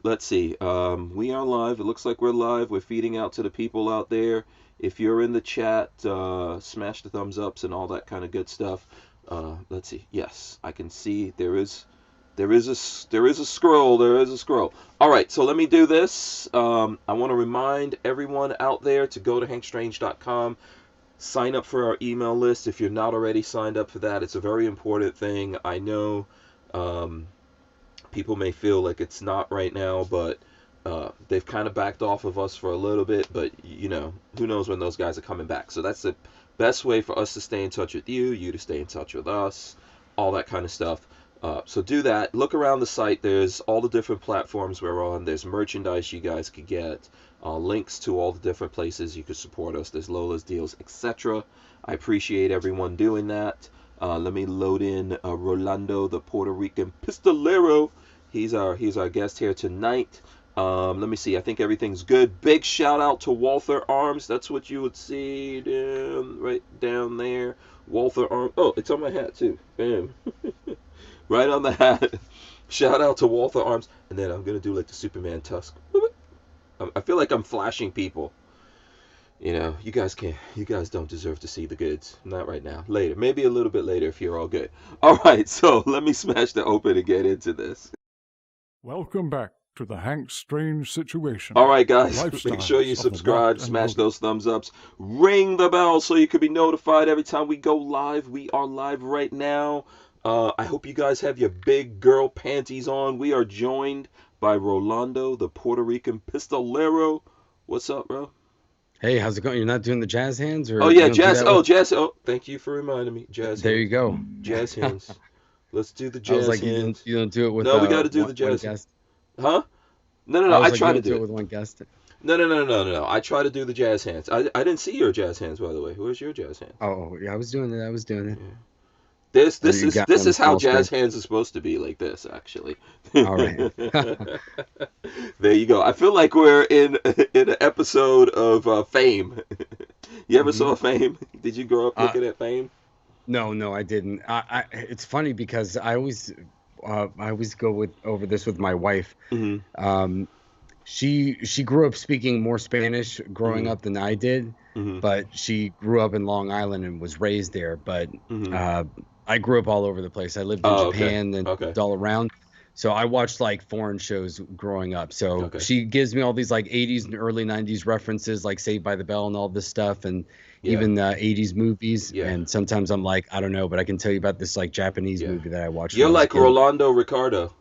let's see. We are live. It looks like we're live. We're feeding out to the people out there. If you're in the chat, smash the thumbs ups and all that kind of good stuff. Let's see. Yes, I can see there is a scroll. There is a scroll. All right, so let me do this. I want to remind everyone out there to go to hankstrange.com. Sign up for our email list if you're not already signed up for that. It's a very important thing. I know people may feel like it's not right now, but they've kind of backed off of us for a little bit. But, who knows when those guys are coming back. So that's the best way for us to stay in touch with you, you to stay in touch with us, all that kind of stuff. So do that. Look around the site. There's all the different platforms we're on. There's merchandise you guys could get. Links to all the different places you could support us. There's Lola's deals, etc. I appreciate everyone doing that. Let me load in Rolando, the Puerto Rican Pistolero. He's our guest here tonight. Let me see. I think everything's good. Big shout out to Walther Arms. That's what you would see right down there. Walther Arms. Oh, it's on my hat too. Bam. Right on the hat. Shout out to Walther Arms. And then I'm going to do like the Superman TUSC. I feel like I'm flashing people. You guys don't deserve to see the goods. Not right now. Later. Maybe a little bit later if you're all good. All right, so let me smash the open and get into this. Welcome back to the Hank Strange Situation. All right, guys, make sure you subscribe, smash those thumbs ups, ring the bell so you can be notified every time we go live. We are live right now. I hope you guys have your big girl panties on. We are joined by Rolando, the Puerto Rican Pistolero. What's up, bro? Hey, how's it going? You're not doing the jazz hands? Or oh, yeah, jazz. Oh, jazz. Oh, thank you for reminding me. Jazz hands. There you go. Jazz hands. Let's do the jazz hands. You don't do it with no, we got to do the jazz hands. Huh? No. I try to do it with one guest. No. I try to do the jazz hands. I didn't see your jazz hands, by the way. Where's your jazz hands? Oh, yeah, I was doing it. Yeah. This is how jazz hands is supposed to be, like this, actually. All right. There you go. I feel like we're in an episode of Fame. You ever saw Fame? Did you grow up looking at Fame? No, I didn't. It's funny because I always go over this with my wife. Mm-hmm. She grew up speaking more Spanish growing up than I did, but she grew up in Long Island and was raised there. But I grew up all over the place. I lived in Japan and all around. So I watched like foreign shows growing up. So she gives me all these like 80s and early 90s references, like Saved by the Bell and all this stuff, and even 80s movies. Yeah. And sometimes I'm like, I don't know, but I can tell you about this like Japanese movie that I watched. You're like Rolando Ricardo.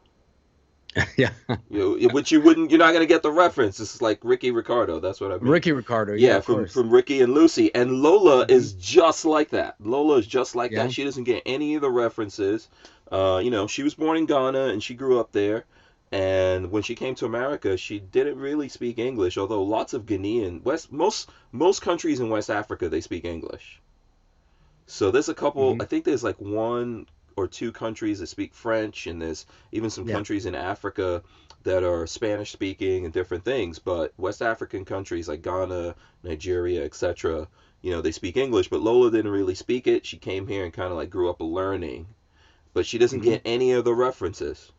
Yeah. Which you're not gonna get the reference. It's like Ricky Ricardo. That's what I mean. Ricky Ricardo. Yeah, from Ricky and Lucy. And Lola is just like that. Lola is just like that. She doesn't get any of the references. She was born in Ghana and she grew up there. And when she came to America, she didn't really speak English. Although lots of Ghanaian most countries in West Africa, they speak English. So there's a couple. I think there's like one or two countries that speak French, and there's even some countries in Africa that are Spanish speaking and different things. But West African countries like Ghana, Nigeria, etc., they speak English. But Lola didn't really speak it. She came here and kind of like grew up learning, but she doesn't get any of the references.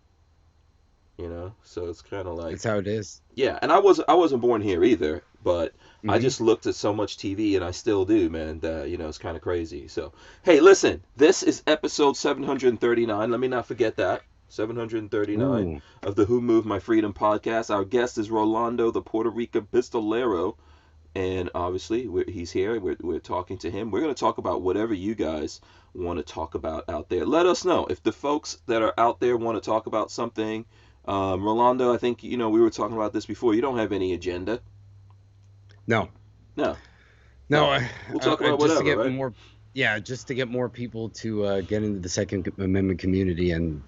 So it's kind of like, it's how it is. Yeah, and I wasn't born here either, but I just looked at so much TV, and I still do, man, that, it's kind of crazy. So, hey, listen, this is episode 739. Let me not forget that. 739 of the Who Moved My Freedom podcast. Our guest is Rolando, the Puerto Rican Pistolero, and obviously he's here. We're talking to him. We're going to talk about whatever you guys want to talk about out there. Let us know if the folks that are out there want to talk about something. Rolando, I think, we were talking about this before. You don't have any agenda. No. We'll talk about just whatever, to get right? more, just to get more people to get into the Second Amendment community and,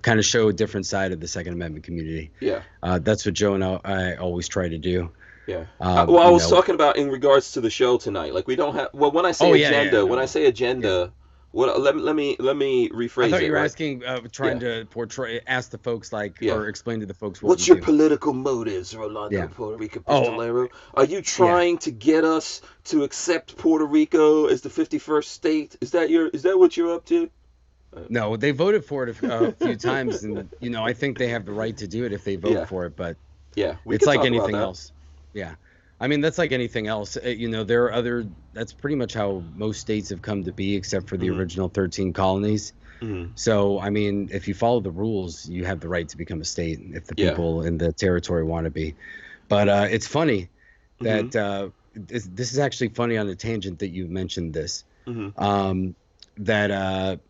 kind of show a different side of the Second Amendment community. Yeah. That's what Joe and I always try to do. Yeah. I was talking about in regards to the show tonight. Like, we don't have, when I say agenda, when I say agenda, what? Let me rephrase it. I thought you were right? asking, trying to ask the folks or explain to the folks what's your political motives, Rolando, Puerto Rican Pistolero? Are you trying to get us to accept Puerto Rico as the 51st state? Is that what you're up to? No, they voted for it a few times, and I think they have the right to do it if they vote for it. But we it's could like talk about anything that. else. Yeah, I mean that's like anything else. There are other. That's pretty much how most states have come to be, except for the original 13 colonies. So, I mean, if you follow the rules, you have the right to become a state if the people in the territory want to be. But it's funny that this is actually funny on a tangent that you mentioned this. That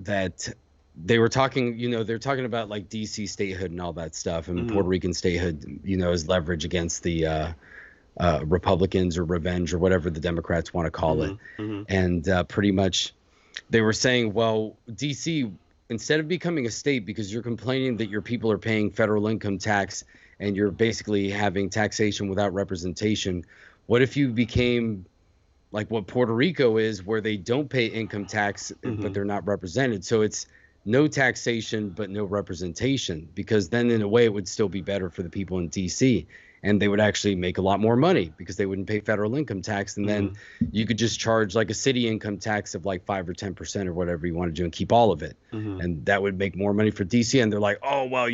that they were talking, they're talking about like DC statehood and all that stuff, and Puerto Rican statehood, is leverage against the Republicans or revenge or whatever the Democrats want to call it. And pretty much they were saying, well, DC, instead of becoming a state because you're complaining that your people are paying federal income tax and you're basically having taxation without representation, what if you became like what Puerto Rico is, where they don't pay income tax, but they're not represented? So it's no taxation, but no representation, because then in a way it would still be better for the people in DC. And they would actually make a lot more money because they wouldn't pay federal income tax. And then you could just charge like a city income tax of like 5 or 10% or whatever you want to do and keep all of it. And that would make more money for DC. And they're like, oh, well,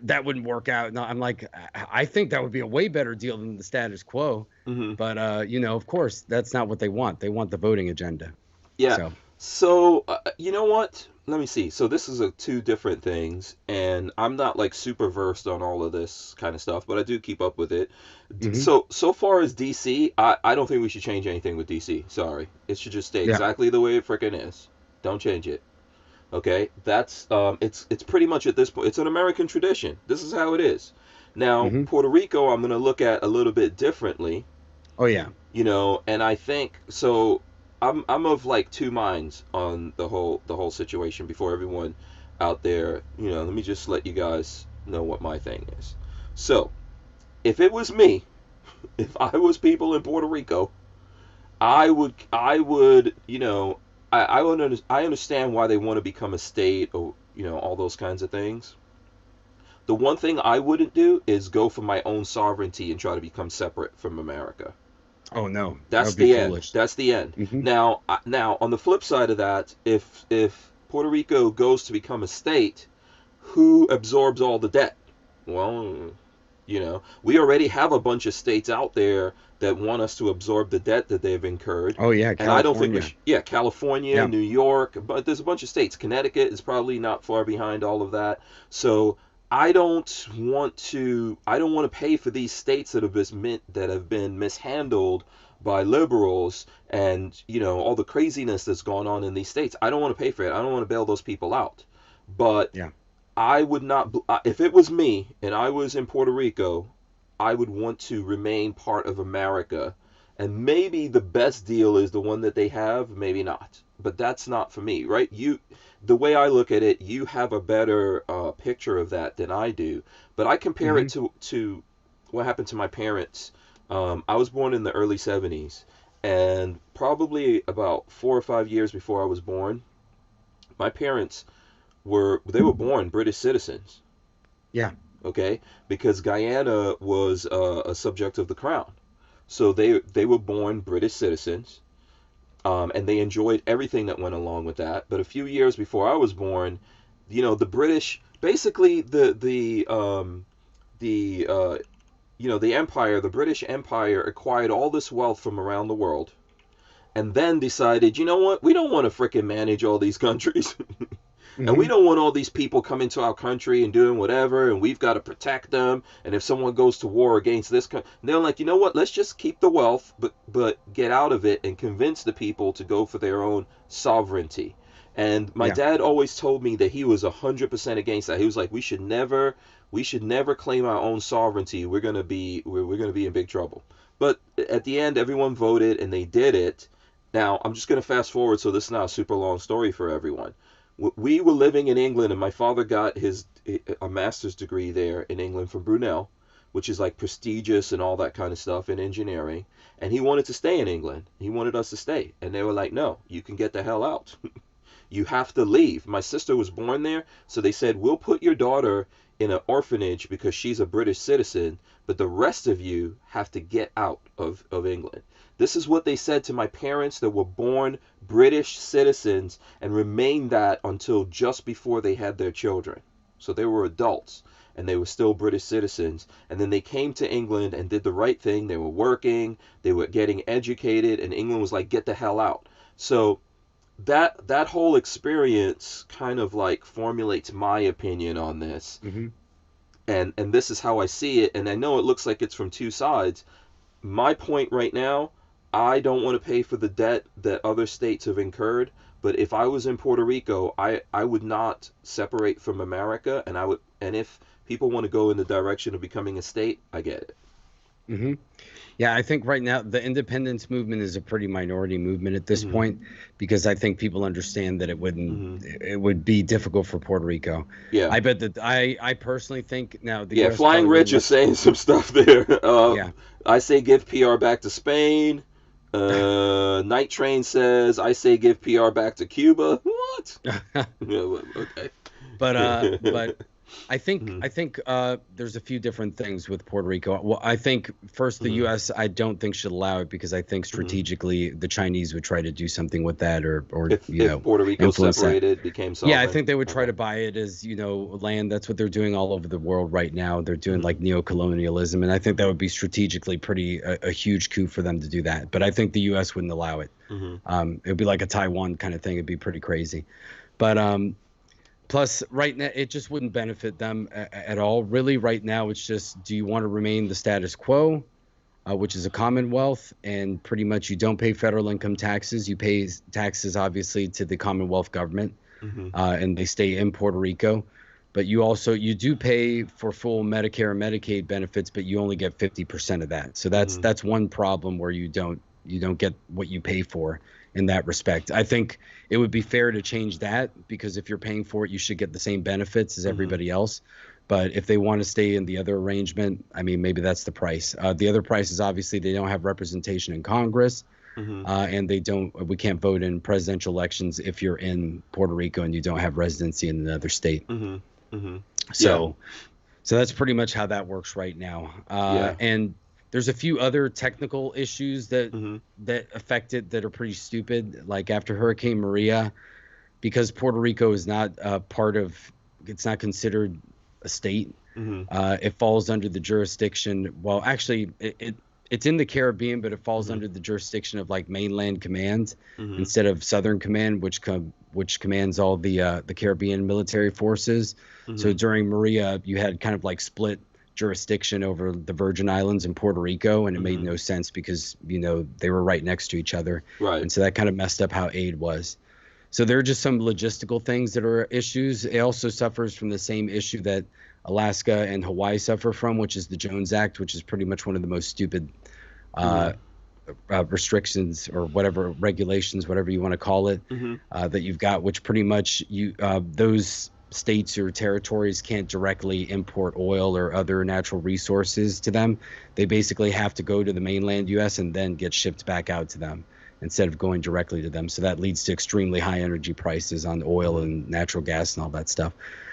that wouldn't work out. No, I'm like, I think that would be a way better deal than the status quo. But, of course, that's not what they want. They want the voting agenda. Yeah. So you know what? Let me see. So this is two different things, and I'm not like super versed on all of this kind of stuff, but I do keep up with it. So far as DC, I don't think we should change anything with DC. Sorry, it should just stay exactly the way it freaking is. Don't change it. Okay, that's it's pretty much at this point. It's an American tradition. This is how it is. Now Puerto Rico, I'm gonna look at a little bit differently. Oh yeah. And I think so. I'm of like two minds on the whole situation. Before everyone out there, let me just let you guys know what my thing is. So, if it was me, if I was people in Puerto Rico, I would, I understand why they want to become a state, or all those kinds of things. The one thing I wouldn't do is go for my own sovereignty and try to become separate from America. Oh no, that's the end. That's the end. Now on the flip side of that, if Puerto Rico goes to become a state, who absorbs all the debt? Well, we already have a bunch of states out there that want us to absorb the debt that they've incurred. Oh yeah, California. And I don't think California, New York, but there's a bunch of states. Connecticut is probably not far behind all of that. So I don't want to pay for these states that have been mishandled by liberals, and all the craziness that's gone on in these states. I don't want to pay for it. I don't want to bail those people out. But I would not, if it was me and I was in Puerto Rico, I would want to remain part of America. And maybe the best deal is the one that they have, maybe not. But that's not for me, right? The way I look at it, you have a better picture of that than I do. But I compare it to what happened to my parents. I was born in the early 70s, and probably about 4 or 5 years before I was born, my parents were born British citizens. Yeah. Okay? Because Guyana was a subject of the crown. So they were born British citizens. And they enjoyed everything that went along with that. But a few years before I was born, the British, basically the empire, the British Empire, acquired all this wealth from around the world, and then decided, you know what, we don't want to frickin' manage all these countries. And we don't want all these people coming to our country and doing whatever, and we've got to protect them. And if someone goes to war against this country, they're like, you know what, let's just keep the wealth, but get out of it and convince the people to go for their own sovereignty. And my dad always told me that he was 100% against that. He was like, we should never claim our own sovereignty. We're gonna be in big trouble. But at the end, everyone voted and they did it. Now I'm just gonna fast forward, so this is not a super long story for everyone. We were living in England, and my father got a master's degree there in England from Brunel, which is like prestigious and all that kind of stuff in engineering. And he wanted to stay in England. He wanted us to stay. And they were like, no, you can get the hell out. you have to leave. My sister was born there, so they said, we'll put your daughter in an orphanage because she's a British citizen, but the rest of you have to get out of England. This is what they said to my parents that were born British citizens and remained that until just before they had their children. So they were adults and they were still British citizens. And then they came to England and did the right thing. They were working, they were getting educated, and England was like, get the hell out. So that whole experience kind of like formulates my opinion on this. Mm-hmm. And this is how I see it. And I know it looks like it's from two sides. My point right now, I don't want to pay for the debt that other states have incurred. But if I was in Puerto Rico, I would not separate from America, and if people want to go in the direction of becoming a state, I get it. Mm-hmm. Yeah, I think right now the independence movement is a pretty minority movement at this point, because I think people understand that it would be difficult for Puerto Rico. Yeah. I bet that I personally think now the Yeah, US Flying Rich is saying some stuff there. Yeah. I say give PR back to Spain. Night Train says, I say give PR back to Cuba. What? Okay. But I think there's a few different things with Puerto Rico. Well, I think first the U.S. I don't think should allow it, because I think strategically the Chinese would try to do something with that, or if Puerto Rico separated, became sovereign. Yeah, I think they would try to buy it as land. That's what they're doing all over the world right now. They're doing like neo-colonialism, and I think that would be strategically a huge coup for them to do that. But I think the U.S. wouldn't allow it. It would be like a Taiwan kind of thing. It'd be pretty crazy. But plus, right now, it just wouldn't benefit them at all. Really, right now, it's just, do you want to remain the status quo, which is a commonwealth, and pretty much you don't pay federal income taxes. You pay taxes, obviously, to the Commonwealth government, and they stay in Puerto Rico. But you do pay for full Medicare and Medicaid benefits, but you only get 50% of that. So that's one problem where you don't get what you pay for in that respect. I think it would be fair to change that, because if you're paying for it, you should get the same benefits as everybody else. But if they want to stay in the other arrangement, I mean, maybe that's the price. The other price is obviously they don't have representation in Congress, and we can't vote in presidential elections if you're in Puerto Rico and you don't have residency in another state. So that's pretty much how that works right now. And there's a few other technical issues that affect it that are pretty stupid. Like after Hurricane Maria, because Puerto Rico is not it's not considered a state. It falls under the jurisdiction. Well, actually, it's in the Caribbean, but it falls under the jurisdiction of like mainland command instead of Southern Command, which commands all the Caribbean military forces. So during Maria, you had kind of like split jurisdiction over the Virgin Islands and Puerto Rico, and it made no sense because they were right next to each other, right? And so that kind of messed up how aid was. So there are just some logistical things that are issues. It also suffers from the same issue that Alaska and Hawaii suffer from, which is the Jones Act, which is pretty much one of the most stupid restrictions or whatever, regulations, whatever you want to call it, that you've got, which pretty much those states or territories can't directly import oil or other natural resources to them. They basically have to go to the mainland U.S. and then get shipped back out to them instead of going directly to them. So that leads to extremely high energy prices on oil and natural gas and all that stuff.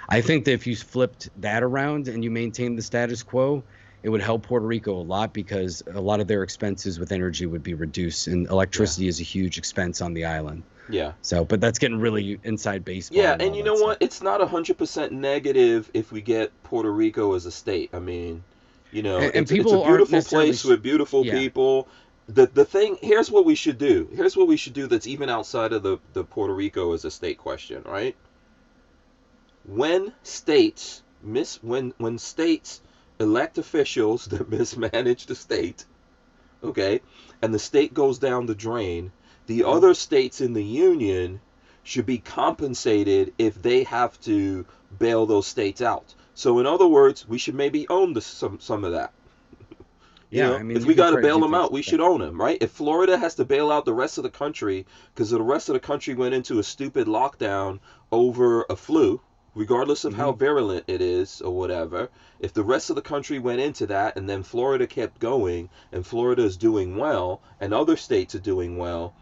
I think that if you flipped that around and you maintain the status quo, it would help Puerto Rico a lot, because a lot of their expenses with energy would be reduced, and electricity is a huge expense on the island. Yeah. So, but that's getting really inside baseball. Yeah, and you know what? It's not 100% negative if we get Puerto Rico as a state. I mean, it's a beautiful place with beautiful people. The thing, here's what we should do. Here's what we should do that's even outside of the Puerto Rico as a state question, right? When states elect officials that mismanage the state, okay, and the state goes down the drain, the other states in the union should be compensated if they have to bail those states out. So in other words, we should maybe own some of that. I mean, if we got to bail them out, we should own them, right? If Florida has to bail out the rest of the country because the rest of the country went into a stupid lockdown over a flu, regardless of how virulent it is or whatever, if the rest of the country went into that and then Florida kept going and Florida is doing well and other states are doing well,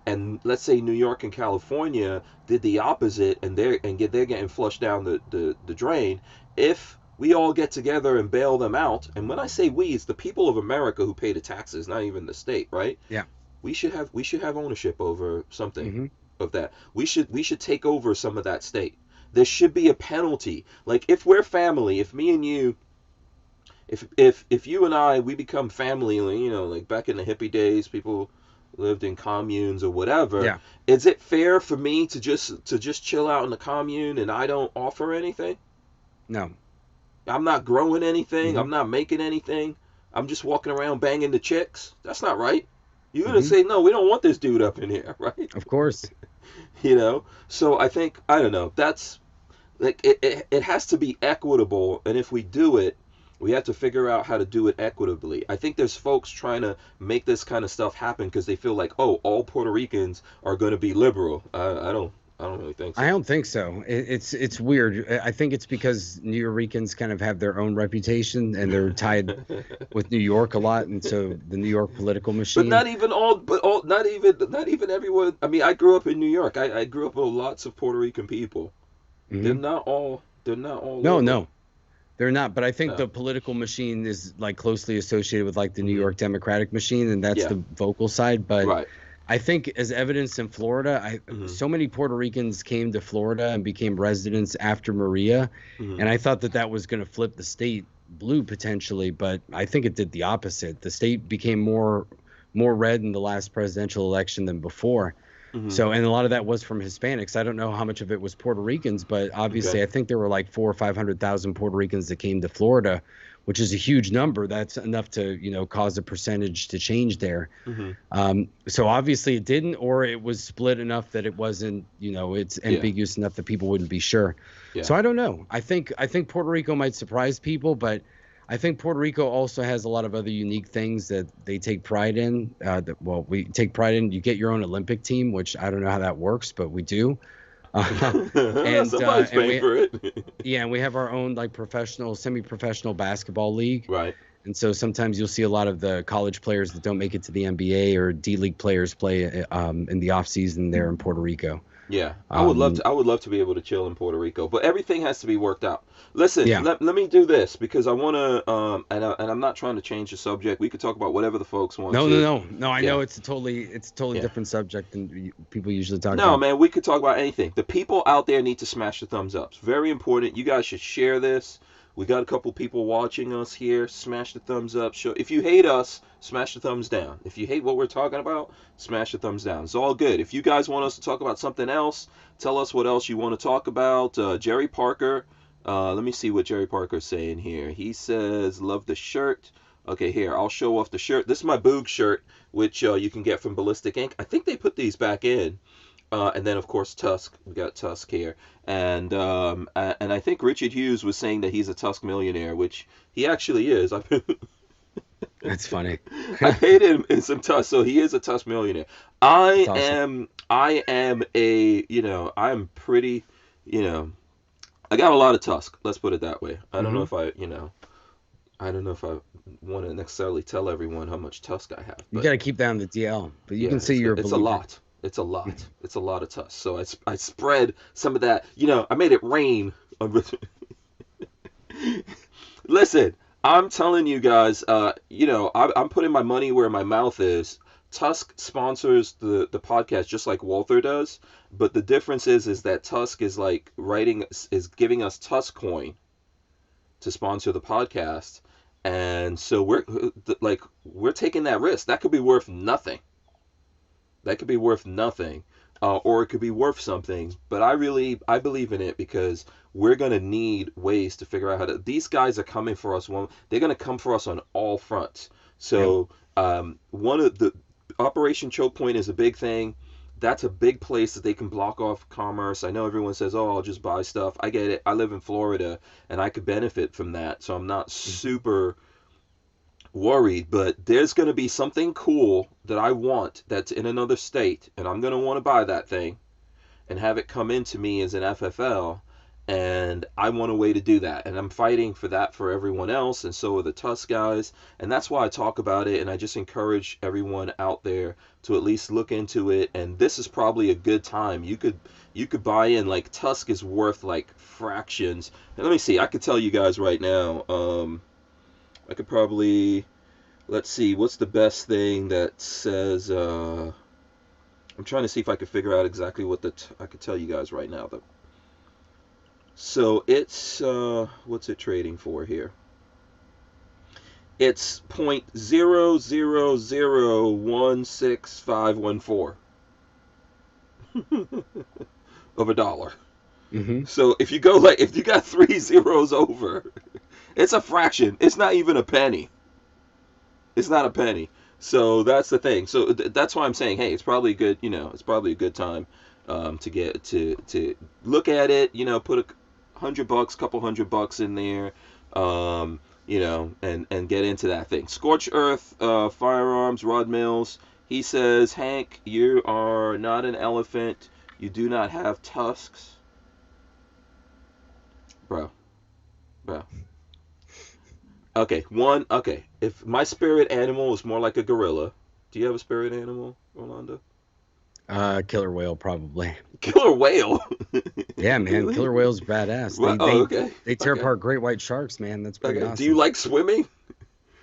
and let's say New York and California did the opposite, and they're getting flushed down the drain. If we all get together and bail them out, and when I say we, it's the people of America who pay the taxes, not even the state, right? Yeah. We should have ownership over something Mm-hmm. of that. We should take over some of that state. There should be a penalty. Like, if we're family, if me and you, if you and I, we become family, you know, like back in the hippie days, people lived in communes or whatever. Yeah. Is it fair for me to just chill out in the commune and I don't offer anything? No. I'm not growing anything. Mm-hmm. I'm not making anything. I'm just walking around banging the chicks. That's not right. You're gonna say, no, we don't want this dude up in here, right? Of course. You know. So I think, I don't know. That's like, it has to be equitable, and if we do it, we have to figure out how to do it equitably. I think there's folks trying to make this kind of stuff happen because they feel like, oh, all Puerto Ricans are going to be liberal. I don't really think so. I don't think so. It's weird. I think it's because New Yorkers kind of have their own reputation and they're tied with New York a lot, and so the New York political machine. But not even everyone. I mean, I grew up in New York. I grew up with lots of Puerto Rican people. Mm-hmm. They're not all. No, they're not. But I think the political machine is like closely associated with like the New York Democratic machine, and that's the vocal side. But right. I think, as evidenced in Florida, so many Puerto Ricans came to Florida and became residents after Maria, and I thought that was going to flip the state blue potentially, but I think it did the opposite. The state became more red in the last presidential election than before. So, and a lot of that was from Hispanics. I don't know how much of it was Puerto Ricans, but obviously I think there were like 400,000 or 500,000 Puerto Ricans that came to Florida, which is a huge number. That's enough to, you know, cause a percentage to change there. So obviously it didn't, or it was split enough that it wasn't, you know, it's ambiguous enough that people wouldn't be sure. So I don't know. I think Puerto Rico might surprise people, but I think Puerto Rico also has a lot of other unique things that they take pride in. We take pride in. You get your own Olympic team, which I don't know how that works, but we do. And somebody's paying for it. Yeah, and we have our own like professional, semi-professional basketball league. Right. And so sometimes you'll see a lot of the college players that don't make it to the NBA or D-League players play in the off season there in Puerto Rico. Yeah, I would love to be able to chill in Puerto Rico, but everything has to be worked out. Listen, let me do this because I want to, and I'm not trying to change the subject. We could talk about whatever the folks want. No. I know it's a totally different subject than people usually talk about. No, man, we could talk about anything. The people out there need to smash the thumbs up. It's very important. You guys should share this. We got a couple people watching us here. Smash the thumbs up. If you hate us, smash the thumbs down. If you hate what we're talking about, smash the thumbs down. It's all good. If you guys want us to talk about something else, tell us what else you want to talk about. Jerry Parker. Let me see what Jerry Parker's saying here. He says, love the shirt. Okay, here, I'll show off the shirt. This is my Boog shirt, which you can get from Ballistic Ink. I think they put these back in. And then, of course, TUSC. We got TUSC here. And I think Richard Hughes was saying that he's a TUSC millionaire, which he actually is. That's funny. I paid him in some TUSC, so he is a TUSC millionaire. I am I'm pretty, I got a lot of TUSC. Let's put it that way. I don't know if I want to necessarily tell everyone how much TUSC I have. You got to keep that on the DL, but you can see your. It's a lot. It's a lot. It's a lot of TUSC. So I spread some of that. I made it rain. Listen, I'm telling you guys. I'm putting my money where my mouth is. TUSC sponsors the podcast just like Walther does, but the difference is that TUSC is giving us TUSC coin to sponsor the podcast, and so we're taking that risk. That could be worth nothing. That could be worth nothing, or it could be worth something. But I believe in it because we're gonna need ways to figure out how to. These guys are coming for us. They're gonna come for us on all fronts. So one of the Operation Choke Point is a big thing. That's a big place that they can block off commerce. I know everyone says, "Oh, I'll just buy stuff." I get it. I live in Florida, and I could benefit from that. So I'm not super worried, but there's going to be something cool that I want that's in another state, and I'm going to want to buy that thing and have it come into me as an FFL, and I want a way to do that, and I'm fighting for that for everyone else, and so are the TUSC guys, and that's why I talk about it, and I just encourage everyone out there to at least look into it. And this is probably a good time. You could buy in. Like, TUSC is worth like fractions. And let me see. I could tell you guys right now. I could probably, let's see, what's the best thing that says. I'm trying to see if I could figure out exactly what I could tell you guys right now though. So it's what's it trading for here? It's 0.000165514 of a dollar. Mm-hmm. So if you got 3 zeros over, it's a fraction. It's not even a penny. It's not a penny. So that's the thing. So that's why I'm saying, hey, it's probably good. It's probably a good time to get to look at it. Put $100, couple $100 in there. And get into that thing. Scorched Earth, Firearms, Rod Mills. He says, Hank, you are not an elephant. You do not have tusks. Bro. Okay, if my spirit animal is more like a gorilla, do you have a spirit animal, Rolando? Killer whale, probably. Killer whale? Yeah, man. Really? Killer whales badass. They tear apart great white sharks, man. That's pretty awesome. Do you like swimming?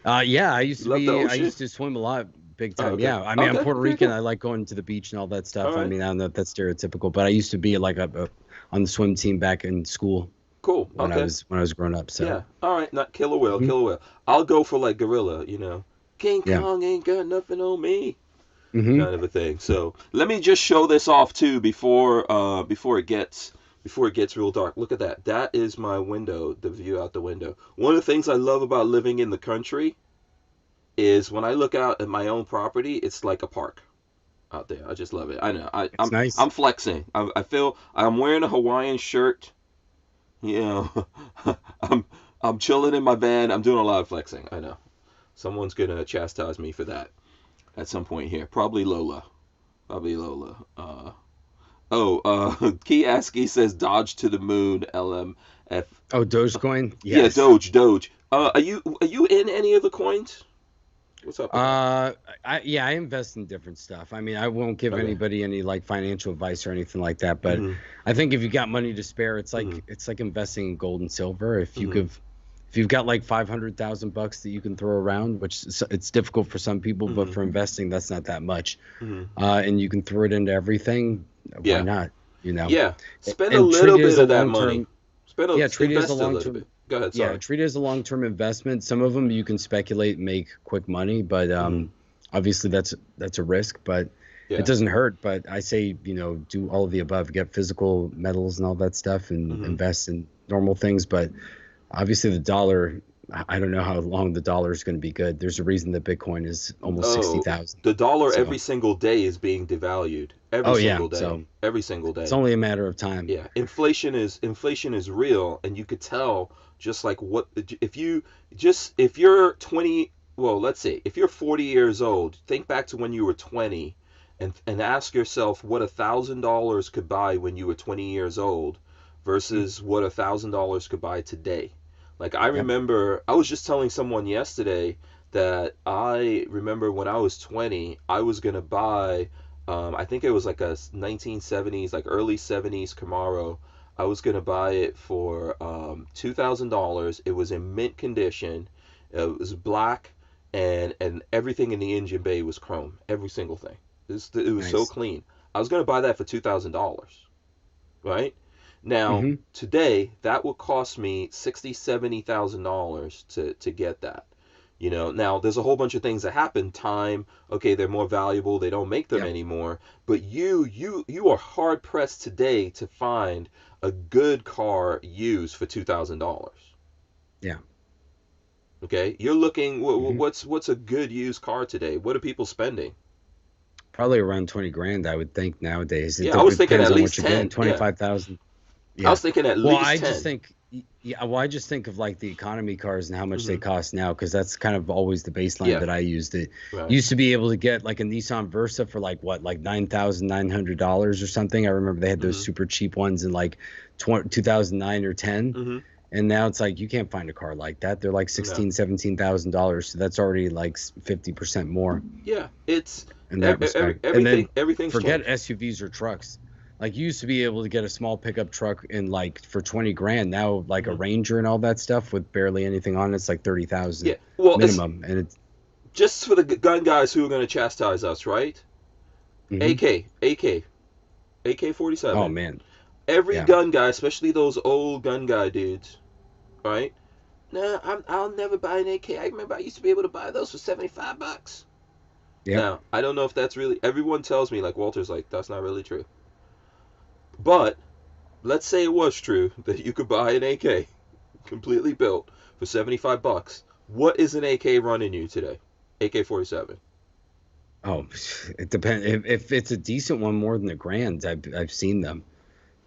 Yeah, I used to swim a lot, big time. Okay. Yeah, I mean, I'm Puerto Rican. Cool. I like going to the beach and all that stuff. All right. I mean, I don't know if that's stereotypical, but I used to be like on the swim team back in school. Cool. When I was growing up. So yeah. All right. Not killer whale. Mm-hmm. Killer whale. I'll go for like gorilla. King Kong ain't got nothing on me. Mm-hmm. Kind of a thing. So let me just show this off too before it gets real dark. Look at that. That is my window. The view out the window. One of the things I love about living in the country is when I look out at my own property, it's like a park out there. I just love it. I know. I'm nice. I'm flexing. I feel I'm wearing a Hawaiian shirt. I'm chilling in my van. I'm doing a lot of flexing. I know. Someone's gonna chastise me for that at some point here. Probably Lola. Key Askey says Dodge to the moon. LMF. Oh, Dogecoin. Yes. Yeah, Doge. Are you in any of the coins? What's up? I invest in different stuff. I mean, I won't give anybody any like financial advice or anything like that, but I think if you got money to spare, it's like investing in gold and silver. If you've got like $500,000 that you can throw around, which it's difficult for some people, but for investing, that's not that much. And you can throw it into everything. Why not? Yeah. Spend a little bit of that money. Treat it as a long-term. Go ahead. Sorry. Yeah, treat it as a long-term investment. Some of them you can speculate and make quick money, but obviously that's a risk, but it doesn't hurt. But I say, do all of the above. Get physical metals and all that stuff and invest in normal things. But obviously the dollar, I don't know how long the dollar is going to be good. There's a reason that Bitcoin is almost 60,000. The dollar every single day is being devalued. Every single day. So every single day. It's only a matter of time. Yeah, inflation is real, and you could tell just like if you're 20. Well, let's say if you're 40 years old, think back to when you were 20, and ask yourself what $1,000 could buy when you were 20 years old, versus what $1,000 could buy today. Like I remember, I was just telling someone yesterday that I remember when I was 20, I was gonna buy, I think it was like a 1970s, like early 70s Camaro. I was gonna buy it for $2,000. It was in mint condition. It was black, and everything in the engine bay was chrome. Every single thing. It was so clean. I was gonna buy that for $2,000, right? Now, today, that would cost me $60,000-$70,000 to get that. Now there's a whole bunch of things that happen. Time, okay, they're more valuable. They don't make them anymore. But you are hard pressed today to find a good car used for $2,000. Yeah. Okay, you're looking. What's a good used car today? What are people spending? Probably around 20 grand, I would think nowadays. I was thinking at least 10. 25,000. Yeah. I was thinking at least 10. Well, I just think, Yeah, well, I just think of like the economy cars and how much they cost now, because that's kind of always the baseline that I used. It used to be able to get like a Nissan Versa for like $9,900 or something. I remember they had those super cheap ones in like 2009 or 10. And now it's like you can't find a car like that. They're like $16,000-$17,000. So that's already like 50% more. Yeah, it's in that respect. Everything's forget changed. SUVs or trucks. Like you used to be able to get a small pickup truck in like for 20 grand. Now like a Ranger and all that stuff with barely anything on it's like 30,000 minimum. And it's just for the gun guys who are going to chastise us, right? AK-47. Oh man. Every gun guy, especially those old gun guy dudes, right? Nah, I'll never buy an AK. I remember I used to be able to buy those for $75. Yeah. Now, I don't know if that's really. Everyone tells me, like Walter's like, that's not really true. But let's say it was true that you could buy an AK completely built for $75. What is an AK running you today? AK-47. Oh, it depends. If it's a decent one, more than $1,000. I've seen them.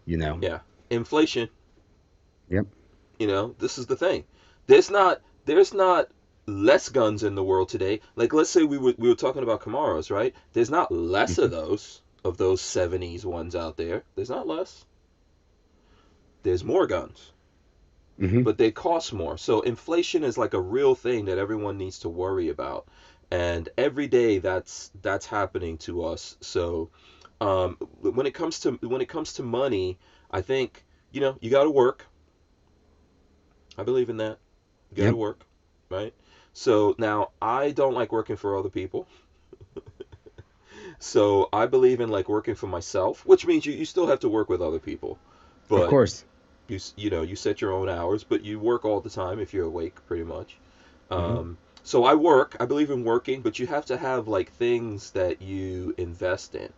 Yeah. Inflation. Yep. This is the thing. There's not less guns in the world today. Like let's say we were talking about Camaros, right? There's not less of those 70s ones out there. There's not less. There's more guns. But they cost more. So inflation is like a real thing that everyone needs to worry about. And every day that's happening to us. So when it comes to money, I think you got to work. I believe in that. You got to work, right? So now I don't like working for other people. So I believe in like working for myself, which means you still have to work with other people. But of course. You set your own hours, but you work all the time if you're awake, pretty much. So I work. I believe in working, but you have to have like things that you invest in.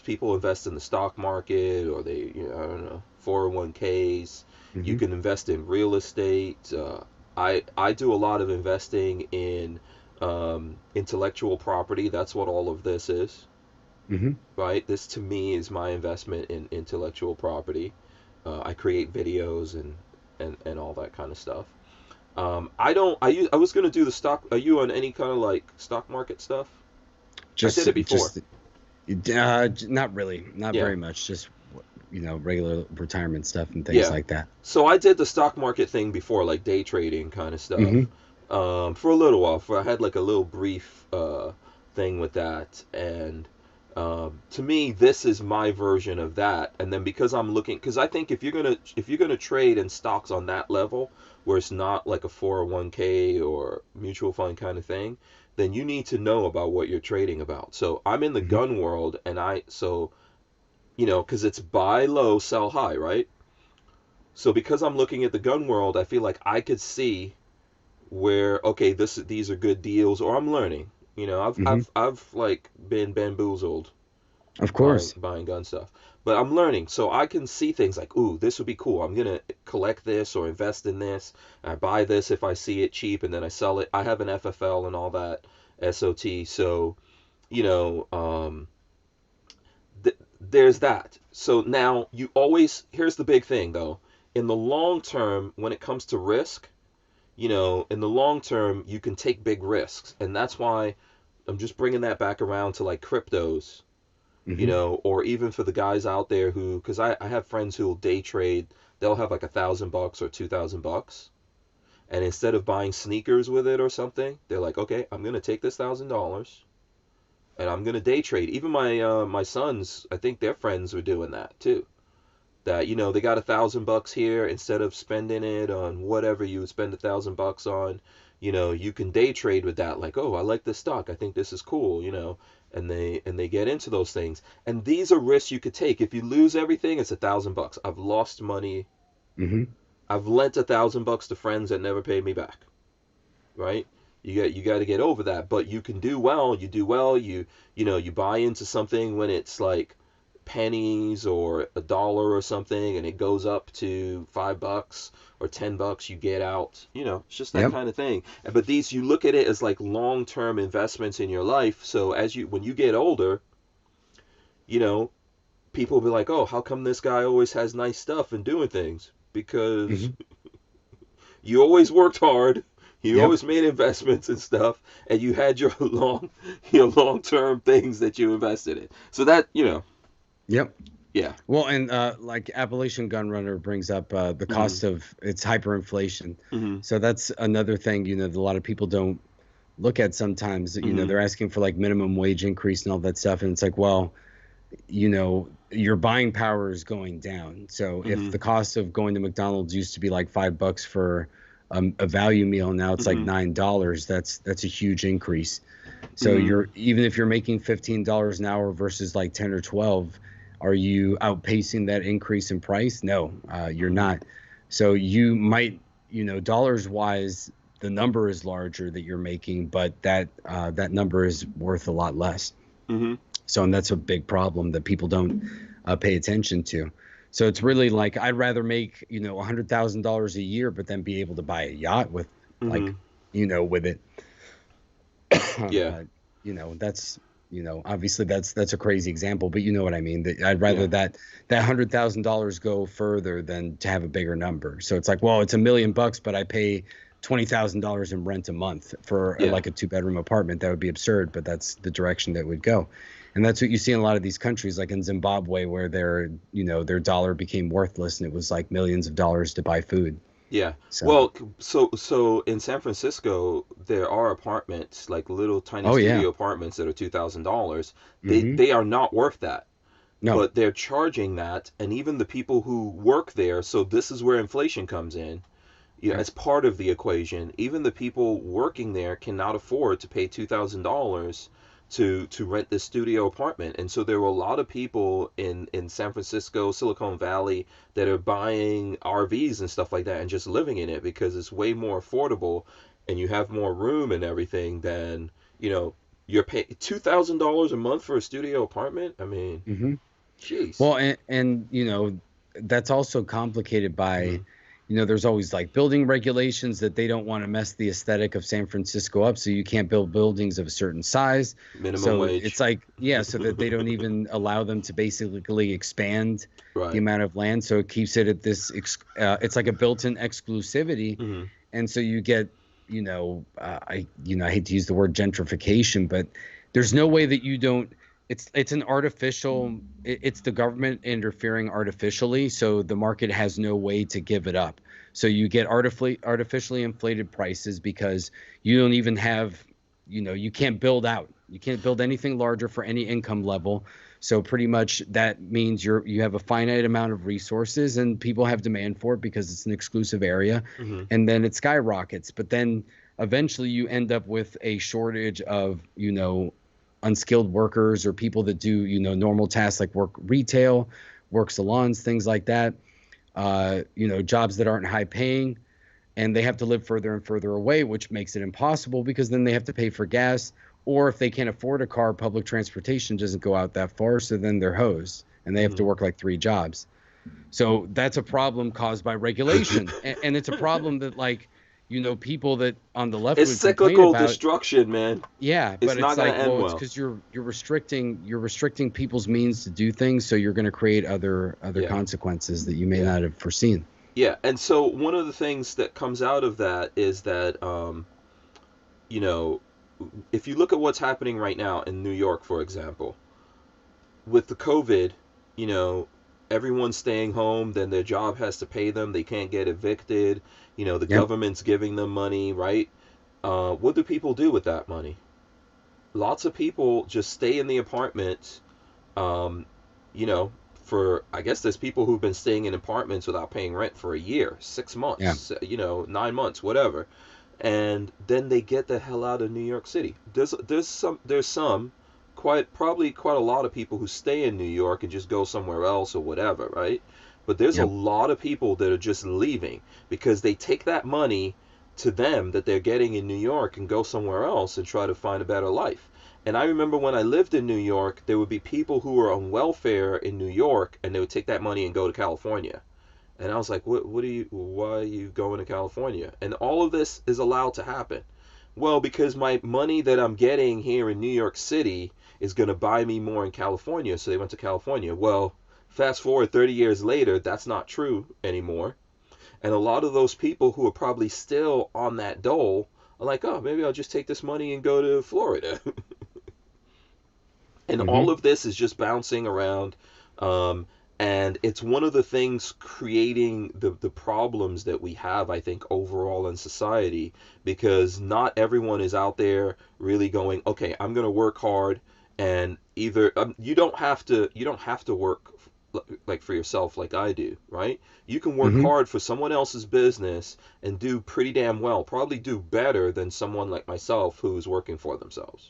People invest in the stock market, or they, I don't know, 401ks. You can invest in real estate. I do a lot of investing in intellectual property. That's what all of this is. Right? This to me is my investment in intellectual property. I create videos and all that kind of stuff. I was gonna do the stock. Are you on any kind of like stock market stuff? I did it before. Not really, not very much. Just regular retirement stuff and things like that. So I did the stock market thing before, like day trading kind of stuff. For a little while. I had like a little brief thing with that, and to me, this is my version of that. And then because I think if you're gonna trade in stocks on that level, where it's not like a 401k or mutual fund kind of thing, then you need to know about what you're trading about. So I'm in the gun world, and because it's buy low, sell high, right? So because I'm looking at the gun world, I feel like I could see where, okay, these are good deals, or I'm learning. I've like been bamboozled. Of course. Buying gun stuff. But I'm learning, so I can see things like, ooh, this would be cool. I'm gonna collect this or invest in this. I buy this if I see it cheap, and then I sell it. I have an FFL and all that, SOT. So, there's that. So now here's the big thing though. In the long term, when it comes to risk, in the long term, you can take big risks, and that's why I'm just bringing that back around to like cryptos. Or even for the guys out there because I have friends who will day trade. They'll have like $1,000 or $2,000, and instead of buying sneakers with it or something, they're like, okay, I'm gonna take this $1,000 and I'm gonna day trade. Even my sons, I think their friends were doing that too. That they got $1,000 here, instead of spending it on whatever you would spend $1,000 on, you can day trade with that. Like, oh, I like this stock, I think this is cool, and they get into those things. And these are risks you could take. If you lose everything, it's $1,000. I've lost money. I've lent $1,000 to friends that never paid me back. Right? You got to get over that. But you can do well. You do well. You buy into something when it's like pennies or $1 or something, and it goes up to $5 or $10. You get out. It's just that kind of thing. But you look at it as like long-term investments in your life. So when you get older, people will be like, oh, how come this guy always has nice stuff and doing things? Because Hmm. you always worked hard, you Yep. always made investments and stuff, and you had your long term things that you invested in. So that, Yep. yeah. Well, and like Appalachian Gunrunner brings up the Hmm. cost of it's hyperinflation. Hmm. So that's another thing, that a lot of people don't look at sometimes. Hmm. They're asking for like minimum wage increase and all that stuff. And it's like, well, your buying power is going down. So if Hmm. the cost of going to McDonald's used to be like $5 for a value meal, now it's like Hmm. $9. That's a huge increase. So Hmm. you're even if you're making $15 an hour versus like 10 or 12, are you outpacing that increase in price? No, you're Hmm. not. So you might, dollars wise, the number is larger that you're making, but that number is worth a lot less. Hmm. So, and that's a big problem that people don't pay attention to. So it's really like I'd rather make $100,000 a year, but then be able to buy a yacht with Hmm. like with it. Yeah. But that's obviously that's a crazy example, but you know what I mean. That I'd Yeah. rather that $100,000 go further than to have a bigger number. So it's like, well, it's $1 million, but I pay $20,000 in rent a month for Yeah. like a 2-bedroom apartment. That would be absurd, but that's the direction that would go. And that's what you see in a lot of these countries, like in Zimbabwe, where their dollar became worthless and it was like millions of dollars to buy food. Yeah. So, Well, so in San Francisco, there are apartments, like little tiny oh yeah. studio apartments that are $2,000. They Hmm. they are not worth that, No. but they're charging that, and even the people who work there, so this is where inflation comes in. Yep. As part of the equation, even the people working there cannot afford to pay $2,000 to rent this studio apartment. And so there were a lot of people in San Francisco, Silicon Valley, that are buying RVs and stuff like that and just living in it because it's way more affordable and you have more room and everything than, you're paying $2,000 a month for a studio apartment. I mean, Hmm. jeez. Well, and that's also complicated Hmm. by, there's always like building regulations that they don't want to mess the aesthetic of San Francisco up, so you can't build buildings of a certain size. Minimum So wage. it's like, yeah, so that they don't even allow them to basically expand the Right. amount of land. So it keeps it at this, it's like a built-in exclusivity. Hmm. And so you get, I hate to use the word gentrification, but there's no way that you don't. It's an artificial. It's the government interfering artificially, so the market has no way to give it up. So you get artificially inflated prices because you don't even have, you can't build out. You can't build anything larger for any income level. So pretty much that means you have a finite amount of resources and people have demand for it because it's an exclusive area, Hmm. and then it skyrockets. But then eventually you end up with a shortage of, unskilled workers or people that do, normal tasks like work retail, work salons, things like that. Jobs that aren't high paying, and they have to live further and further away, which makes it impossible because then they have to pay for gas, or if they can't afford a car, public transportation doesn't go out that far, so then they're hosed and they have to Hmm. work like 3 jobs. So that's a problem caused by regulation, and it's a problem that like, people that on the left It's would complain cyclical about. destruction, man. Yeah, It's but not it's gonna like, end well, it's well. because you're restricting people's means to do things, so you're going to create other Yeah. consequences that you may Yeah. not have foreseen. Yeah. And so one of the things that comes out of that is that, you know, if you look at what's happening right now in New York, for example, with the COVID, you know, everyone's staying home, then their job has to pay them. They can't get evicted. The Yep. government's giving them money, right? What do people do with that money? Lots of people just stay in the apartment. Um, you know, for I guess there's people who've been staying in apartments without paying rent for a year, six Yeah. months, 9 months, whatever, and then they get the hell out of New York City. There's some probably quite a lot of people who stay in New York and just go somewhere else or whatever, right? But there's a Yep. lot of people that are just leaving because they take that money to them that they're getting in New York and go somewhere else and try to find a better life. And I remember when I lived in New York, there would be people who were on welfare in New York, and they would take that money and go to California. And I was like, why are you going to California? And all of this is allowed to happen. Well, because my money that I'm getting here in New York City is going to buy me more in California, so they went to California. Well, Fast forward 30 years later, that's not true anymore. And a lot of those people who are probably still on that dole are like, oh, maybe I'll just take this money and go to Florida. And all Mm-hmm. of this is just bouncing around. And it's one of the things creating the problems that we have, I think, overall in society, because not everyone is out there really going, okay, I'm going to work hard, and either you don't have to work like for yourself like I do, right? You can work Mm-hmm. hard for someone else's business and do pretty damn well, probably do better than someone like myself who is working for themselves,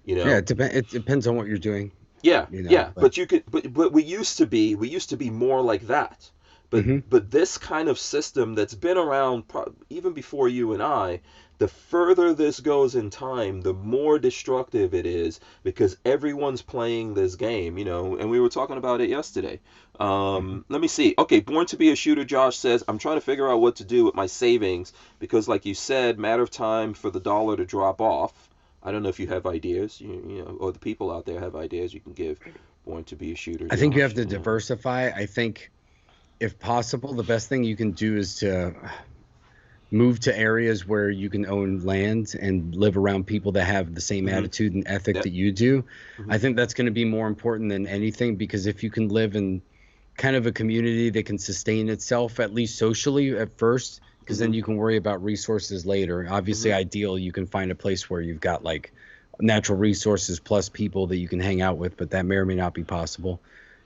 you Yeah, know? it depends on what you're doing, Yeah, yeah, but but you could, but we used to be more like that. But mm-hmm. but this kind of system that's been around even before you and I, the further this goes in time, the more destructive it is because everyone's playing this game, and we were talking about it yesterday. Mm-hmm. Let me see. Okay, Born to be a Shooter Josh says, I'm trying to figure out what to do with my savings because, like you said, matter of time for the dollar to drop off. I don't know if you have ideas, or the people out there have ideas you can give. Born to be a Shooter, I think you have Josh. to diversify. I think if possible, the best thing you can do is to move to areas where you can own land and live around people that have the same Mm-hmm. attitude and ethic Yep. that you do. Mm-hmm. I think that's going to be more important than anything because if you can live in kind of a community that can sustain itself, at least socially at first, because Mm-hmm. then you can worry about resources later. Mm-hmm. Obviously, ideal, you can find a place where you've got like natural resources plus people that you can hang out with, but that may or may not be possible.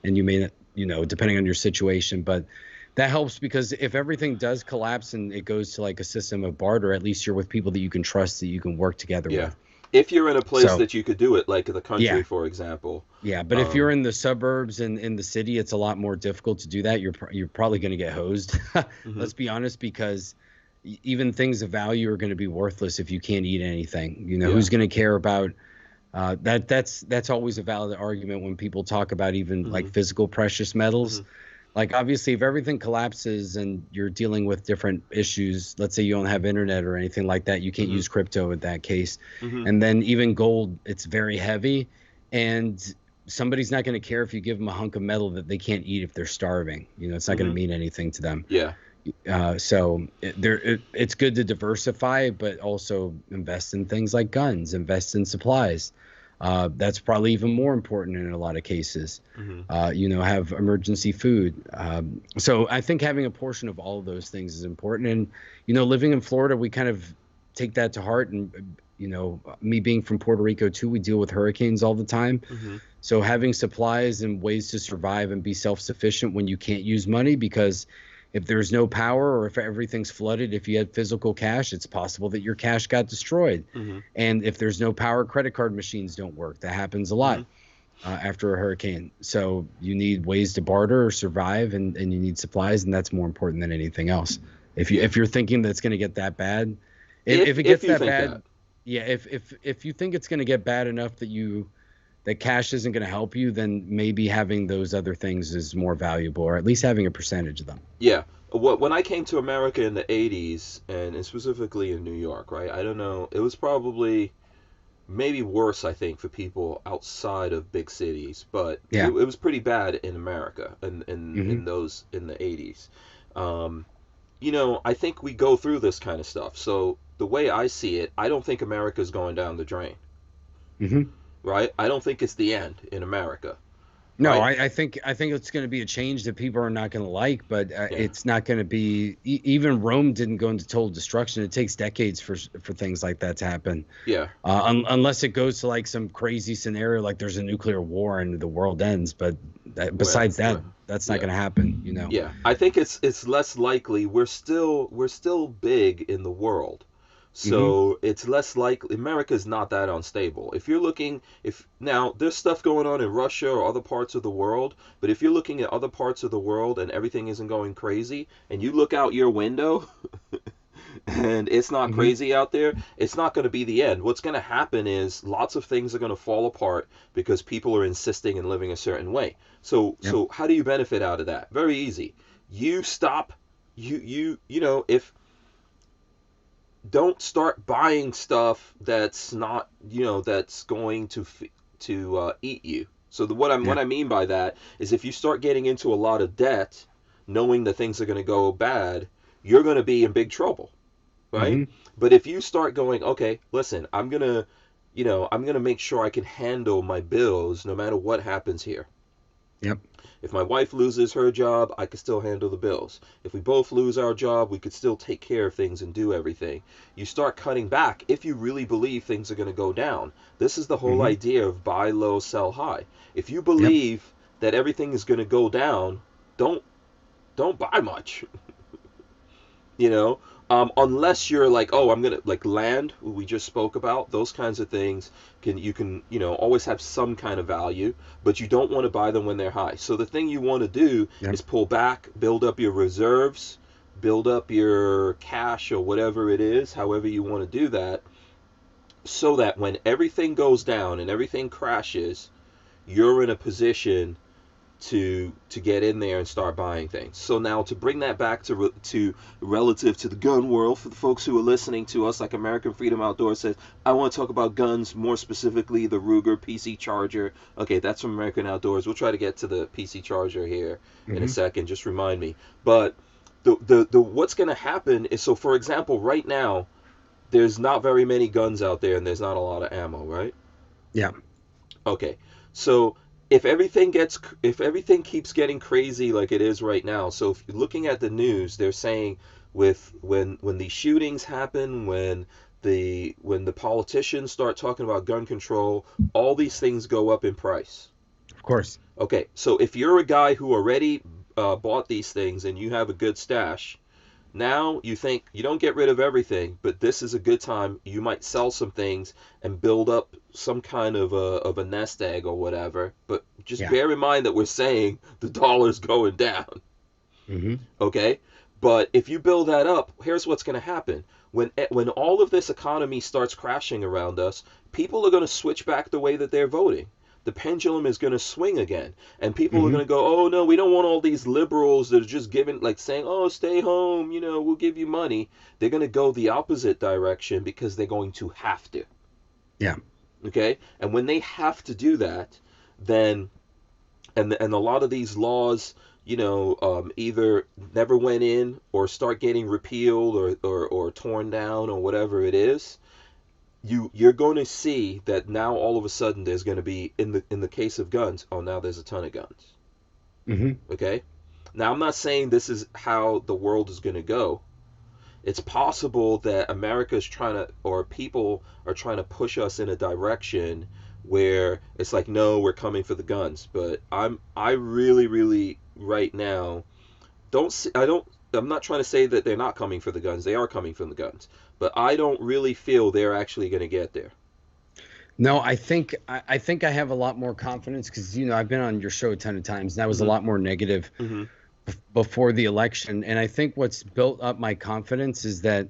And you may not, depending on your situation, but that helps because if everything does collapse and it goes to like a system of barter, at least you're with people that you can trust that you can work together Yeah. with. If you're in a place So, that you could do it, like the country, yeah, for example. yeah. But if you're Um, in the suburbs and in the city, it's a lot more difficult to do that. You're probably going to get hosed. mm-hmm. Let's be honest, because even things of value are going to be worthless if you can't eat anything. Yeah. Who's going to care about that's always a valid argument when people talk about even like Mm-hmm. physical precious metals. Mm-hmm. Like obviously if everything collapses and you're dealing with different issues, let's say you don't have internet or anything like that, you can't Mm-hmm. use crypto in that case. Mm-hmm. And then even gold, it's very heavy and somebody's not going to care if you give them a hunk of metal that they can't eat if they're starving. It's not going Mm-hmm. to mean anything to them. Yeah. It's good to diversify, but also invest in things like guns, invest in supplies. That's probably even more important in a lot of cases. Mm-hmm. Have emergency food. So I think having a portion of all of those things is important. And, living in Florida, we kind of take that to heart. And, me being from Puerto Rico too, we deal with hurricanes all the time. Mm-hmm. So having supplies and ways to survive and be self-sufficient when you can't use money, because if there's no power or if everything's flooded, if you had physical cash, it's possible that your cash got destroyed. Mm-hmm. And if there's no power, credit card machines don't work. That happens a lot after a hurricane. So you need ways to barter or survive, and you need supplies, and that's more important than anything else. If you're thinking that it's going to get that bad, if it If gets you that think bad, that. yeah. If you think it's going to get bad enough that cash isn't going to help you, then maybe having those other things is more valuable, or at least having a percentage of them. Yeah. When I came to America in the 80s, and specifically in New York, right? I don't know. It was probably maybe worse, I think, for people outside of big cities, but it Yeah. was pretty bad in America Hmm. in the 80s. I think we go through this kind of stuff. So the way I see it, I don't think America's going down the drain, Hmm. right? I don't think it's the end in America, No, right? I think it's going to be a change that people are not going to like, but Yeah. it's not going to be. Even Rome didn't go into total destruction. It takes decades for things like that to happen, Yeah. unless it goes to like some crazy scenario, like there's a nuclear war and the world ends. But besides that, Well, that's not yeah. going to happen. Yeah. I think it's less likely. We're still big in the world. Hmm. So it's less likely. America's not that unstable. If you're looking, if now there's stuff going on in Russia or other parts of the world, but if you're looking at other parts of the world and everything isn't going crazy, and you look out your window and it's not Hmm. crazy out there, it's not going to be the end. What's going to happen is lots of things are going to fall apart because people are insisting and living a certain way. So Yep. so how do you benefit out of that? Very easy. You stop. If don't start buying stuff that's not that's going to eat you. So what I mean by that is if you start getting into a lot of debt, knowing that things are going to go bad, you're going to be in big trouble, right? Mm-hmm. But if you start going, okay, listen, I'm gonna make sure I can handle my bills no matter what happens here. Yep. If my wife loses her job, I could still handle the bills. If we both lose our job, we could still take care of things and do everything. You start cutting back if you really believe things are going to go down. This is the whole Mm-hmm. idea of buy low, sell high. If you Yep. believe that everything is going to go down, don't don't buy much. you know Unless you're like, oh, I'm gonna, like land we just spoke about, those kinds of things can always have some kind of value, but you don't want to buy them when they're high. So the thing you want to do Yep. is pull back, build up your reserves, build up your cash or whatever it is, however you want to do that, so that when everything goes down and everything crashes, you're in a position to get in there and start buying things. So now to bring that back to relative to the gun world, for the folks who are listening to us, like American Freedom Outdoors says, I want to talk about guns, more specifically the Ruger PC Charger. Okay, that's from American Outdoors. We'll try to get to the PC Charger here in a Mm-hmm. second. Just remind me. But the what's going to happen is, so for example, right now there's not very many guns out there and there's not a lot of ammo, right? Yeah. Okay, so if everything keeps getting crazy like it is right now, so if you're looking at the news, they're saying with when these shootings happen, when the politicians start talking about gun control, all these things go up in price. Of course. Okay, so if you're a guy who already bought these things and you have a good stash, now you think you don't get rid of everything, but this is a good time. You might sell some things and build up some kind of a nest egg or whatever. But just Yeah. bear in mind that we're saying the dollar's going down, Mm-hmm. okay? But if you build that up, here's what's going to happen. When all of this economy starts crashing around us, people are going to switch back the way that they're voting. The pendulum is going to swing again, and people are Mm-hmm. going to go, oh no, we don't want all these liberals that are just giving, like saying, oh, stay home, we'll give you money. They're going to go the opposite direction because they're going to have to. Yeah. Okay, and when they have to do that, then and a lot of these laws, either never went in or start getting repealed or torn down or whatever it is. You're going to see that now all of a sudden there's going to be, in the case of guns, oh, now there's a ton of guns. Mm-hmm. Okay, now I'm not saying this is how the world is going to go. It's possible that America is trying to, or people are trying to push us in a direction where it's like, no, we're coming for the guns. But I really, really right now don't see, I'm not trying to say that they're not coming for the guns. They are coming for the guns, but I don't really feel they're actually going to get there. No, I think I have a lot more confidence because I've been on your show a ton of times and I was a Mhm. lot more negative Mhm. before the election. And I think what's built up my confidence is that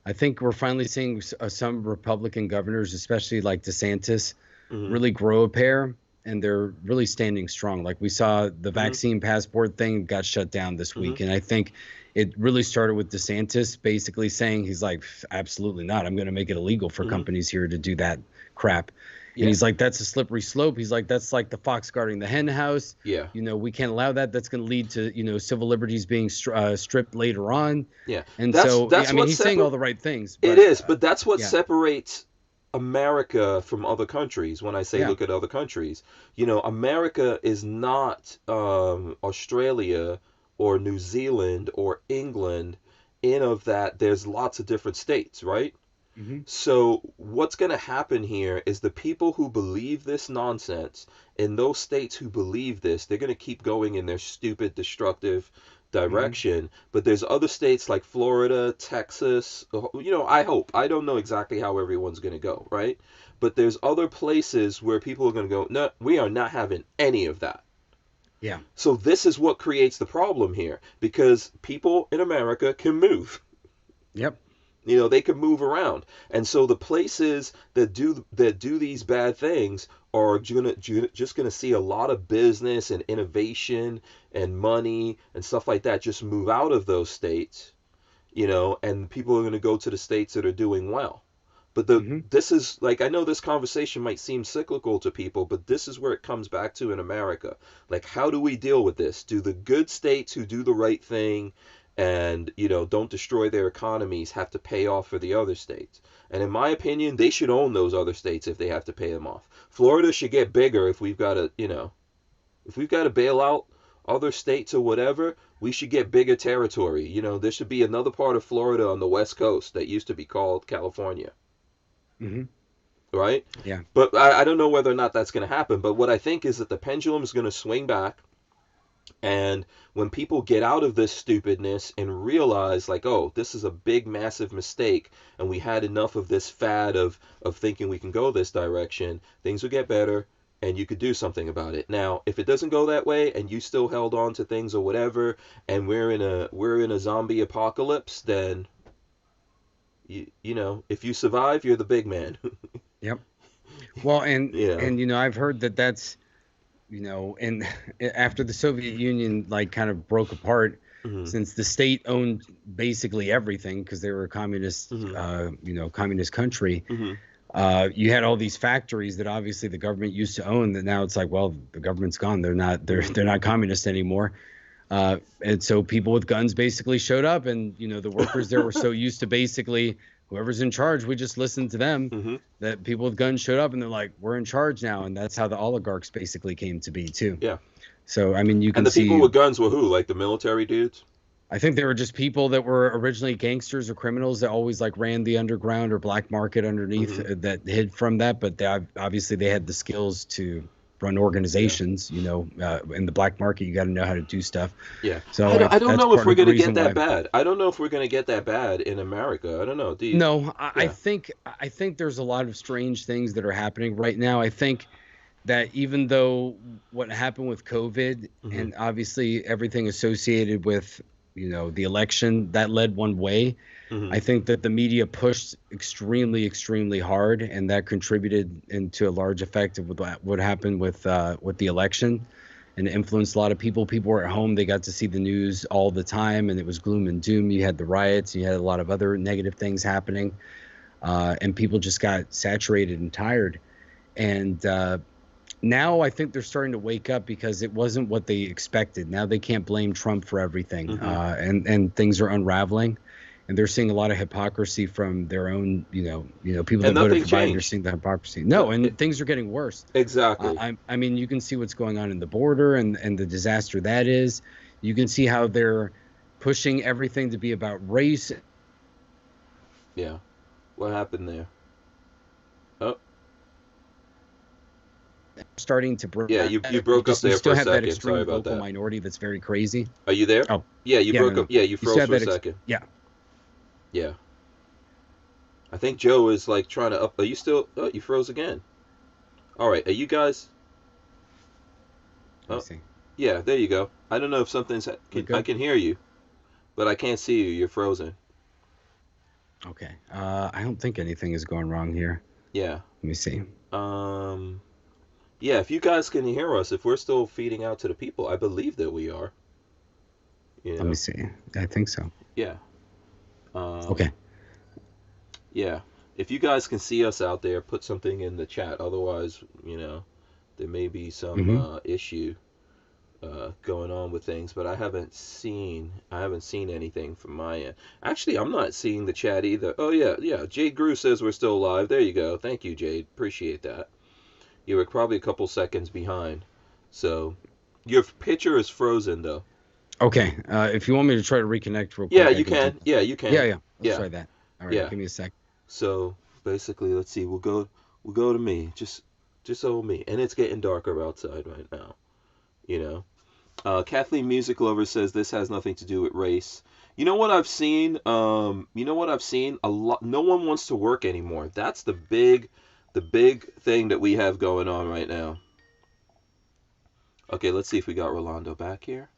I think we're finally seeing some Republican governors, especially like DeSantis, Mhm. really grow a pair, and they're really standing strong. Like we saw the Mhm. vaccine passport thing got shut down this Mhm. week, and I think it really started with DeSantis basically saying he's like, absolutely not. I'm going to make it illegal for Mhm. companies here to do that crap. And Yeah. he's like, that's a slippery slope. He's like, that's like the fox guarding the hen house. Yeah. We can't allow that. That's going to lead to, civil liberties being stripped later on. Yeah. And That's so, that's I mean, what he's saying all the right things, It but is, but that's what yeah, separates America from other countries. When I say yeah, look at other countries, America is not Australia or New Zealand or England, in of that there's lots of different states, right? hmm So what's going to happen here is the people who believe this nonsense in those states who believe this, they're going to keep going in their stupid, destructive hmm direction. But there's other states like Florida, Texas, I hope. I don't know exactly how everyone's going to go, right? But there's other places where people are going to go, no, we are not having any of that. yeah, So this is what creates the problem here, because people in America can move. yep, They can move around, and so the places that do these bad things are just gonna see a lot of business and innovation and money and stuff like that just move out of those states, and people are gonna go to the states that are doing well. But this is like, I know this conversation might seem cyclical to people, but this is where it comes back to in America. Like, how do we deal with this? Do the good states who do the right thing and, don't destroy their economies have to pay off for the other states? And in my opinion, they should own those other states if they have to pay them off. Florida should get bigger if we've got to, if we've got to bail out other states or whatever, we should get bigger territory. There should be another part of Florida on the West Coast that used to be called California. Mm-hmm. Right? Yeah. But I don't know whether or not that's going to happen. But what I think is that the pendulum is going to swing back. And when people get out of this stupidness and realize, like, oh, this is a big, massive mistake, and we had enough of this fad of thinking we can go this direction, things will get better, and you could do something about it. Now, if it doesn't go that way, and you still held on to things or whatever, and we're in a zombie apocalypse, then if you survive, you're the big man. Yep. Well, and Yeah. and I've heard that's and after the Soviet Union kind of broke apart, since the state owned basically everything because they were a communist communist country, you had all these factories that obviously the government used to own that now it's like, well, the government's gone, they're not communist anymore. And so people with guns basically showed up, and the workers there were so used to basically whoever's in charge, we just listened to them, that people with guns showed up and they're like, we're in charge now. And that's how the oligarchs basically came to be too. Yeah. So, I mean, you can And the see, people with guns were who? Like the military dudes? I think they were just people that were originally gangsters or criminals that always ran the underground or black market underneath that hid from that. But obviously they had the skills to run organizations. In the black market, you got to know how to do stuff. Yeah. So I don't know if we're going to get that bad. I don't know if we're going to get that bad in America. I don't know. Do you? No, I think there's a lot of strange things that are happening right now. I think that even though what happened with COVID and obviously everything associated with the election that led one way, I think that the media pushed extremely, extremely hard, and that contributed into a large effect of what happened with the election, and influenced a lot of people. People were at home; they got to see the news all the time, and it was gloom and doom. You had the riots, and you had a lot of other negative things happening, and people just got saturated and tired. And now I think they're starting to wake up because it wasn't what they expected. Now they can't blame Trump for everything, and things are unraveling. And they're seeing a lot of hypocrisy from their own, people that voted for Biden. They're seeing the hypocrisy. No, and things are getting worse. Exactly. I mean, you can see what's going on in the border and the disaster that is. You can see how they're pushing everything to be about race. Yeah. What happened there? Oh. Starting to break. Yeah, you broke up there for a second. You still have that extreme Sorry about local that. minority that's very crazy. Are you there? Oh. Yeah, you broke up. Yeah, you froze for a second. Yeah. Yeah. I think Joe is trying to up. Are you still? Oh, you froze again. All right. Are you guys? Let me see. Yeah, there you go. I don't know if something's. I can hear you, but I can't see you. You're frozen. Okay. I don't think anything is going wrong here. Yeah. Let me see. Yeah, if you guys can hear us, if we're still feeding out to the people, I believe that we are. Let me see. I think so. Yeah. Okay. Yeah. If you guys can see us out there, put something in the chat. Otherwise, there may be some issue going on with things, but I haven't seen anything from my end. Actually, I'm not seeing the chat either. Oh yeah. Jade Grew says we're still live. There you go. Thank you, Jade. Appreciate that. You were probably a couple seconds behind. So your picture is frozen though. Okay. If you want me to try to reconnect real quick. Yeah, you can. Yeah, you can. Yeah. Let's try that. All right. Give me a sec. So basically, let's see. We'll go to me. Just old me. And it's getting darker outside right now. Kathleen Music Lover says this has nothing to do with race. You know what I've seen? A lot. No one wants to work anymore. That's the big thing that we have going on right now. Okay, let's see if we got Rolando back here.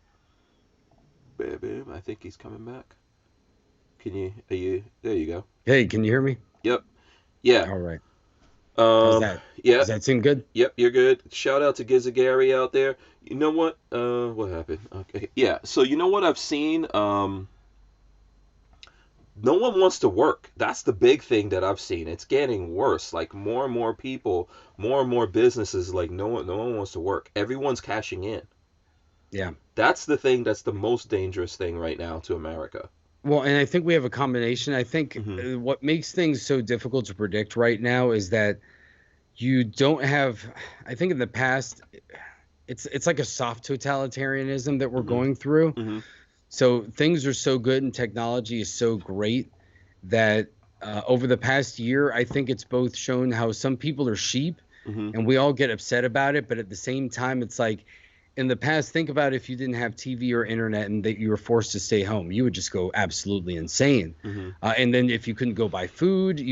Baby, I think he's coming back. There you go. Hey, can you hear me? Yep. Yeah. All right. How's that? Yeah. Does that seem good? Yep, you're good. Shout out to Gizagary out there. You know what? What happened? Okay. Yeah. So you know what I've seen? no one wants to work. That's the big thing that I've seen. It's getting worse. Like more and more people, more and more businesses, like no one wants to work. Everyone's cashing in. Yeah. That's the thing that's the most dangerous thing right now to America. Well, and I think we have a combination. I think Hmm. what makes things so difficult to predict right now is that you don't have, I think in the past, it's like a soft totalitarianism that we're Hmm. going through. Hmm. So things are so good and technology is so great that over the past year, I think it's both shown how some people are sheep Hmm. and we all get upset about it. But at the same time, it's like in the past, think about if you didn't have TV or internet and that you were forced to stay home, you would just go absolutely insane. Hmm. And then if you couldn't go buy food, Hmm.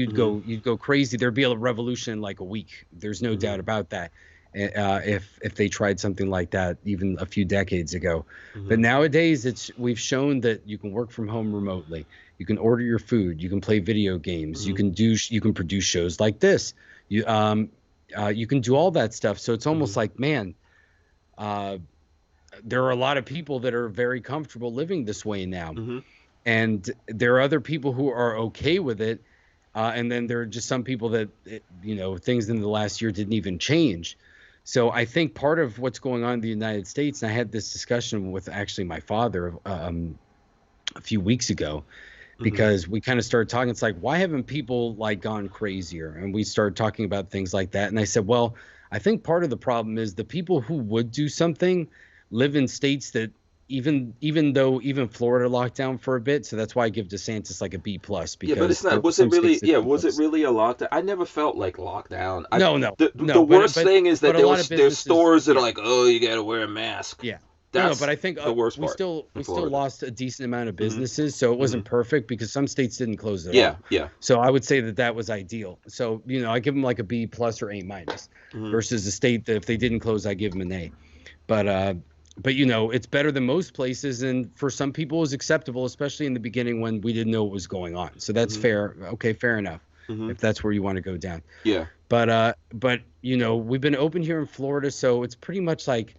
you'd go crazy. There'd be a revolution in like a week. There's no Hmm. doubt about that. If they tried something like that even a few decades ago, but Hmm. nowadays we've shown that you can work from home remotely. You can order your food. You can play video games. Hmm. You can produce shows like this. You can do all that stuff. So it's Hmm. almost like, man, uh, there are a lot of people that are very comfortable living this way now, Hmm. and there are other people who are okay with it. And then there are just some people that, things in the last year didn't even change. So I think part of what's going on in the United States, and I had this discussion with actually my father a few weeks ago, Hmm. because we kind of started talking. It's like, why haven't people like gone crazier? And we started talking about things like that. And I said, well, I think part of the problem is the people who would do something live in states that even Florida locked down for a bit. So that's why I give DeSantis like a B plus, Yeah, but it's because there not. were Was it some really? states that Yeah, didn't was it close. really a lockdown? I never felt like lockdown. I No, no, the no, worst thing is that but a lot of there's businesses, stores that are yeah. like, oh, you gotta wear a mask. Yeah. No, but That's I think the worst we part still in we still Florida. lost a decent amount of Hmm. businesses, so it Hmm. wasn't perfect because some states didn't close at Yeah, all. yeah. So I would say that that was ideal. So, I give them like a B plus or A minus Hmm. versus a state that if they didn't close, I give them an A. But it's better than most places, and for some people it was acceptable, especially in the beginning when we didn't know what was going on. So that's Hmm. fair. Okay, fair enough. Hmm. If that's where you want to go down. Yeah. But we've been open here in Florida, so it's pretty much like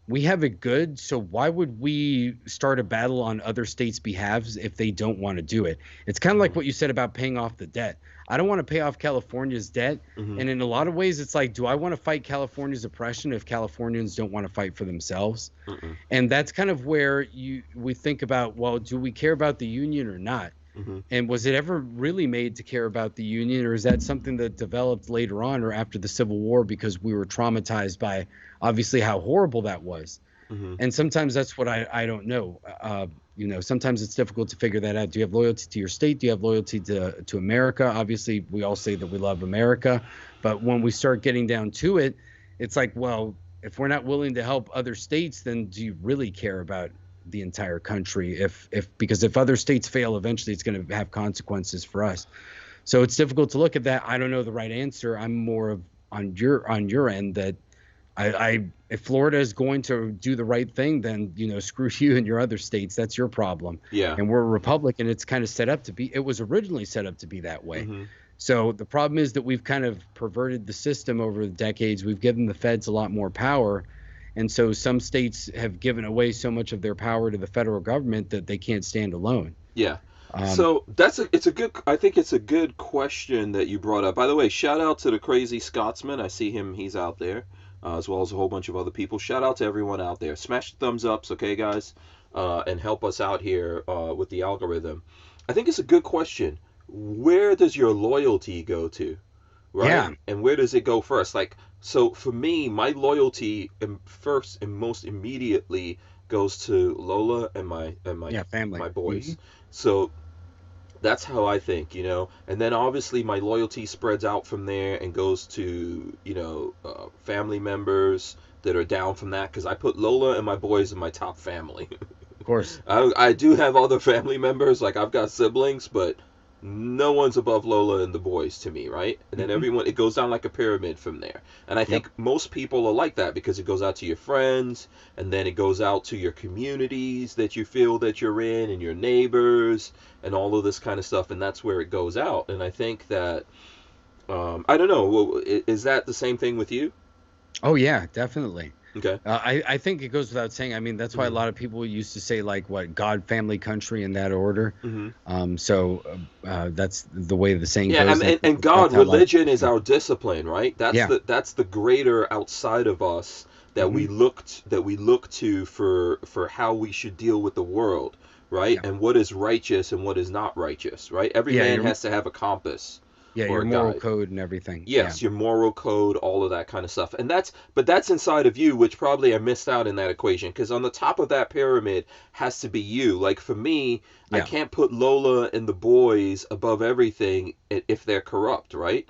we have it good, so why would we start a battle on other states' behalves if they don't want to do it? It's kind of like Hmm. what you said about paying off the debt. I don't want to pay off California's debt, Hmm. and in a lot of ways, it's like, do I want to fight California's oppression if Californians don't want to fight for themselves? Hmm. And that's kind of where we think about, well, do we care about the union or not? Hmm. And was it ever really made to care about the union, or is that something that developed later on or after the Civil War because we were traumatized by obviously how horrible that was? Hmm. And sometimes that's what I don't know. Sometimes it's difficult to figure that out. Do you have loyalty to your state? Do you have loyalty to America? Obviously, we all say that we love America, but when we start getting down to it, it's like, well, if we're not willing to help other states, then do you really care about the entire country? Because if other states fail, eventually it's going to have consequences for us. So it's difficult to look at that. I don't know the right answer. I'm more of on your end that if Florida is going to do the right thing, then screw you and your other states. That's your problem. Yeah. And we're a republic, and it's kind of set up to be. It was originally set up to be that way. Hmm. So the problem is that we've kind of perverted the system over the decades. We've given the feds a lot more power, and so some states have given away so much of their power to the federal government that they can't stand alone. Yeah. Um, So I think it's a good question that you brought up. By the way, shout out to the crazy Scotsman. I see him, he's out there, as well as a whole bunch of other people. Shout out to everyone out there. Smash the thumbs ups, okay, guys, and help us out here with the algorithm. I think it's a good question. Where does your loyalty go to, right? yeah, And where does it go first? Like, so for me, my loyalty first and most immediately goes to Lola and yeah, family. my Hmm. boys. So that's how I think, and then obviously my loyalty spreads out from there and goes to, family members that are down from that because I put Lola and my boys in my top family. Of course. I do have other family members, like I've got siblings, but no one's above Lola and the boys to me, right? And then Hmm. everyone, it goes down like a pyramid from there. And I Yep. think most people are like that because it goes out to your friends, and then it goes out to your communities that you feel that you're in, and your neighbors, and all of this kind of stuff, and that's where it goes out. And I think that, I don't know, is that the same thing with you? Oh yeah, definitely. Okay. I think it goes without saying. I mean, that's why a lot of people used to say like what God, family, country in that order. That's the way the saying Yeah, goes, and that's God, how life. religion is our discipline, right? Yeah. That's the greater outside of us that Hmm. we look to for how we should deal with the world, right? Yeah. And what is righteous and what is not righteous, right? Every Yeah. man has to have a compass or Your a moral guide. code and everything. Yeah. Yes, your moral code, all of that kind of stuff. And that's inside of you, which probably I missed out in that equation. Because on the top of that pyramid has to be you. Like for me, I Yeah. can't put Lola and the boys above everything if they're corrupt, right?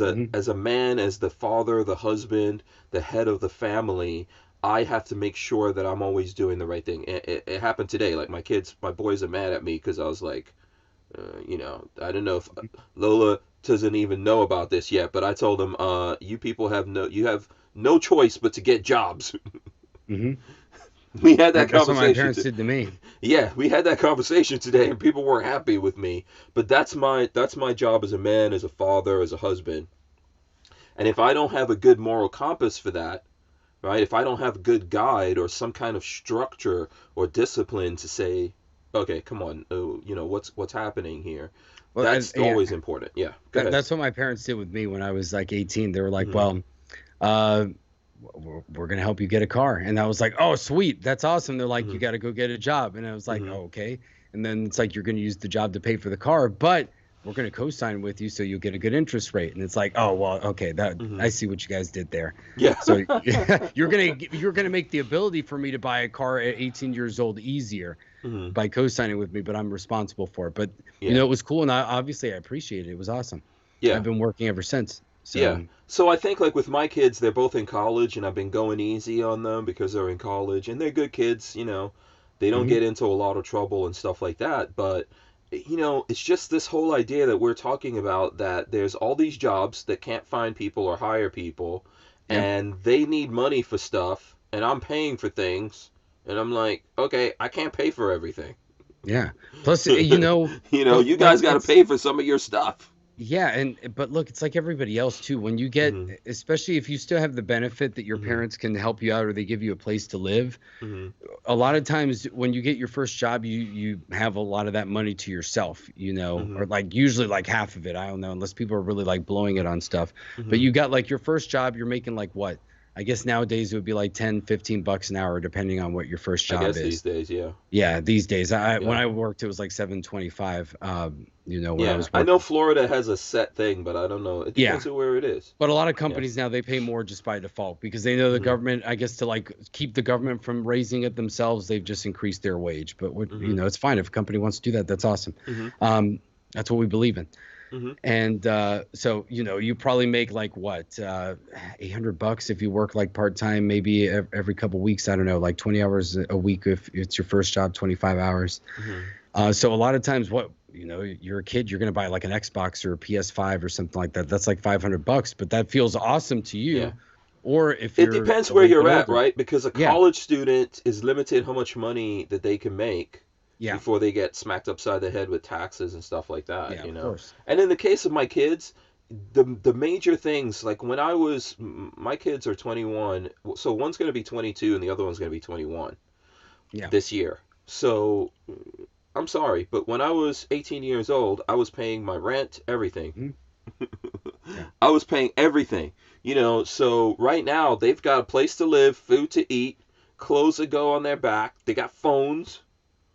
Hmm. As a man, as the father, the husband, the head of the family, I have to make sure that I'm always doing the right thing. It happened today. Like my boys are mad at me because I was like, I don't know if Lola doesn't even know about this yet, but I told them, you have no choice but to get jobs. Hmm. We had that That's what my conversation. parents did to me. Yeah, we had that conversation today, and people weren't happy with me. But that's my job as a man, as a father, as a husband. And if I don't have a good moral compass for that, right? If I don't have a good guide or some kind of structure or discipline to say, okay, come on, what's happening here? Well, That's yeah, always important. Yeah, go ahead. that's what my parents did with me when I was like 18. They were like, Hmm. well, uh, we're gonna help you get a car, and I was like, oh, sweet, that's awesome. They're like, Hmm. you got to go get a job, and I was like, Hmm. oh, okay. And then it's like you're gonna use the job to pay for the car, but we're gonna co-sign with you so you'll get a good interest rate. And it's like, oh well, okay, that Hmm. I see what you guys did there. Yeah. So you're gonna make the ability for me to buy a car at 18 years old easier Hmm. by co-signing with me, but I'm responsible for it. But Yeah. it was cool, and I appreciate it. It was awesome. Yeah. I've been working ever since. Yeah. So So I think like with my kids, they're both in college, and I've been going easy on them because they're in college, and they're good kids. They don't mhm. get into a lot of trouble and stuff like that. But it's just this whole idea that we're talking about, that there's all these jobs that can't find people or hire people, Yeah. and they need money for stuff, and I'm paying for things, and I'm like, okay, I can't pay for everything. Yeah. Plus, but You like guys got to it's pay for some of your stuff. yeah, and but look, it's like everybody else too. When you get, Hmm. especially if you still have the benefit that your Hmm. parents can help you out or they give you a place to live, Hmm. a lot of times when you get your first job, you have a lot of that money to yourself, Hmm. or like usually like half of it. I don't know, unless people are really like blowing it on stuff. But Hmm. you got like your first job, you're making like what? I guess nowadays it would be like 10, $15 an hour, depending on what your first I job guess these is. days, yeah. Yeah, these days. When Yeah. I worked, it was like 725. When I Yeah, was I know working. Florida has a set thing, but I don't know. It Yeah, depends on where it is. but a lot of Yeah. companies now they pay more just by default because they know the Hmm. government. I guess to like keep the government from raising it themselves, they've just increased their wage. But Hmm. it's fine if a company wants to do that. That's awesome. Hmm. That's what we believe in. Hmm. And so you probably make like what $800 if you work like part time, maybe every couple weeks. I don't know, like 20 hours a week if it's your first job, 25 hours. Hmm. So a lot of times, you're a kid, you're gonna buy like an Xbox or a PS5 or something like that. That's like $500, but that feels awesome to Yeah. you. Or if It you're depends a where little you're bit at, older, right? Because a yeah, college student is limited how much money that they can make yeah, before they get smacked upside the head with taxes and stuff like yeah, that. of course, And in the case of my kids, the major things, like when my kids are 21, so one's going to be 22 and the other one's going to be 21 yeah, this year. So I'm sorry, but when I was 18 years old, I was paying my rent, everything. mhm, yeah, I was paying everything. So right now they've got a place to live, food to eat, clothes that go on their back. They got phones,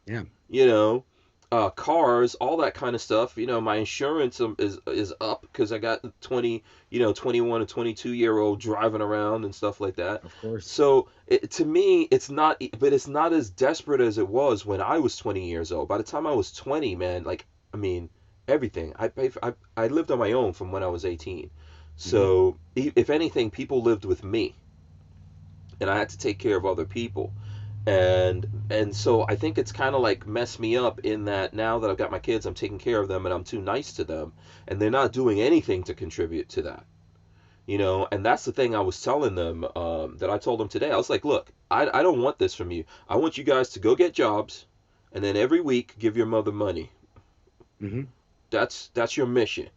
yeah, you know, cars, all that kind of stuff. My insurance is up because I got 21 and 22-year-old driving around and stuff like that. of course, So to me, but it's not as desperate as it was when I was 20 years old. By the time I was 20, man, like, I mean, everything. I lived on my own from when I was 18. hmm, So if anything, people lived with me, and I had to take care of other people. And so I think it's kind of like messed me up in that now that I've got my kids, I'm taking care of them and I'm too nice to them, and they're not doing anything to contribute to that. And that's the thing I was telling them, that I told them today. I was like, look, I don't want this from you. I want you guys to go get jobs, and then every week give your mother money. hmm, That's your mission.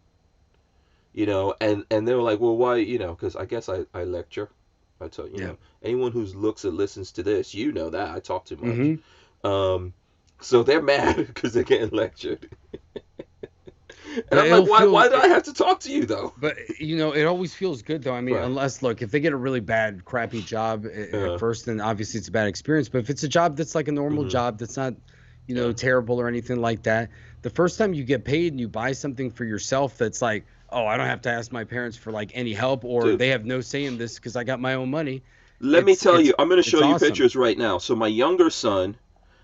And they were like, well, why? Because I guess I lecture. I tell you, know, anyone who looks or listens to this, you know that I talk too much. So they're mad because they're getting lectured. And I'm like, why do I have to talk to you though? But it always feels good though. I mean, unless look, if they get a really bad, crappy job at first, then obviously it's a bad experience. But if it's a job that's like a normal job that's not, terrible or anything like that, the first time you get paid and you buy something for yourself that's like, oh, I don't have to ask my parents for like any help, or they have no say in this because I got my own money. Let me tell you, I'm going to show you pictures right now. So my younger son,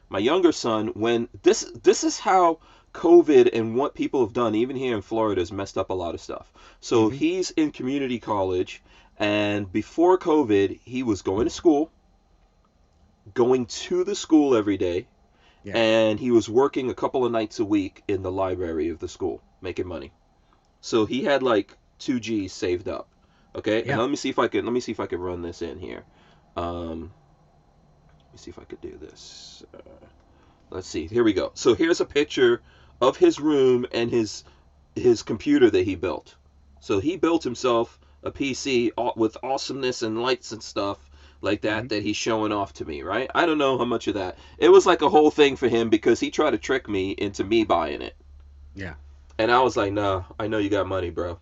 when this is how COVID and what people have done, even here in Florida, has messed up a lot of stuff. So he's in community college, and before COVID, he was going to school, going to the school every day, and he was working a couple of nights a week in the library of the school, making money. So he had like 2 G's saved up. Okay, and let me see if I can run this in here. Let me see if I could do this. Let's see. Here we go. So here's a picture of his room and his computer that he built. So he built himself a PC with awesomeness and lights and stuff like that that he's showing off to me, right? I don't know how much of that. It was like a whole thing for him because he tried to trick me into me buying it. Yeah. And I was like, nah, I know you got money, bro.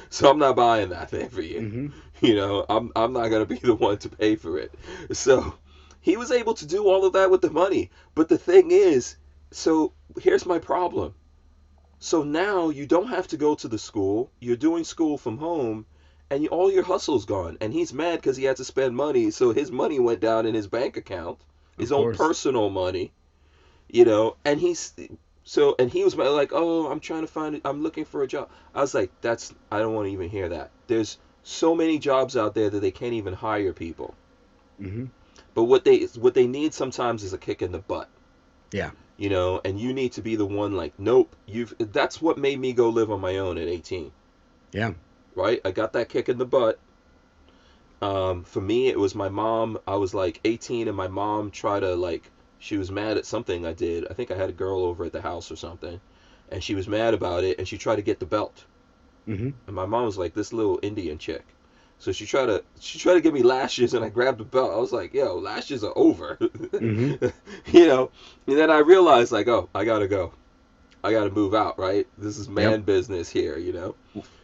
So I'm not buying that thing for you. I'm not going to be the one to pay for it. So he was able to do all of that with the money. But the thing is, so here's my problem. So now you don't have to go to the school. You're doing school from home, and all your hustle's gone. And he's mad because he had to spend money. So his money went down in his bank account, his own personal money, and he was like, oh, I'm looking for a job. I was like, I don't want to even hear that. There's so many jobs out there that they can't even hire people. But what they need sometimes is a kick in the butt. Yeah. And you need to be the one like, nope, that's what made me go live on my own at 18. Yeah. Right? I got that kick in the butt. For me, it was my mom. I was like 18 and my mom tried to she was mad at something I did. I think I had a girl over at the house or something. And she was mad about it and she tried to get the belt. And my mom was like this little Indian chick. So she tried to give me lashes and I grabbed the belt. I was like, yo, lashes are over. And then I realized like, oh, I gotta go. I gotta move out, right? This is man business here,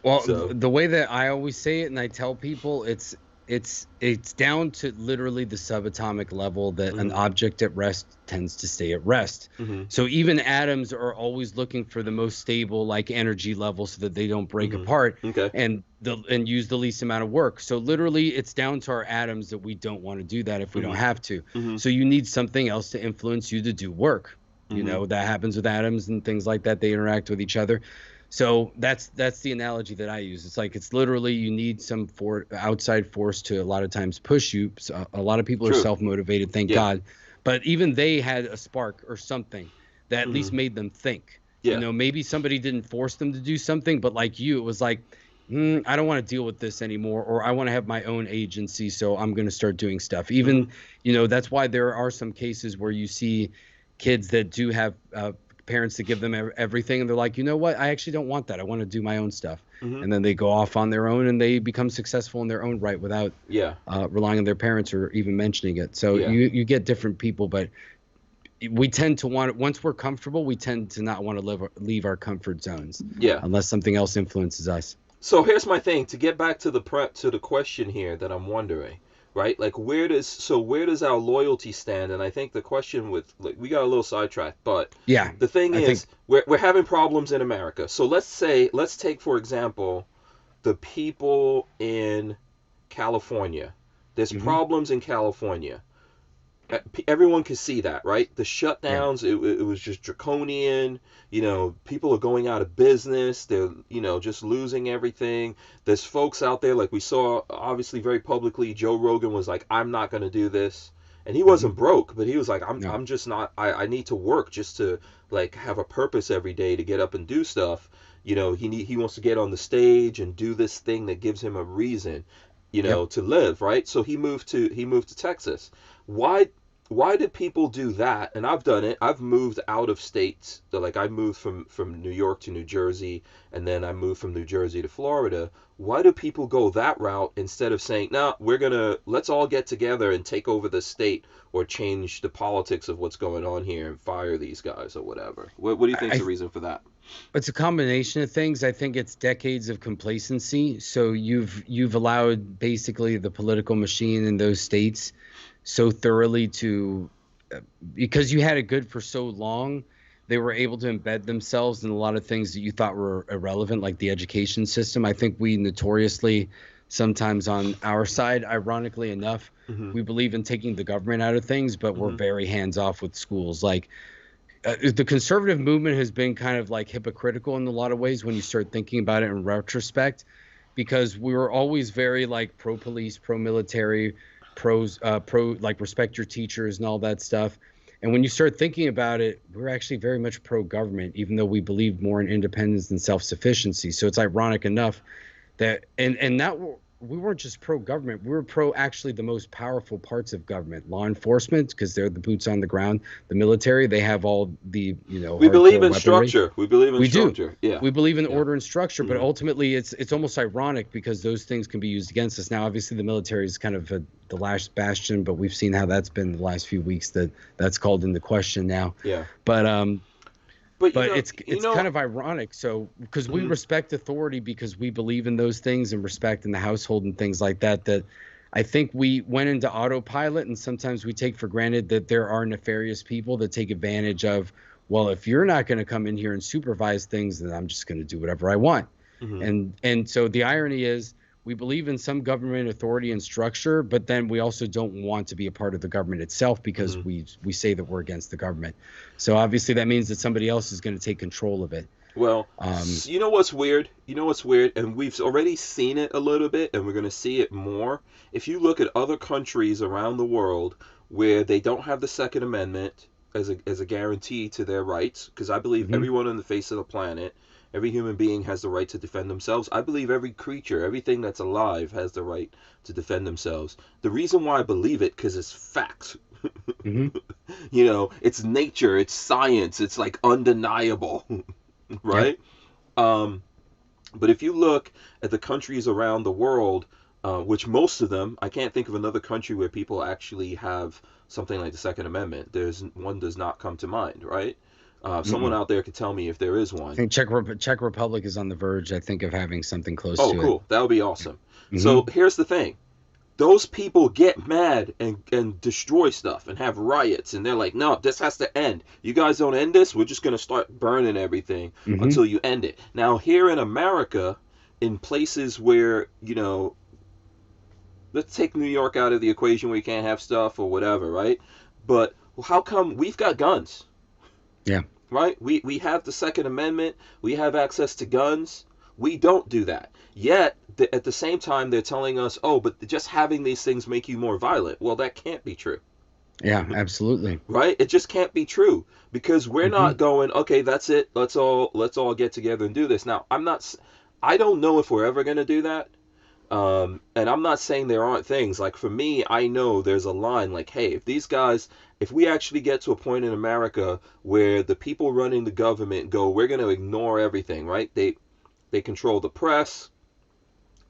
Well, the way that I always say it and I tell people, it's down to literally the subatomic level that an object at rest tends to stay at rest. So even atoms are always looking for the most stable energy level so that they don't break apart and use the least amount of work. So literally it's down to our atoms that we don't want to do that if we don't have to. So you need something else to influence you to do work. That happens with atoms and things like that. They interact with each other. So that's the analogy that I use. It's like it's literally you need some outside force to a lot of times push you. So a lot of people are self-motivated, thank God. But even they had a spark or something that at least made them think. Maybe somebody didn't force them to do something, but like you, it was like, I don't want to deal with this anymore, or I want to have my own agency, so I'm going to start doing stuff. Even, that's why there are some cases where you see kids that do have parents that give them everything and they're like, you know what, I actually don't want that, I want to do my own stuff. And then they go off on their own and they become successful in their own right without relying on their parents or even mentioning it. So you get different people, but we tend to once we're comfortable, we tend to not want to leave our comfort zones unless something else influences us. So here's my thing, to get back to the question here that I'm wondering, right? Like where does our loyalty stand? And I think the question we got a little sidetracked, but the thing is we're having problems in America. So let's take for example the people in California. There's problems in California. Everyone can see that, right? The shutdowns, it was just draconian. People are going out of business. They're, just losing everything. There's folks out there, like we saw, obviously very publicly, Joe Rogan was like, I'm not going to do this. And he wasn't broke, but he was like, I'm just not, I need to work just to, have a purpose every day to get up and do stuff. He wants to get on the stage and do this thing that gives him a reason, to live, right? So he moved to Texas. Why why did people do that? And I've done it. I've moved out of states. So like I moved from New York to New Jersey, and then I moved from New Jersey to Florida. Why do people go that route instead of saying, "No, let's all get together and take over the state or change the politics of what's going on here and fire these guys or whatever"? What do you think is the reason for that? It's a combination of things. I think it's decades of complacency. So you've allowed basically the political machine in those states so thoroughly to, because you had it good for so long, they were able to embed themselves in a lot of things that you thought were irrelevant, like the education system. I think we notoriously, sometimes on our side, ironically enough, we believe in taking the government out of things, but we're very hands off with schools. Like the conservative movement has been kind of like hypocritical in a lot of ways when you start thinking about it in retrospect, because we were always very like pro police, pro military, pro like respect your teachers and all that stuff. And when you start thinking about it, we're actually very much pro government, even though we believe more in independence and self-sufficiency. So it's ironic enough that and that we weren't just pro government, we were pro actually the most powerful parts of government, law enforcement, because they're the boots on the ground, the military, they have all the, you know, we believe in weaponry. structure. We believe in structure. Yeah, we believe in order and structure, but Mm-hmm. ultimately it's almost ironic because those things can be used against us. Now obviously the military is kind of the last bastion, but we've seen how that's been the last few weeks, that's called into question now. Yeah. But it's kind of ironic. So because we respect authority because we believe in those things and respect in the household and things like that, that I think we went into autopilot, and sometimes we take for granted that there are nefarious people that take advantage of, well, if you're not going to come in here and supervise things, then I'm just going to do whatever I want. And so the irony is we believe in some government authority and structure, but then we also don't want to be a part of the government itself because we say that we're against the government. So obviously that means that somebody else is going to take control of it. Well, you know what's weird? And we've already seen it a little bit, and we're going to see it more. If you look at other countries around the world where they don't have the Second Amendment as a guarantee to their rights, because I believe everyone on the face of the planet, every human being has the right to defend themselves. I believe every creature, everything that's alive has the right to defend themselves. The reason why I believe it, because it's facts. You know, it's nature, it's science, it's like undeniable, right? Yeah. But if you look at the countries around the world, which most of them, I can't think of another country where people actually have something like the Second Amendment. One does not come to mind, right? Someone out there could tell me if there is one. I think Czech Republic is on the verge, I think, of having something close to it. Oh, cool. That would be awesome. So here's the thing. Those people get mad and destroy stuff and have riots, and they're like, no, this has to end. You guys don't end this, we're just going to start burning everything until you end it. Now, here in America, in places where, you know, let's take New York out of the equation where you can't have stuff or whatever, right? But how come we've got guns? Yeah. Right? We have the Second Amendment. We have access to guns. We don't do that. Yet, at the same time, they're telling us, oh, but just having these things make you more violent. Well, that can't be true. Yeah, absolutely. Right? It just can't be true because we're not going, okay, that's it. Let's all get together and do this. Now, I don't know if we're ever going to do that. And I'm not saying there aren't things. Like, for me, I know there's a line like, hey, if we actually get to a point in America where the people running the government go, we're going to ignore everything, right? They control the press.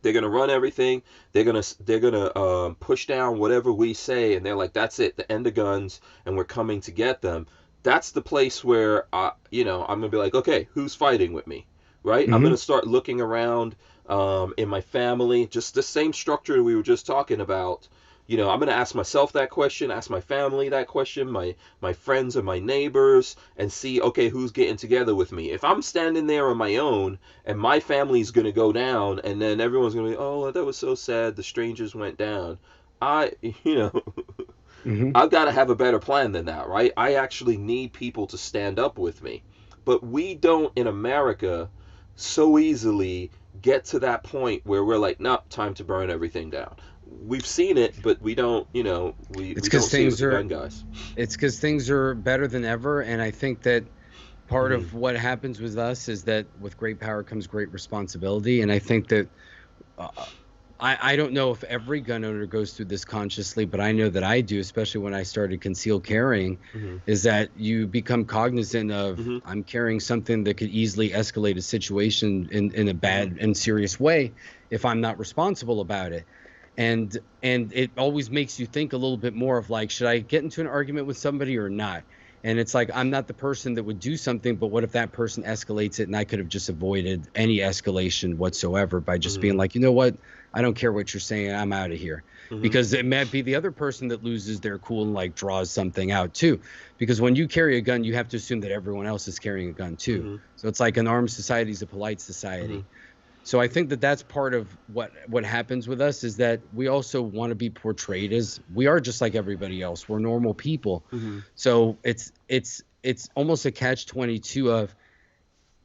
They're going to run everything. They're going to push down whatever we say, and they're like, that's it, the end of guns, and we're coming to get them. That's the place where I'm going to be like, okay, who's fighting with me? Right? I'm going to start looking around in my family, just the same structure we were just talking about. You know, I'm going to ask myself that question, ask my family that question, my friends and my neighbors, and see, okay, who's getting together with me. If I'm standing there on my own and my family's going to go down, and then everyone's going to be, oh, that was so sad, the strangers went down. I've got to have a better plan than that, right? I actually need people to stand up with me. But we don't, in America, so easily get to that point where we're like, nah, time to burn everything down. We've seen it, but we don't, we don't see it with the gun guys. It's because things are better than ever, and I think that part of what happens with us is that with great power comes great responsibility, and I think that I don't know if every gun owner goes through this consciously, but I know that I do, especially when I started concealed carrying, is that you become cognizant of I'm carrying something that could easily escalate a situation in a bad and serious way if I'm not responsible about it. And it always makes you think a little bit more of like, should I get into an argument with somebody or not? And it's like, I'm not the person that would do something, but what if that person escalates it and I could have just avoided any escalation whatsoever by just being like, you know what? I don't care what you're saying. I'm out of here. Because it might be the other person that loses their cool and like draws something out too. Because when you carry a gun, you have to assume that everyone else is carrying a gun too. So it's like an armed society is a polite society. So I think that that's part of what happens with us, is that we also want to be portrayed as we are just like everybody else. We're normal people. So it's almost a catch-22 of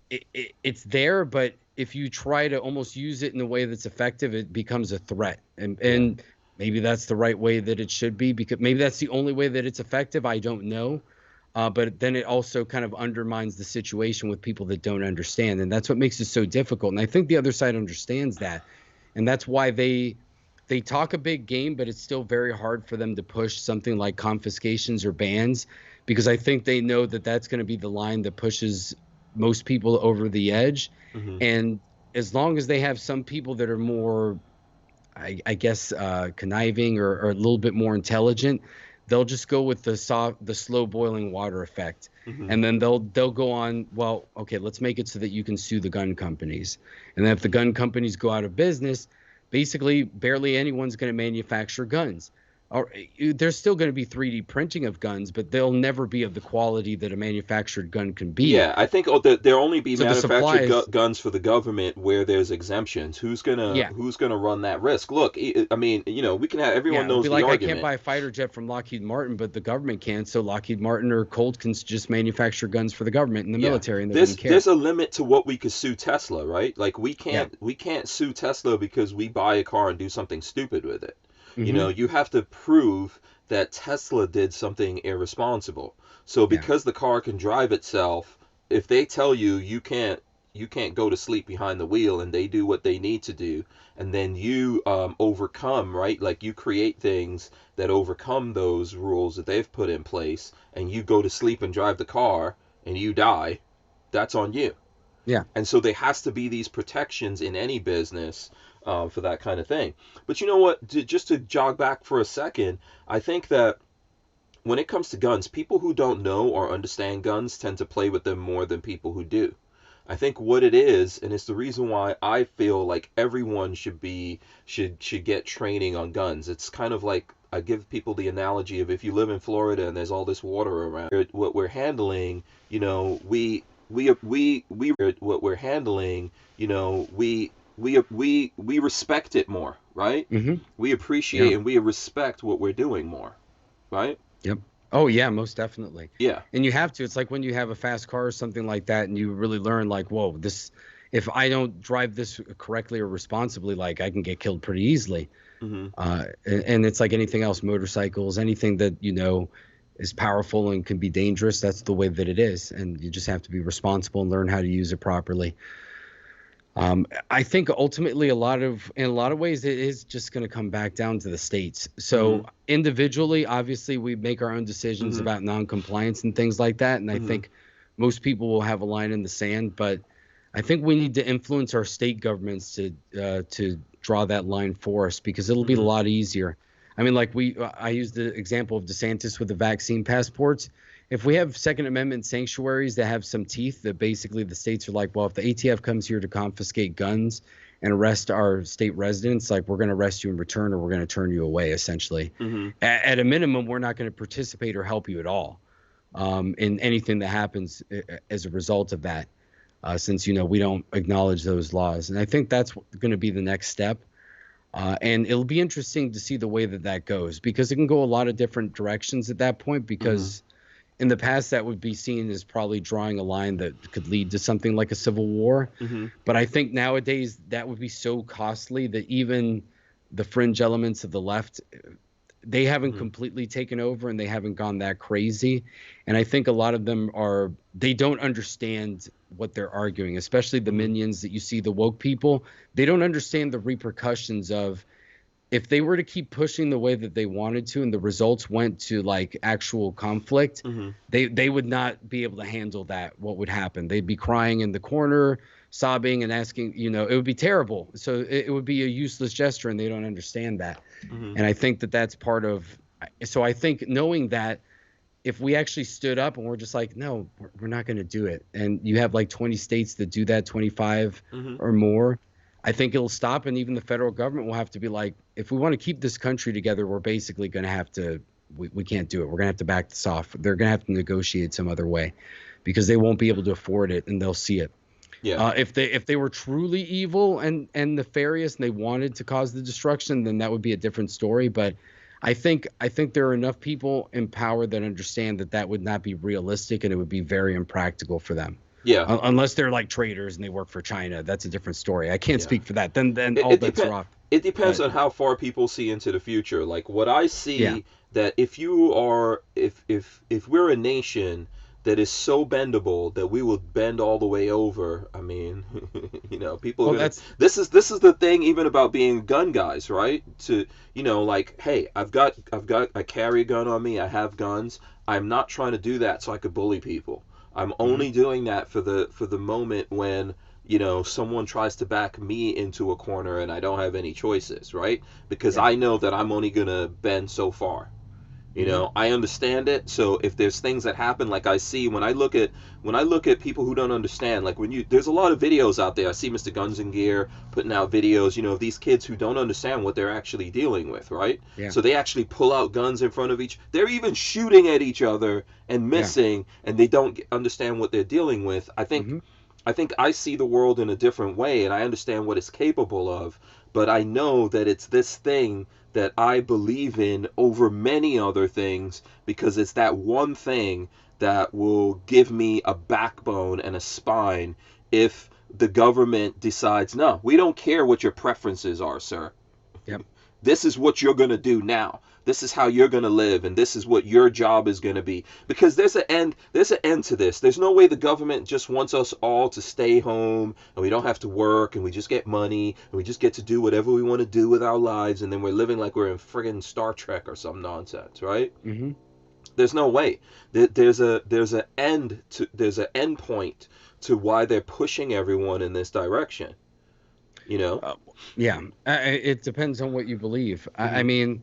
it's there, but if you try to almost use it in a way that's effective, it becomes a threat. And maybe that's the right way that it should be, because maybe that's the only way that it's effective. I don't know. But then it also kind of undermines the situation with people that don't understand. And that's what makes it so difficult. And I think the other side understands that. And that's why they talk a big game, but it's still very hard for them to push something like confiscations or bans, because I think they know that that's going to be the line that pushes most people over the edge. And as long as they have some people that are more, I guess, conniving or a little bit more intelligent, they'll just go with the slow boiling water effect. And then they'll go on, well, okay, let's make it so that you can sue the gun companies. And then if the gun companies go out of business, basically barely anyone's going to manufacture guns. Or there's still going to be 3D printing of guns, but they'll never be of the quality that a manufactured gun can be. Yeah, I think there'll only be manufactured guns for the government where there's exemptions. Who's gonna run that risk? Look, I mean, you know, we can have everyone knows the argument. I can't buy a fighter jet from Lockheed Martin, but the government can. So Lockheed Martin or Colt can just manufacture guns for the government and the military, and they wouldn't care. There's a limit to what we could sue Tesla, right? Like we can't sue Tesla because we buy a car and do something stupid with it. You know, you have to prove that Tesla did something irresponsible. So because the car can drive itself, if they tell you you can't go to sleep behind the wheel, and they do what they need to do, and then you overcome, right? Like you create things that overcome those rules that they've put in place, and you go to sleep and drive the car and you die, that's on you. Yeah. And so there has to be these protections in any business for that kind of thing. But you know what? Just to jog back for a second, I think that when it comes to guns, people who don't know or understand guns tend to play with them more than people who do. I think what it is, and it's the reason why I feel like everyone should get training on guns. It's kind of like, I give people the analogy of if you live in Florida and there's all this water around, what we're handling, you know, we respect it more, right? We appreciate and we respect what we're doing more, right? Yep. Oh yeah, most definitely. Yeah. And you have to. It's like when you have a fast car or something like that, and you really learn like, whoa, if I don't drive this correctly or responsibly, like I can get killed pretty easily. And it's like anything else, motorcycles, anything that, you know, is powerful and can be dangerous. That's the way that it is. And you just have to be responsible and learn how to use it properly. I think ultimately in a lot of ways, it is just going to come back down to the states. So individually, obviously we make our own decisions about non-compliance and things like that. And I think most people will have a line in the sand, but I think we need to influence our state governments to draw that line for us, because it'll be a lot easier. I mean, like I used the example of DeSantis with the vaccine passports. If we have Second Amendment sanctuaries that have some teeth, that basically the states are like, well, if the ATF comes here to confiscate guns and arrest our state residents, like we're going to arrest you in return, or we're going to turn you away, essentially. At a minimum, we're not going to participate or help you at all in anything that happens as a result of that, since, you know, we don't acknowledge those laws. And I think that's going to be the next step. And it'll be interesting to see the way that goes, because it can go a lot of different directions at that point, because in the past, that would be seen as probably drawing a line that could lead to something like a civil war. But I think nowadays that would be so costly that even the fringe elements of the left, they haven't completely taken over, and they haven't gone that crazy. And I think a lot of them they don't understand what they're arguing, especially the minions that you see, the woke people. They don't understand the repercussions of, if they were to keep pushing the way that they wanted to, and the results went to like actual conflict, they would not be able to handle that. What would happen? They'd be crying in the corner, sobbing and asking, it would be terrible. So it would be a useless gesture, and they don't understand that. And I think that that's part of, so I think knowing that, if we actually stood up and we're just like, no, we're not going to do it. And you have like 20 states that do that, 25 or more, I think it'll stop. And even the federal government will have to be like, if we want to keep this country together, we're basically going to have to, we can't do it. We're going to have to back this off. They're going to have to negotiate some other way, because they won't be able to afford it, and they'll see it. Yeah. If they were truly evil and nefarious, and they wanted to cause the destruction, then that would be a different story. But I think there are enough people in power that understand that would not be realistic, and it would be very impractical for them. Yeah. Unless they're like traitors and they work for China, that's a different story. I can't speak for that. Then all bets are off. It depends on how far people see into the future. Like what I see, that if we're a nation that is so bendable that we will bend all the way over. I mean, people. This is the thing, even about being gun guys, right? To like, hey, I carry a gun on me. I have guns. I'm not trying to do that so I could bully people. I'm only doing that for the moment when someone tries to back me into a corner and I don't have any choices, right? Because I know that I'm only gonna bend so far. I understand it. So if there's things that happen, like I see when I look at people who don't understand, like there's a lot of videos out there. I see Mr. Guns and Gear putting out videos, of these kids who don't understand what they're actually dealing with, right? Yeah. So they actually pull out guns in front of they're even shooting at each other and missing, and they don't understand what they're dealing with. I think I see the world in a different way, and I understand what it's capable of, but I know that it's this thing that I believe in over many other things, because it's that one thing that will give me a backbone and a spine if the government decides, no, we don't care what your preferences are, sir. Yep. This is what you're going to do now. This is how you're going to live, and this is what your job is going to be. Because there's an end to this. There's no way the government just wants us all to stay home, and we don't have to work, and we just get money, and we just get to do whatever we want to do with our lives, and then we're living like we're in friggin' Star Trek or some nonsense, right? Mm-hmm. There's no way. There's an end point to why they're pushing everyone in this direction. It depends on what you believe. Mm-hmm. I mean,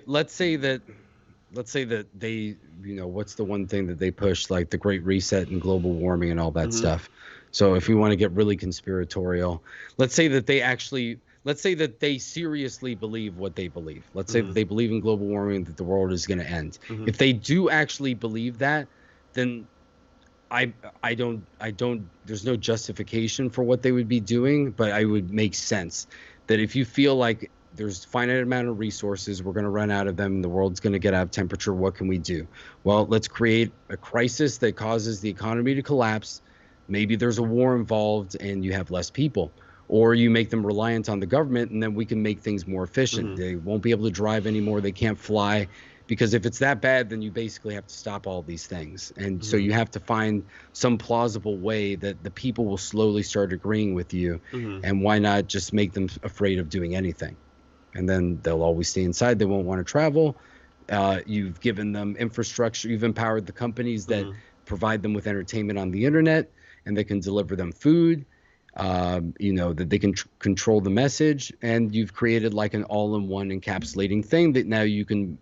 let's say that they, what's the one thing that they push, like the Great Reset and global warming and all that stuff. So if we want to get really conspiratorial, let's say that they seriously believe what they believe. Let's say that they believe in global warming, that the world is going to end. Mm-hmm. If they do actually believe that, then I don't, there's no justification for what they would be doing, but I would make sense that if you feel like there's a finite amount of resources, we're going to run out of them, the world's going to get out of temperature, what can we do? Well, let's create a crisis that causes the economy to collapse. Maybe there's a war involved and you have less people, or you make them reliant on the government, and then we can make things more efficient. Mm-hmm. They won't be able to drive anymore. They can't fly. Because if it's that bad, then you basically have to stop all these things. And so you have to find some plausible way that the people will slowly start agreeing with you. Mm-hmm. And why not just make them afraid of doing anything? And then they'll always stay inside. They won't want to travel. You've given them infrastructure. You've empowered the companies that provide them with entertainment on the internet, and they can deliver them food, that they can control the message. And you've created like an all-in-one encapsulating thing that now you can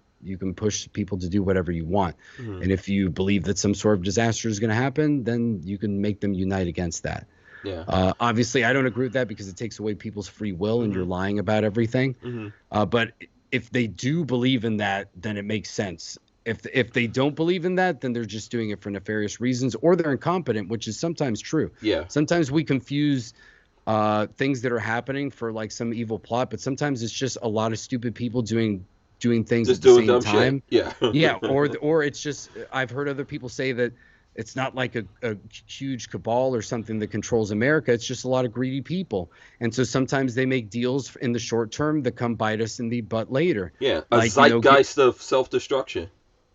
push people to do whatever you want. Mm-hmm. And if you believe that some sort of disaster is going to happen, then you can make them unite against that. Yeah. Obviously, I don't agree with that, because it takes away people's free will and you're lying about everything. Mm-hmm. But if they do believe in that, then it makes sense. If they don't believe in that, then they're just doing it for nefarious reasons, or they're incompetent, which is sometimes true. Yeah. Sometimes we confuse things that are happening for like some evil plot, but sometimes it's just a lot of stupid people doing things just at the same time. Shit. Yeah. Yeah. Or it's just, I've heard other people say that it's not like a huge cabal or something that controls America. It's just a lot of greedy people. And so sometimes they make deals in the short term that come bite us in the butt later. Yeah, a Like, you know, zeitgeist of self-destruction.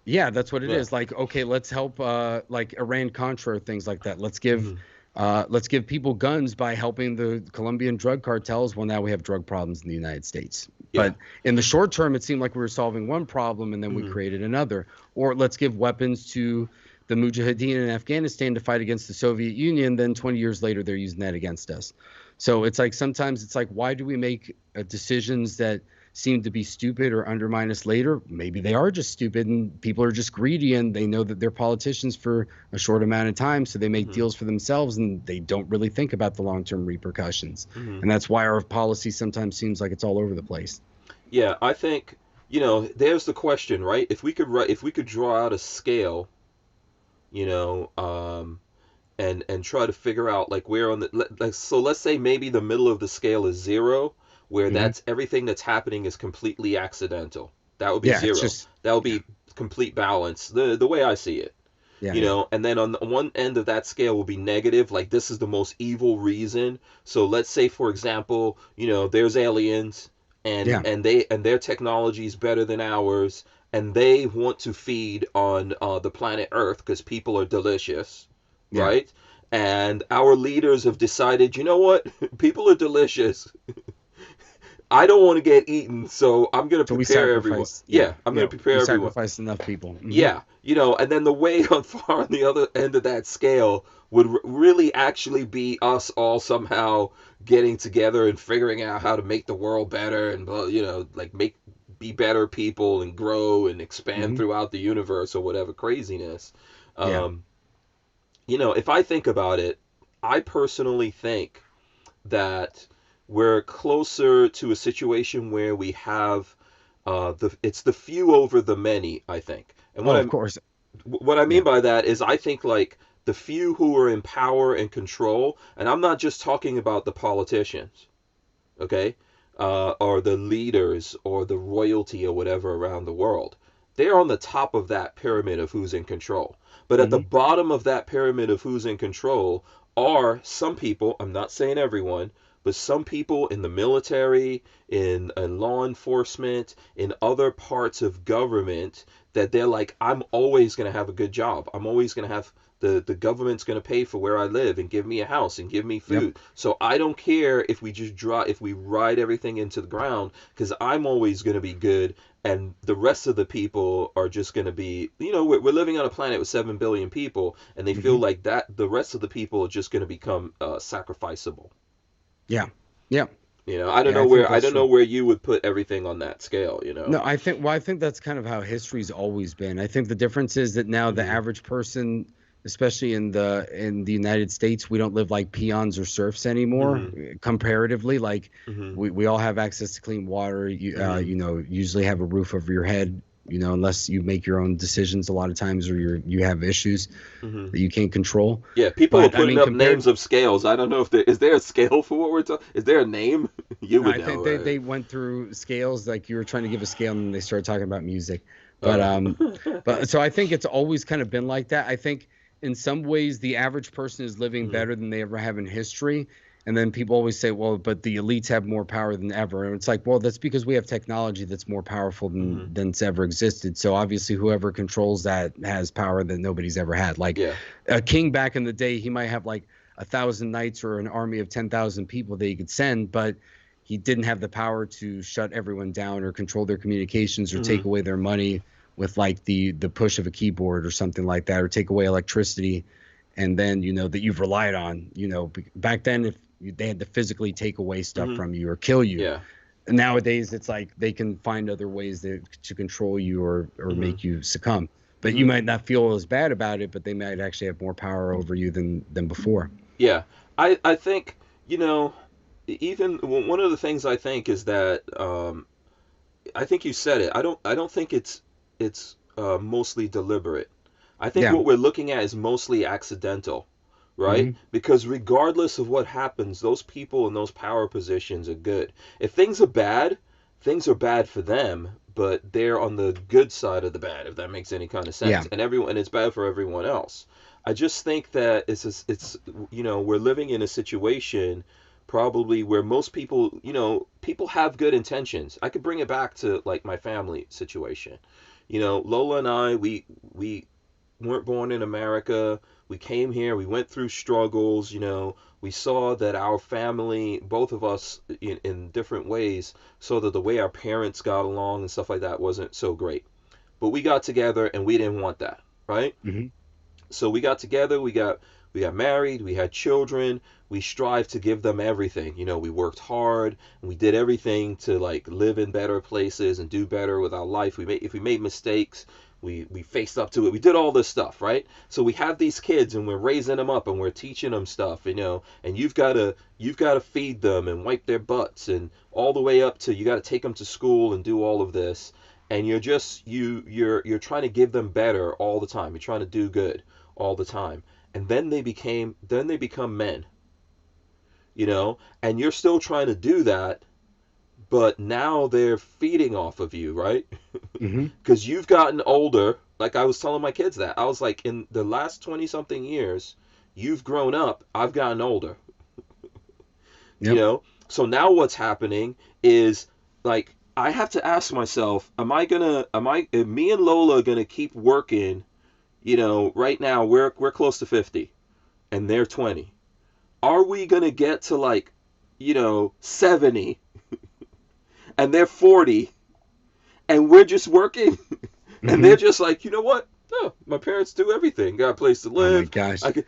yeah, that's what it Yeah. is. Like, okay, let's help like Iran-Contra, things like that. Mm-hmm. Let's give people guns by helping the Colombian drug cartels. Well, now we have drug problems in the United States. Yeah. But in the short term, it seemed like we were solving one problem and then we created another. Or let's give weapons to the Mujahideen in Afghanistan to fight against the Soviet Union. Then 20 years later, they're using that against us. So it's like sometimes it's like, why do we make decisions that seem to be stupid or undermine us later? Maybe they are just stupid and people are just greedy and they know that they're politicians for a short amount of time. So they make deals for themselves and they don't really think about the long-term repercussions. And that's why our policy sometimes seems like it's all over the place. Yeah, I think, there's the question, right? If we could draw out a scale, and try to figure out like where on the so let's say maybe the middle of the scale is 0, where that's everything that's happening is completely accidental. That would be 0. That would be complete balance, the way I see it. And then on the one end of that scale will be negative, like this is the most evil reason. So let's say, for example, there's aliens and their technology is better than ours, and they want to feed on the planet Earth because people are delicious, right? And our leaders have decided, you know what? People are delicious. I don't want to get eaten, so I'm going to prepare everyone. I'm going to prepare everyone. Sacrifice enough people. Yeah, and then the way on far on the other end of that scale would really actually be us all somehow getting together and figuring out how to make the world better and, like be better people and grow and expand throughout the universe or whatever craziness. If I think about it, I personally think that we're closer to a situation where we have it's the few over the many, I think. And of course. What I mean by that is I think like the few who are in power and control, and I'm not just talking about the politicians, okay, or the leaders or the royalty or whatever around the world. They're on the top of that pyramid of who's in control. But at the bottom of that pyramid of who's in control are some people, I'm not saying everyone, but some people in the military, in law enforcement, in other parts of government, that they're like, I'm always going to have a good job. I'm always going to have, the government's going to pay for where I live and give me a house and give me food. So I don't care if we just if we ride everything into the ground, because I'm always going to be good. And the rest of the people are just going to be, we're living on a planet with 7 billion people, and they feel like that the rest of the people are just going to become sacrificable. Yeah. I don't know where you would put everything on that scale, No, I think that's kind of how history's always been. I think the difference is that now the average person, especially in the United States, we don't live like peons or serfs anymore. Comparatively, like we all have access to clean water. You usually have a roof over your head. Unless you make your own decisions a lot of times, or you have issues that you can't control. Yeah, people are putting up names of scales. I don't know if is there a scale for what we're talking. Is there a name? You would know. I think they went through scales, like you were trying to give a scale, and they started talking about music. But so I think it's always kind of been like that. I think in some ways the average person is living better than they ever have in history. And then people always say, well, but the elites have more power than ever. And it's like, well, that's because we have technology that's more powerful than's ever existed. So obviously whoever controls that has power that nobody's ever had. Like a king back in the day, he might have like 1,000 knights or an army of 10,000 people that he could send, but he didn't have the power to shut everyone down or control their communications or take away their money with like the push of a keyboard or something like that, or take away electricity. And then, that you've relied on, back then, if they had to physically take away stuff from you or kill you. Yeah. And nowadays, it's like they can find other ways to control you or make you succumb. But you might not feel as bad about it, but they might actually have more power over you than before. Yeah. I think, even one of the things I think is that I think you said it. I don't think it's mostly deliberate. I think what we're looking at is mostly accidental. Right? Because regardless of what happens, those people in those power positions are good. If things are bad for them, but they're on the good side of the bad, if that makes any kind of sense. Yeah. And it's bad for everyone else. I just think that it's we're living in a situation probably where most people, people have good intentions. I could bring it back to like my family situation. Lola and I, we weren't born in America. We came here, we went through struggles, we saw that our family, both of us in different ways, saw that the way our parents got along and stuff like that wasn't so great. But we got together and we didn't want that, right? Mm-hmm. So we got together, we got married, we had children, we strived to give them everything. We worked hard and we did everything to like live in better places and do better with our life. If we made mistakes, we faced up to it. We did all this stuff, right? So we have these kids and we're raising them up and we're teaching them stuff, and you've got to feed them and wipe their butts and all the way up to you got to take them to school and do all of this. And you're trying to give them better all the time. You're trying to do good all the time. And then they become men. And you're still trying to do that, but now they're feeding off of you, right? Because you've gotten older. Like I was telling my kids that. I was like, in the last 20 something years, you've grown up, I've gotten older. Yep. So now what's happening is like I have to ask myself, me and Lola gonna keep working? Right now we're close to 50 and they're 20. Are we gonna get to like 70 and they're 40 and we're just working and they're just like, you know what? No, my parents do everything. Got a place to live. Oh my gosh. I could,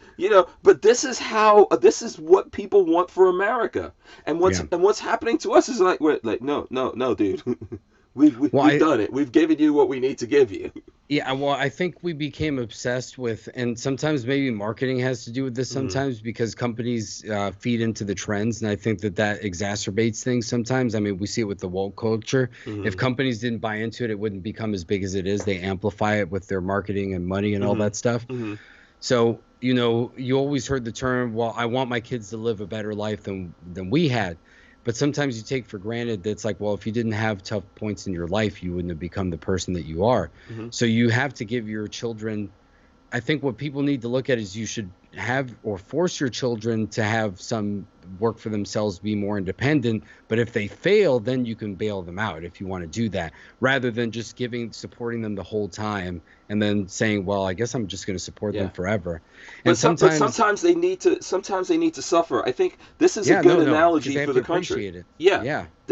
but this is what people want for America. And what's happening to us is like, we're like, no, dude. We've done it. We've given you what we need to give you. Yeah, well, I think we became obsessed with, and sometimes maybe marketing has to do with this sometimes because companies feed into the trends, and I think that exacerbates things sometimes. I mean, we see it with the woke culture. If companies didn't buy into it, it wouldn't become as big as it is. They amplify it with their marketing and money and all that stuff. So, you always heard the term, well, I want my kids to live a better life than we had. But sometimes you take for granted that it's like, well, if you didn't have tough points in your life, you wouldn't have become the person that you are. So you have to give your children, I think what people need to look at is you should have or force your children to have some work for themselves, be more independent. But if they fail, then you can bail them out if you want to do that, rather than just supporting them the whole time and then saying, well, I guess I'm just going to support them forever. And sometimes they need to suffer. I think this is a good analogy for the country.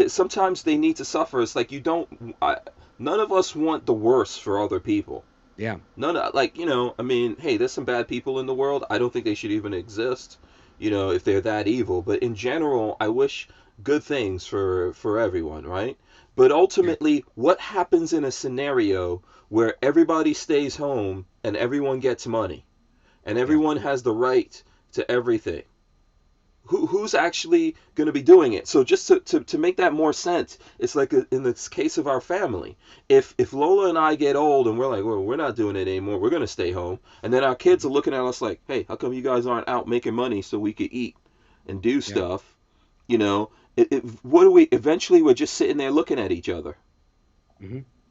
Sometimes they need to suffer. It's like none of us want the worst for other people. Yeah. I mean, hey, there's some bad people in the world. I don't think they should even exist, if they're that evil. But in general, I wish good things for everyone, right? But ultimately, what happens in a scenario where everybody stays home and everyone gets money and everyone has the right to everything? Who's actually going to be doing it? So just to make that more sense, it's like in this case of our family. If Lola and I get old and we're like, well, we're not doing it anymore, we're going to stay home. And then our kids are looking at us like, hey, how come you guys aren't out making money so we could eat and do stuff? What do we, eventually we're just sitting there looking at each other.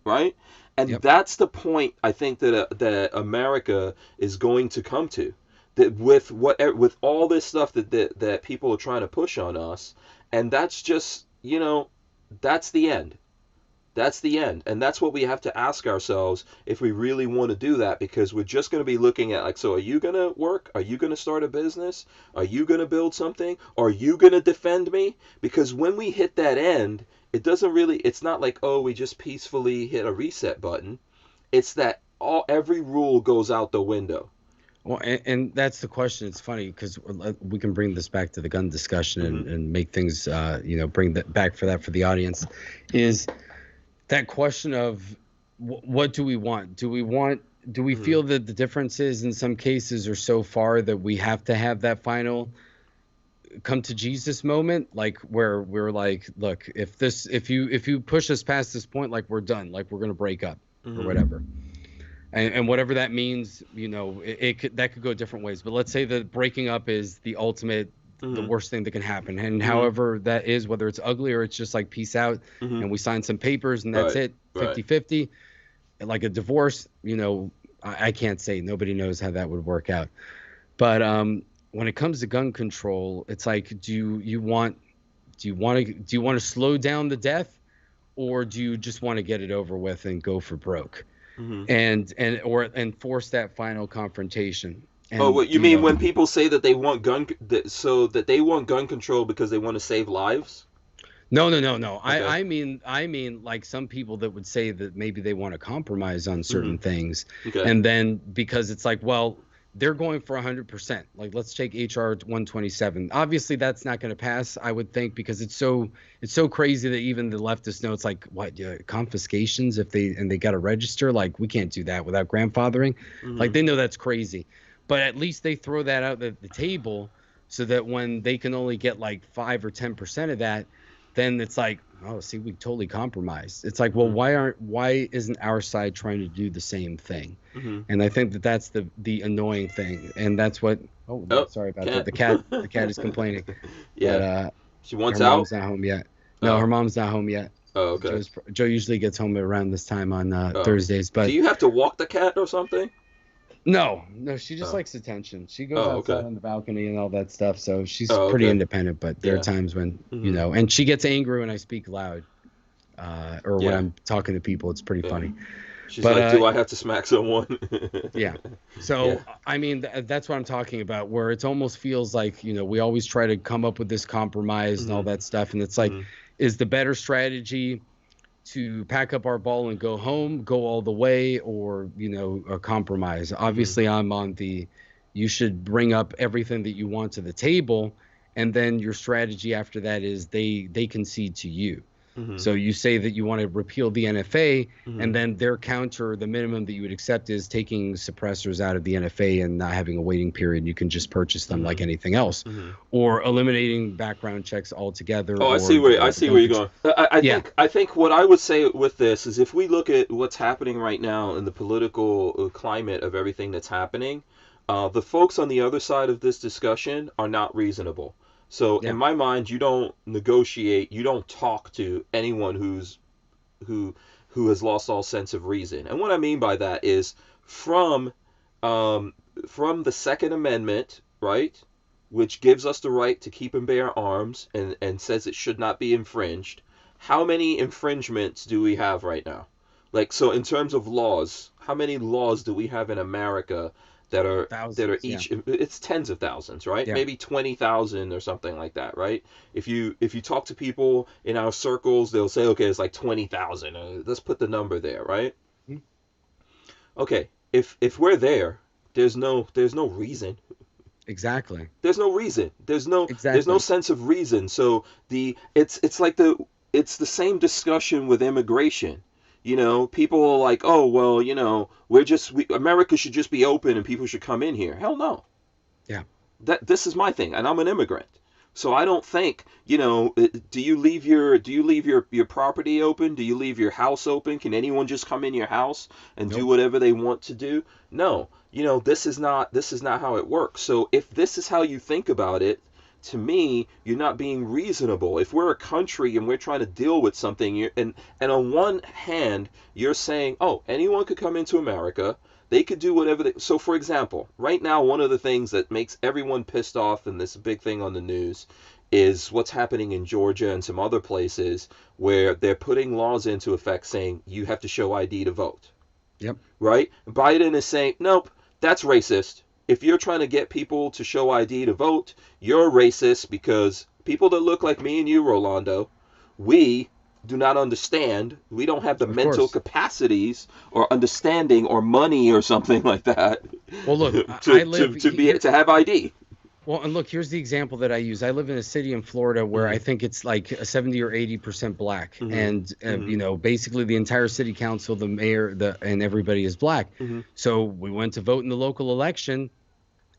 Right? And that's the point I think that America is going to come to. That with all this stuff that people are trying to push on us, and that's just that's the end. That's the end, and that's what we have to ask ourselves if we really want to do that, because we're just going to be looking at like, so are you going to work? Are you going to start a business? Are you going to build something? Are you going to defend me? Because when we hit that end, it's not like, oh, we just peacefully hit a reset button. It's that every rule goes out the window. Well, and that's the question. It's funny because we can bring this back to the gun discussion and make things, bring that back for the audience, is that question of what do we want? Do we feel that the differences in some cases are so far that we have to have that final come to Jesus moment, like where we're like, look, if you push us past this point, like we're done, like we're going to break up or whatever. And whatever that means, that could go different ways. But let's say that breaking up is the ultimate the worst thing that can happen. And however that is, whether it's ugly or it's just like peace out and we sign some papers and that's it, 50-50, like a divorce, you know, I can't say, nobody knows how that would work out. But when it comes to gun control, it's like, do you want to slow down the death, or do you just want to get it over with and go for broke, and force that final confrontation? And, what you mean when people say that they want gun control because they want to save lives? No. Okay. I mean, like some people that would say that maybe they want to compromise on certain things, and then because it's like, well, they're going for 100%. Like, let's take HR 127. Obviously, that's not going to pass, I would think, because it's so crazy that even the leftists know. It's like, what, confiscations if they got to register? Like, we can't do that without grandfathering. Like, they know that's crazy. But at least they throw that out at the table so that when they can only get like 5 or 10% of that, then it's like, oh, see, we totally compromised. It's like, well, why isn't our side trying to do the same thing? And I think that's the annoying thing, and that's what. Oh, sorry about that. The cat is complaining. Yeah. She wants her out. Her mom's not home yet. No, her mom's not home yet. Oh, okay. Joe usually gets home around this time on Thursdays. But do you have to walk the cat or something? No, she just likes attention. She goes outside on the balcony and all that stuff, so she's pretty independent. But there are times when, you know, and she gets angry when I speak loud, or when I'm talking to people. It's pretty funny. She's like, do I have to smack someone? Yeah. So, I mean, that's what I'm talking about, where it almost feels like, you know, we always try to come up with this compromise and all that stuff. And it's like, is the better strategy to pack up our ball and go home, go all the way, or, you know, a compromise? Obviously, I'm on you should bring up everything that you want to the table, and then your strategy after that is they concede to you. So you say that you want to repeal the NFA, and then their counter, the minimum that you would accept, is taking suppressors out of the NFA and not having a waiting period. You can just purchase them like anything else, or eliminating background checks altogether. Oh, I see where you're going. I think what I would say with this is, if we look at what's happening right now in the political climate of everything that's happening, the folks on the other side of this discussion are not reasonable. So in my mind, you don't negotiate, you don't talk to anyone who has lost all sense of reason. And what I mean by that is from the Second Amendment, right, which gives us the right to keep and bear arms and says it should not be infringed. How many infringements do we have right now? Like, so in terms of laws, how many laws do we have in America that are thousands, each it's tens of thousands, right? Maybe 20,000 or something like that, right? If you talk to people in our circles, they'll say, okay, it's like 20,000. Let's put the number there, right? Okay, if we're there, there's no reason. Exactly. There's no reason. There's no sense of reason. So it's the same discussion with immigration. You know, people are like, oh, well, you know, America should just be open and people should come in here. Hell no. Yeah. This is my thing, and I'm an immigrant. So I don't think, you know, do you leave your property open? Do you leave your house open? Can anyone just come in your house and do whatever they want to do? No. You know, this is not how it works. So if this is how you think about it, to me, you're not being reasonable. If we're a country and we're trying to deal with something, and on one hand, you're saying, oh, anyone could come into America, they could do whatever so for example, right now, one of the things that makes everyone pissed off, and this big thing on the news, is what's happening in Georgia and some other places where they're putting laws into effect saying you have to show ID to vote. Yep. Right? Biden is saying, nope, that's racist. If you're trying to get people to show ID to vote, you're racist, because people that look like me and you, Rolando, we do not understand. We don't have the mental capacities or understanding or money or something like that. Well, look, to have ID. Well, and look, here's the example that I use. I live in a city in Florida where I think it's like a 70 or 80% black, and you know, basically the entire city council, the mayor, and everybody is black. So we went to vote in the local election.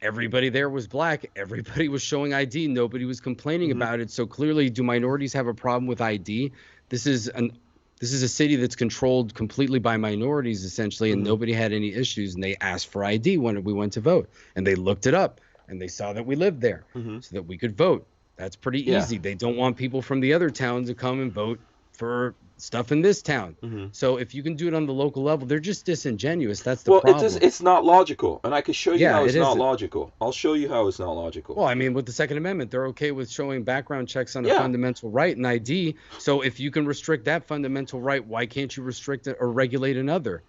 Everybody there was black. Everybody was showing ID. Nobody was complaining about it. So clearly, do minorities have a problem with ID? This is a city that's controlled completely by minorities, essentially, and nobody had any issues. And they asked for ID when we went to vote, and they looked it up. and they saw that we lived there, so that we could vote. That's pretty Yeah. easy. They don't want people from the other town to come and vote for stuff in this town. So if you can do it on the local level, they're just disingenuous. That's the problem. It's not logical, and I can show you how it's not isn't. logical. I'll show you how it's not logical. Well, I mean, with the Second Amendment, they're okay with showing background checks on a fundamental right and ID. So if you can restrict that fundamental right, why can't you restrict it or regulate another?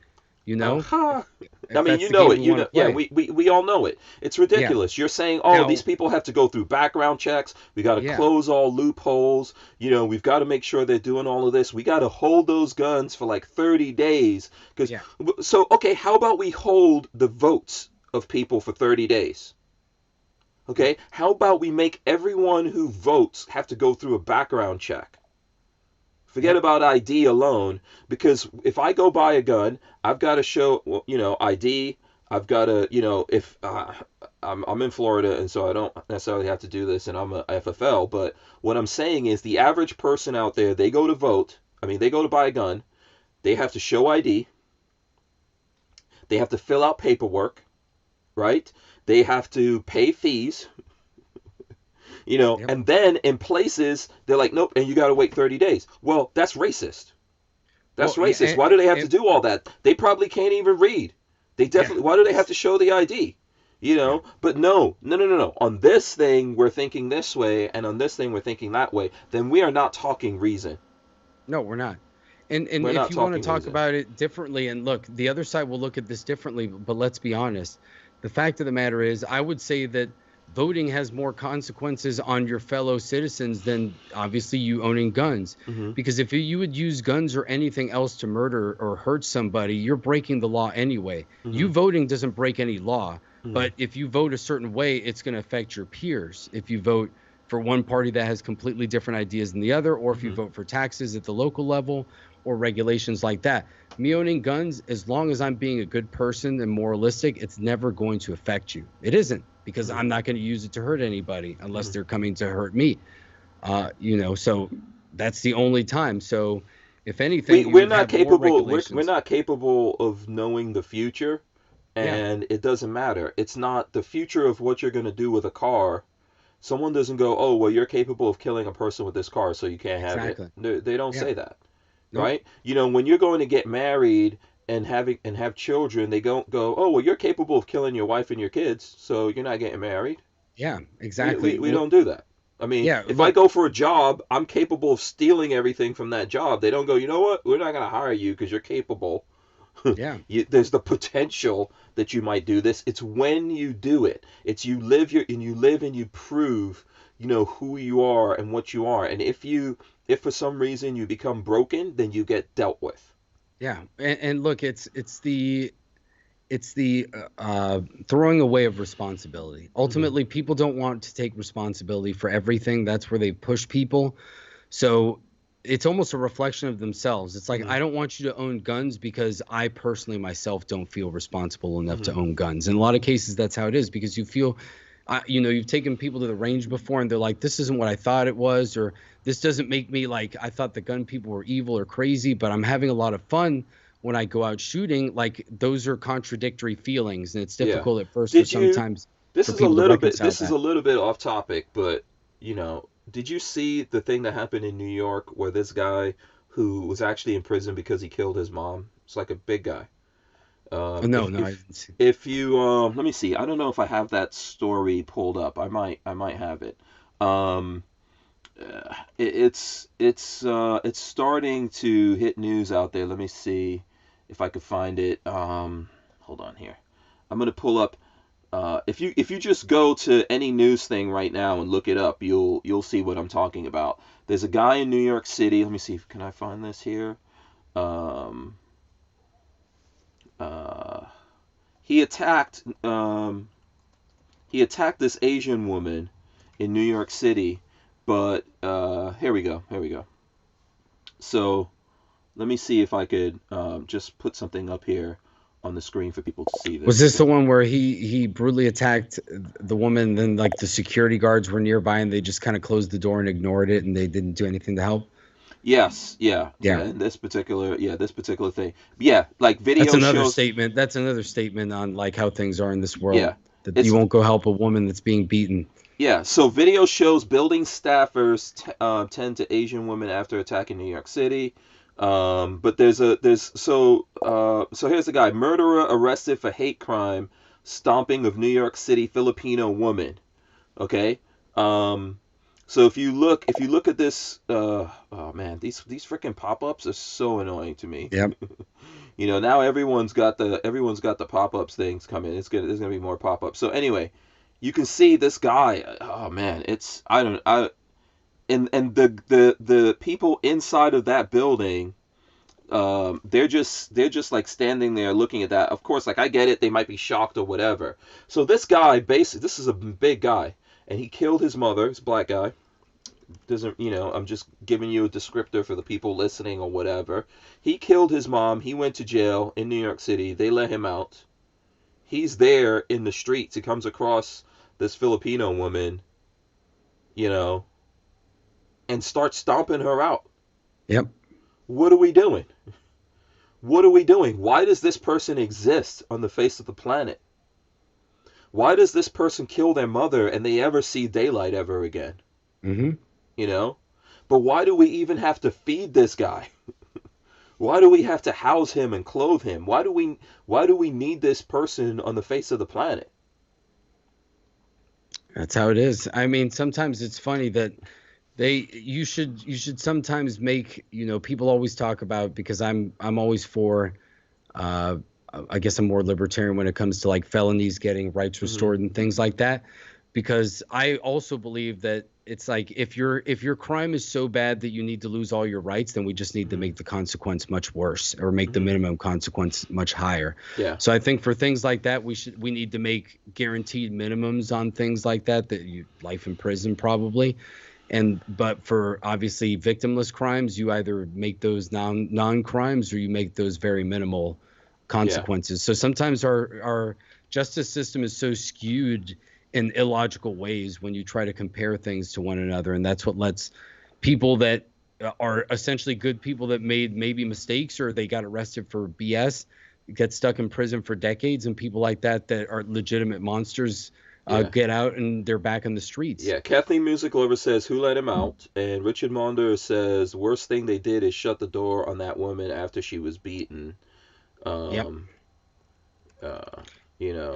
You know? I mean, you know it. You know, yeah, we all know it. It's ridiculous. You're saying, oh, these people have to go through background checks. We got to close all loopholes. You know, we've got to make sure they're doing all of this. We got to hold those guns for like 30 days. So, okay, how about we hold the votes of people for 30 days? Okay, how about we make everyone who votes have to go through a background check? Forget about ID alone, because if I go buy a gun, I've got to show, you know, ID. I've got to, you know, if I'm in Florida, and so I don't necessarily have to do this, and I'm a FFL. But what I'm saying is, the average person out there, they go to vote. I mean, they go to buy a gun. They have to show ID. They have to fill out paperwork, right? They have to pay fees. You know, and then in places, they're like, nope, and you got to wait 30 days. Well, that's racist. That's racist. Why do they have to do all that? They probably can't even read. They definitely, why do they have to show the ID? You know, but no. On this thing, we're thinking this way, and on this thing, we're thinking that way. Then we are not talking reason. No, we're not. And if you want to talk about it differently, and look, the other side will look at this differently, but let's be honest. The fact of the matter is, I would say that voting has more consequences on your fellow citizens than obviously you owning guns. Because if you would use guns or anything else to murder or hurt somebody, you're breaking the law anyway. You voting doesn't break any law, but if you vote a certain way, it's going to affect your peers. If you vote for one party that has completely different ideas than the other, or if you vote for taxes at the local level or regulations like that. Me owning guns, as long as I'm being a good person and moralistic, it's never going to affect you. It isn't. Because I'm not going to use it to hurt anybody unless they're coming to hurt me. You know, so that's the only time. So if anything, we're not capable. We're not capable of knowing the future, and it doesn't matter. It's not the future of what you're going to do with a car. Someone doesn't go, oh, well, you're capable of killing a person with this car, so you can't have it. They don't say that, right? You know, when you're going to get married and have children, they don't go, oh, well, you're capable of killing your wife and your kids, so you're not getting married. Yeah, exactly. We don't do that. I mean, if I go for a job, I'm capable of stealing everything from that job. They don't go, you know what, we're not going to hire you because you're capable. There's the potential that you might do this. It's when you do it. It's you live and you prove, you know, who you are and what you are. And if for some reason you become broken, then you get dealt with. Yeah, and look, it's the throwing away of responsibility. Ultimately, people don't want to take responsibility for everything. That's where they push people. So it's almost a reflection of themselves. It's like, I don't want you to own guns because I personally myself don't feel responsible enough to own guns. In a lot of cases, that's how it is, because you feel, you know, you've taken people to the range before and they're like, this isn't what I thought it was, or this doesn't make me like, I thought the gun people were evil or crazy, but I'm having a lot of fun when I go out shooting. Like, those are contradictory feelings, and it's difficult at first. Sometimes this is a little bit off topic, but you know, did you see the thing that happened in New York where this guy who was actually in prison because he killed his mom? It's like a big guy. I didn't see. If you let me see, I don't know if I have that story pulled up. I might have it. It's starting to hit news out there. Let me see if I could find it. Hold on here. I'm gonna pull up. If you just go to any news thing right now and look it up, you'll see what I'm talking about. There's a guy in New York City. Let me see. Can I find this here? He attacked this Asian woman in New York City. But here we go. So let me see if I could just put something up here on the screen for people to see this. Was this the one where he brutally attacked the woman, and then like the security guards were nearby and they just kind of closed the door and ignored it and they didn't do anything to help? Yes, yeah. And this particular thing. Yeah, like video. That's another statement on like how things are in this world. Yeah. that you won't go help a woman that's being beaten. Yeah, so video shows building staffers tend to Asian women after attack in New York City. But so here's the guy: murderer arrested for hate crime, stomping of New York City Filipino woman. Okay. So if you look at this, oh man, these freaking pop-ups are so annoying to me. Yep. Now everyone's got the pop-ups things coming. There's gonna be more pop-ups. So anyway, you can see this guy. Oh man, and the people inside of that building, they're just like standing there looking at that. Of course, like I get it, they might be shocked or whatever. So this guy, basically, this is a big guy, and he killed his mother. He's a black guy. Doesn't, I'm just giving you a descriptor for the people listening or whatever. He killed his mom. He went to jail in New York City. They let him out. He's there in the streets. He comes across this Filipino woman, and starts stomping her out. Yep. What are we doing? What are we doing? Why does this person exist on the face of the planet? Why does this person kill their mother and they ever see daylight ever again? Mm-hmm. But why do we even have to feed this guy? Why do we have to house him and clothe him? Why do we need this person on the face of the planet? That's how it is. I mean, sometimes it's funny that you should sometimes make, people always talk about, because I'm always for, I guess I'm more libertarian when it comes to like felonies getting rights restored and things like that, because I also believe that it's like if your crime is so bad that you need to lose all your rights, then we just need to make the consequence much worse, or make the minimum consequence much higher. Yeah. So I think for things like that, we need to make guaranteed minimums on things like that life in prison probably. But for obviously victimless crimes, you either make those non-crimes or you make those very minimal consequences. Yeah. So sometimes our justice system is so skewed in illogical ways when you try to compare things to one another, and that's what lets people that are essentially good people that made maybe mistakes or they got arrested for BS get stuck in prison for decades, and people like that are legitimate monsters get out and they're back in the streets. Yeah, Kathleen Music Lover says, who let him out? And Richard Monder says, worst thing they did is shut the door on that woman after she was beaten. And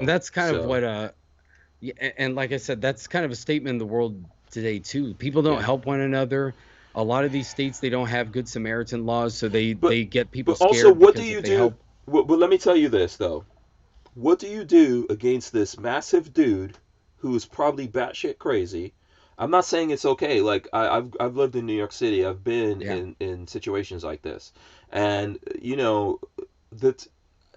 that's kind of what and like I said, that's kind of a statement in the world today too. People don't help one another. A lot of these states, they don't have good Samaritan laws, so they get people scared. Also, what do you do? Well, let me tell you this though. What do you do against this massive dude who is probably batshit crazy? I'm not saying it's okay. Like I've lived in New York City. I've been in situations like this, and that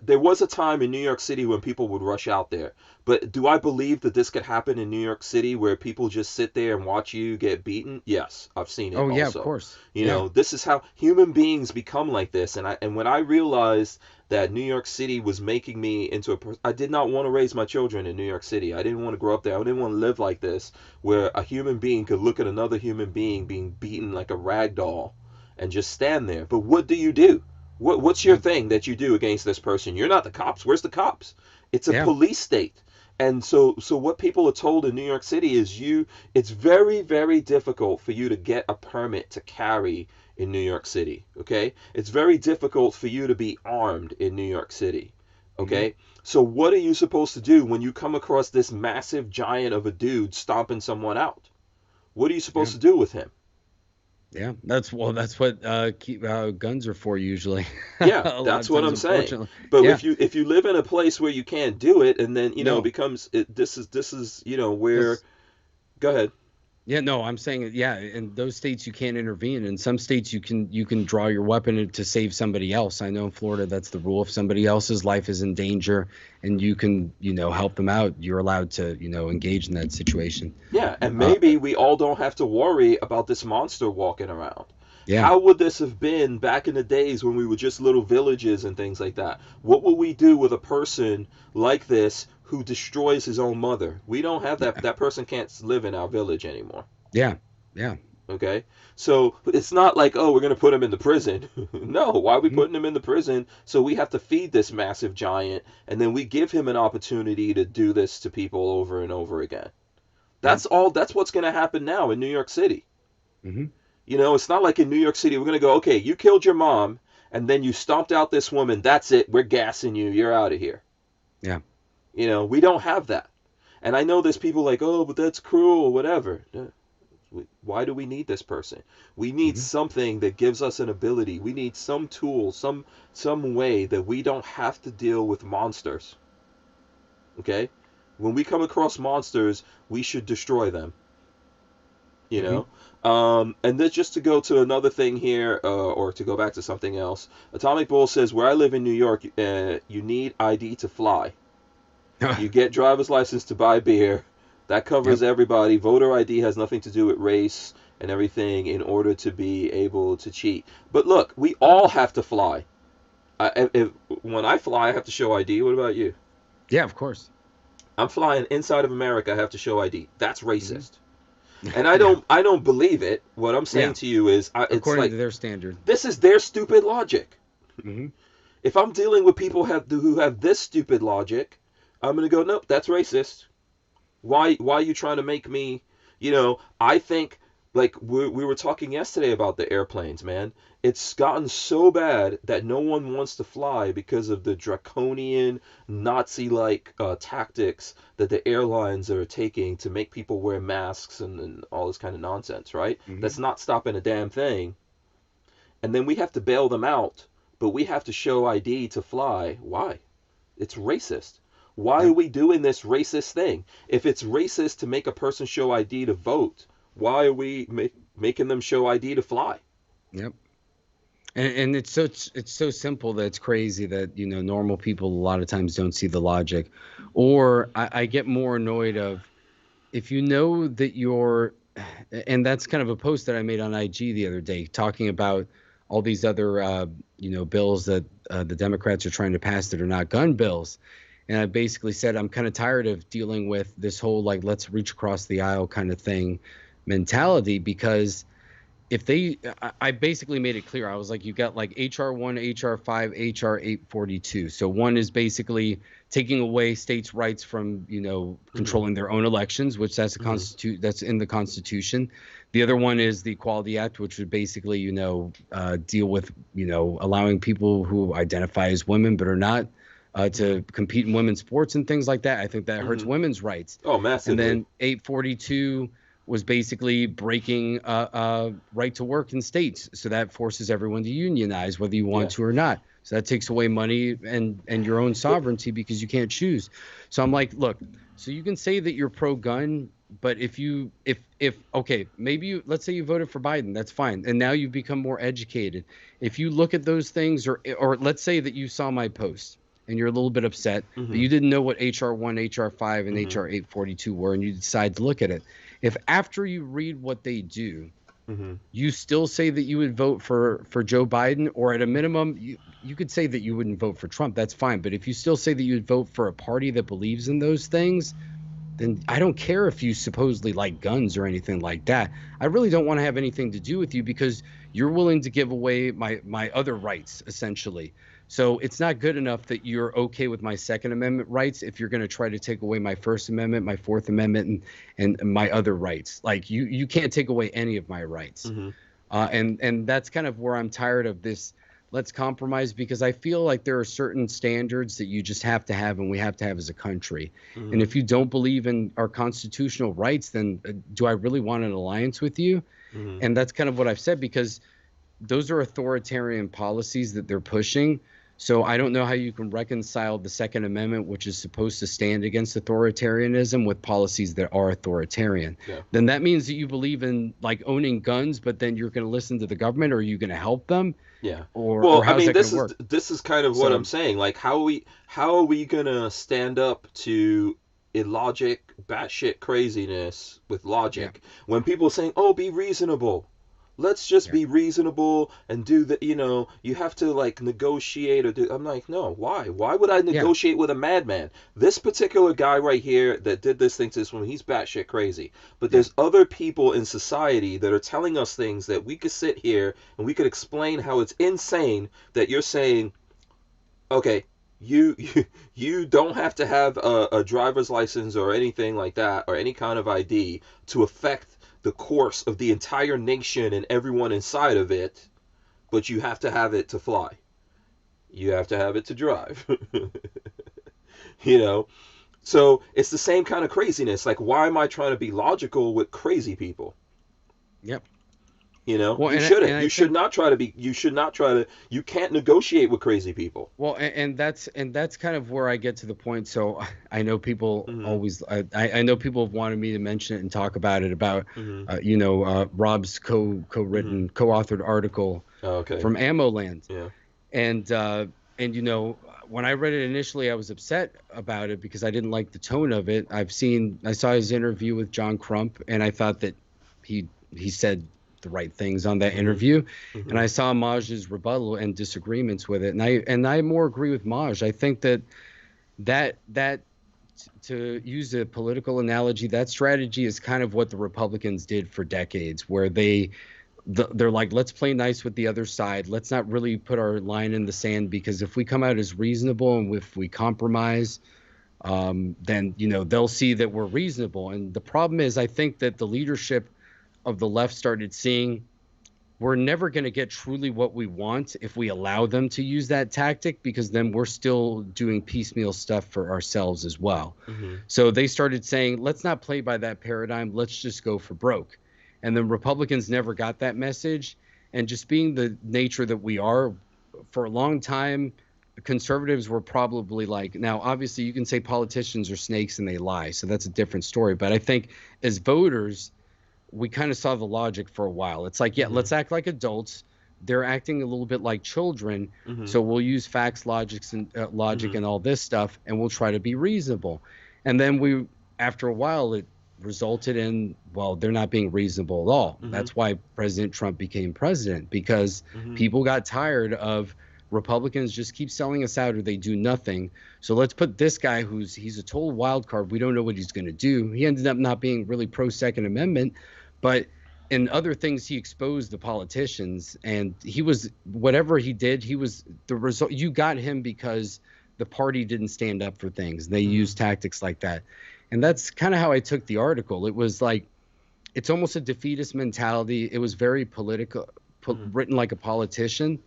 there was a time in New York City when people would rush out there. But do I believe that this could happen in New York City where people just sit there and watch you get beaten? Yes, I've seen it. Oh, yeah, also. Of course. This is how human beings become like this. And when I realized that New York City was making me into I did not want to raise my children in New York City. I didn't want to grow up there. I didn't want to live like this, where a human being could look at another human being being beaten like a rag doll and just stand there. But what do? What's your thing that you do against this person? You're not the cops. Where's the cops? It's a police state. And so what people are told in New York City is it's very, very difficult for you to get a permit to carry in New York City. Okay? It's very difficult for you to be armed in New York City. Okay? So what are you supposed to do when you come across this massive giant of a dude stomping someone out? What are you supposed to do with him? Yeah, that's what guns are for usually. Yeah, that's what I'm saying. But if you live in a place where you can't do it, and then becomes this is where. Go ahead. Yeah, no, I'm saying in those states you can't intervene. In some states you can draw your weapon to save somebody else. I know in Florida that's the rule. If somebody else's life is in danger and you can help them out, you're allowed to engage in that situation. Yeah, and maybe we all don't have to worry about this monster walking around. Yeah. How would this have been back in the days when we were just little villages and things like that? What would we do with a person like this who destroys his own mother? We don't have that. That person can't live in our village anymore. Yeah. Okay, so it's not like, oh, we're going to put him in the prison. No, why are we Mm-hmm. putting him in the prison? So we have to feed this massive giant, and then we give him an opportunity to do this to people over and over again. Yep. That's all. That's what's going to happen now in New York City. Mm-hmm. You know, it's not like in New York City we're going to go, okay, you killed your mom, and then you stomped out this woman. That's it. We're gassing you. You're out of here. Yeah. You know, we don't have that. And I know there's people like, oh, but that's cruel, whatever. Why do we need this person? We need Mm-hmm. something that gives us an ability. We need some tool, some way that we don't have to deal with monsters. Okay? When we come across monsters, we should destroy them. You Mm-hmm. know? And then just to go to another thing here, or to go back to something else, Atomic Bull says, where I live in New York, you need ID to fly. You get driver's license to buy beer. That covers Yep. everybody. Voter ID has nothing to do with race and everything in order to be able to cheat. But look, we all have to fly. When I fly, I have to show ID. What about you? Yeah, of course. I'm flying inside of America. I have to show ID. That's Mm-hmm. racist. And Yeah. I don't believe it. What I'm saying Yeah. to you is, it's According like, to their standard. this is their stupid logic. Mm-hmm. If I'm dealing with people who have this stupid logic, I'm gonna go, nope, that's racist. Why are you trying to make me, I think, like we were talking yesterday about the airplanes, man. It's gotten so bad that no one wants to fly because of the draconian Nazi-like tactics that the airlines are taking to make people wear masks and all this kind of nonsense, right? Mm-hmm. That's not stopping a damn thing. And then we have to bail them out, but we have to show ID to fly. Why? It's racist. Why are Yep. we doing this racist thing? If it's racist to make a person show ID to vote, why are we making them show ID to fly? Yep. And it's so simple that it's crazy that normal people a lot of times don't see the logic, or I get more annoyed of if you know that you're, and that's kind of a post that I made on IG the other day talking about all these other bills that the Democrats are trying to pass that are not gun bills, and I basically said I'm kind of tired of dealing with this whole like let's reach across the aisle kind of thing mentality because if they I basically made it clear. I was like, you got like HR1, HR5, HR842. So one is basically taking away states' rights from, Mm-hmm. controlling their own elections, which Mm-hmm. that's in the Constitution. The other one is the Equality Act, which would basically, deal with, allowing people who identify as women but are not to compete in women's sports and things like that. I think that hurts Mm-hmm. women's rights. Oh, And massively. then 842 was basically breaking right to work in states. So that forces everyone to unionize, whether you want Yeah. to or not. So that takes away money and your own sovereignty because you can't choose. So I'm like, look, so you can say that you're pro-gun, but if okay, maybe let's say you voted for Biden, that's fine, and now you've become more educated. If you look at those things, or let's say that you saw my post and you're a little bit upset, but Mm-hmm. you didn't know what HR1, HR5, and Mm-hmm. HR842 were, and you decide to look at it. If after you read what they do, Mm-hmm. you still say that you would vote for Joe Biden, or at a minimum, you could say that you wouldn't vote for Trump, that's fine. But if you still say that you would vote for a party that believes in those things, then I don't care if you supposedly like guns or anything like that. I really don't want to have anything to do with you because you're willing to give away my other rights, essentially. So it's not good enough that you're okay with my Second Amendment rights if you're going to try to take away my First Amendment, my Fourth Amendment, and my other rights. Like you can't take away any of my rights. Mm-hmm. And that's kind of where I'm tired of this. Let's compromise because I feel like there are certain standards that you just have to have and we have to have as a country. And Mm-hmm. if you don't believe in our constitutional rights, then do I really want an alliance with you? Mm-hmm. And that's kind of what I've said because those are authoritarian policies that they're pushing. So I don't know how you can reconcile the Second Amendment, which is supposed to stand against authoritarianism, with policies that are authoritarian. Yeah. Then that means that you believe in like owning guns, but then you're going to listen to the government, or are you going to help them, Yeah. or Well, I how's mean, that going to work? this is kind of what I'm So saying. Like, how are we gonna stand up to illogic, batshit craziness with yeah, logic when people are saying, "Oh, be reasonable"? let's just be reasonable and do the, you have to like negotiate or do. I'm like, no, why would I negotiate with a madman? This particular guy right here that did this thing to this woman, he's batshit crazy, but there's other people in society that are telling us things that we could sit here and we could explain how it's insane that you're saying, okay, you don't have to have a driver's license or anything like that or any kind of ID to affect the course of the entire nation and everyone inside of it, but you have to have it to fly. You have to have it to drive. So it's the same kind of craziness. Like, why am I trying to be logical with crazy people? Yep. Well, you shouldn't. You should not try to be. You should not try to. You can't negotiate with crazy people. Well, and that's kind of where I get to the point. So I know people always. I know people have wanted me to mention it and talk about it about, Rob's co-written, co-authored article from Ammo Land. Yeah. And when I read it initially, I was upset about it because I didn't like the tone of it. I saw his interview with John Crump, and I thought that he said the right things on that interview, and I saw Maj's rebuttal and disagreements with it, and I more agree with Maj. I think that to use a political analogy, that strategy is kind of what the Republicans did for decades, where they're like, let's play nice with the other side, let's not really put our line in the sand, because if we come out as reasonable and if we compromise, then they'll see that we're reasonable. And the problem is, I think that the leadership of the left started seeing we're never going to get truly what we want if we allow them to use that tactic, because then we're still doing piecemeal stuff for ourselves as well. So they started saying, let's not play by that paradigm, let's just go for broke. And then Republicans never got that message. And just being the nature that we are, for a long time, conservatives were probably like, now obviously you can say politicians are snakes and they lie, so that's a different story, but I think as voters, we kind of saw the logic for a while. It's like, let's act like adults. They're acting a little bit like children. So we'll use facts, logic and all this stuff, and we'll try to be reasonable. And then after a while, it resulted in, well, they're not being reasonable at all. That's why President Trump became president, because people got tired of Republicans just keep selling us out or they do nothing. So let's put this guy he's a total wild card. We don't know what he's going to do. He ended up not being really pro Second Amendment, but in other things, he exposed the politicians, and whatever he did, he was the result. You got him because the party didn't stand up for things. They used tactics like that. And that's kind of how I took the article. It was like, it's almost a defeatist mentality. It was very political, written like a politician.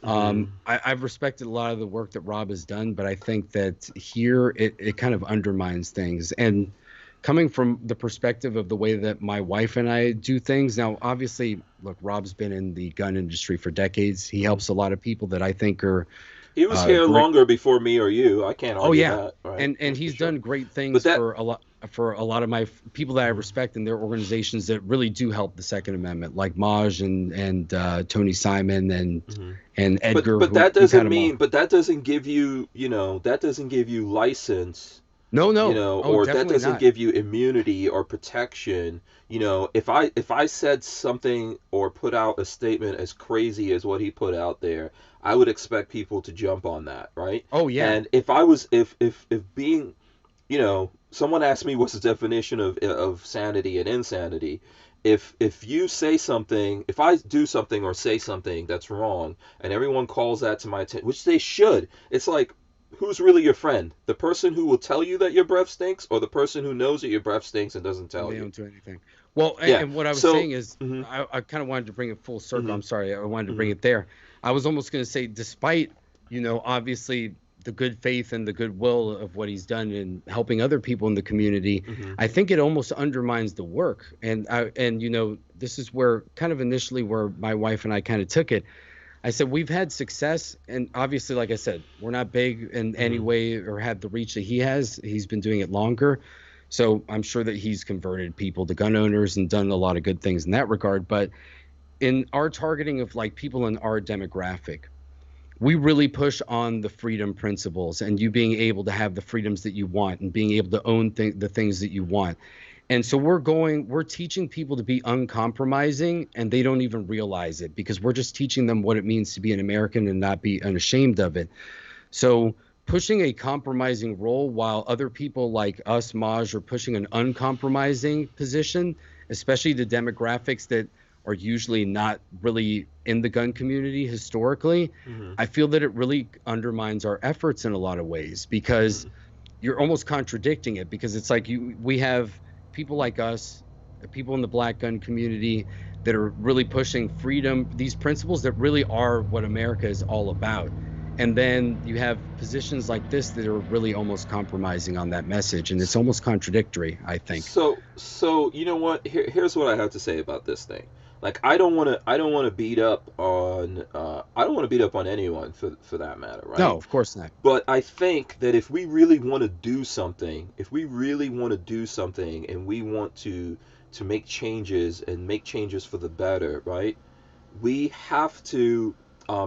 I've respected a lot of the work that Rob has done, but I think that here it kind of undermines things. And coming from the perspective of the way that my wife and I do things, now obviously, look, Rob's been in the gun industry for decades. He helps a lot of people that I think are. He was here longer before me or you. I can't argue that. Right? And he's done great things for a lot of my people that I respect in their organizations that really do help the Second Amendment, like Maj and Tony Simon and Edgar. But that doesn't mean. But that doesn't give you. That doesn't give you license. No. Or that doesn't give you immunity or protection. If I said something or put out a statement as crazy as what he put out there, I would expect people to jump on that, right? Oh yeah. And if being, someone asked me what's the definition of sanity and insanity, if you say something, if I do something or say something that's wrong, and everyone calls that to my attention, which they should, it's like, who's really your friend? The person who will tell you that your breath stinks, or the person who knows that your breath stinks and doesn't tell you? They don't do anything. Well, and what I was saying is, I kind of wanted to bring it full circle. I'm sorry, I wanted to bring it there. I was almost going to say, despite, obviously the good faith and the goodwill of what he's done in helping other people in the community, I think it almost undermines the work. And this is where kind of initially where my wife and I kind of took it. I said, we've had success, and obviously, like I said, we're not big in any way or had the reach that he has. He's been doing it longer. So I'm sure that he's converted people to gun owners and done a lot of good things in that regard. But in our targeting of like people in our demographic, we really push on the freedom principles and you being able to have the freedoms that you want and being able to own the things that you want. And so we're teaching people to be uncompromising, and they don't even realize it, because we're just teaching them what it means to be an American and not be unashamed of it. So pushing a compromising role while other people like us, Maj, are pushing an uncompromising position, especially the demographics that are usually not really in the gun community historically, I feel that it really undermines our efforts in a lot of ways, because you're almost contradicting it, because it's like we have people like us, people in the black gun community that are really pushing freedom, these principles that really are what America is all about. And then you have positions like this that are really almost compromising on that message, and it's almost contradictory, I think. So you know what? Here's what I have to say about this thing. Like, I don't want to beat up on anyone for that matter, right? No, of course not. But I think that if we really want to do something, and we want to make changes and make changes for the better, right? We have to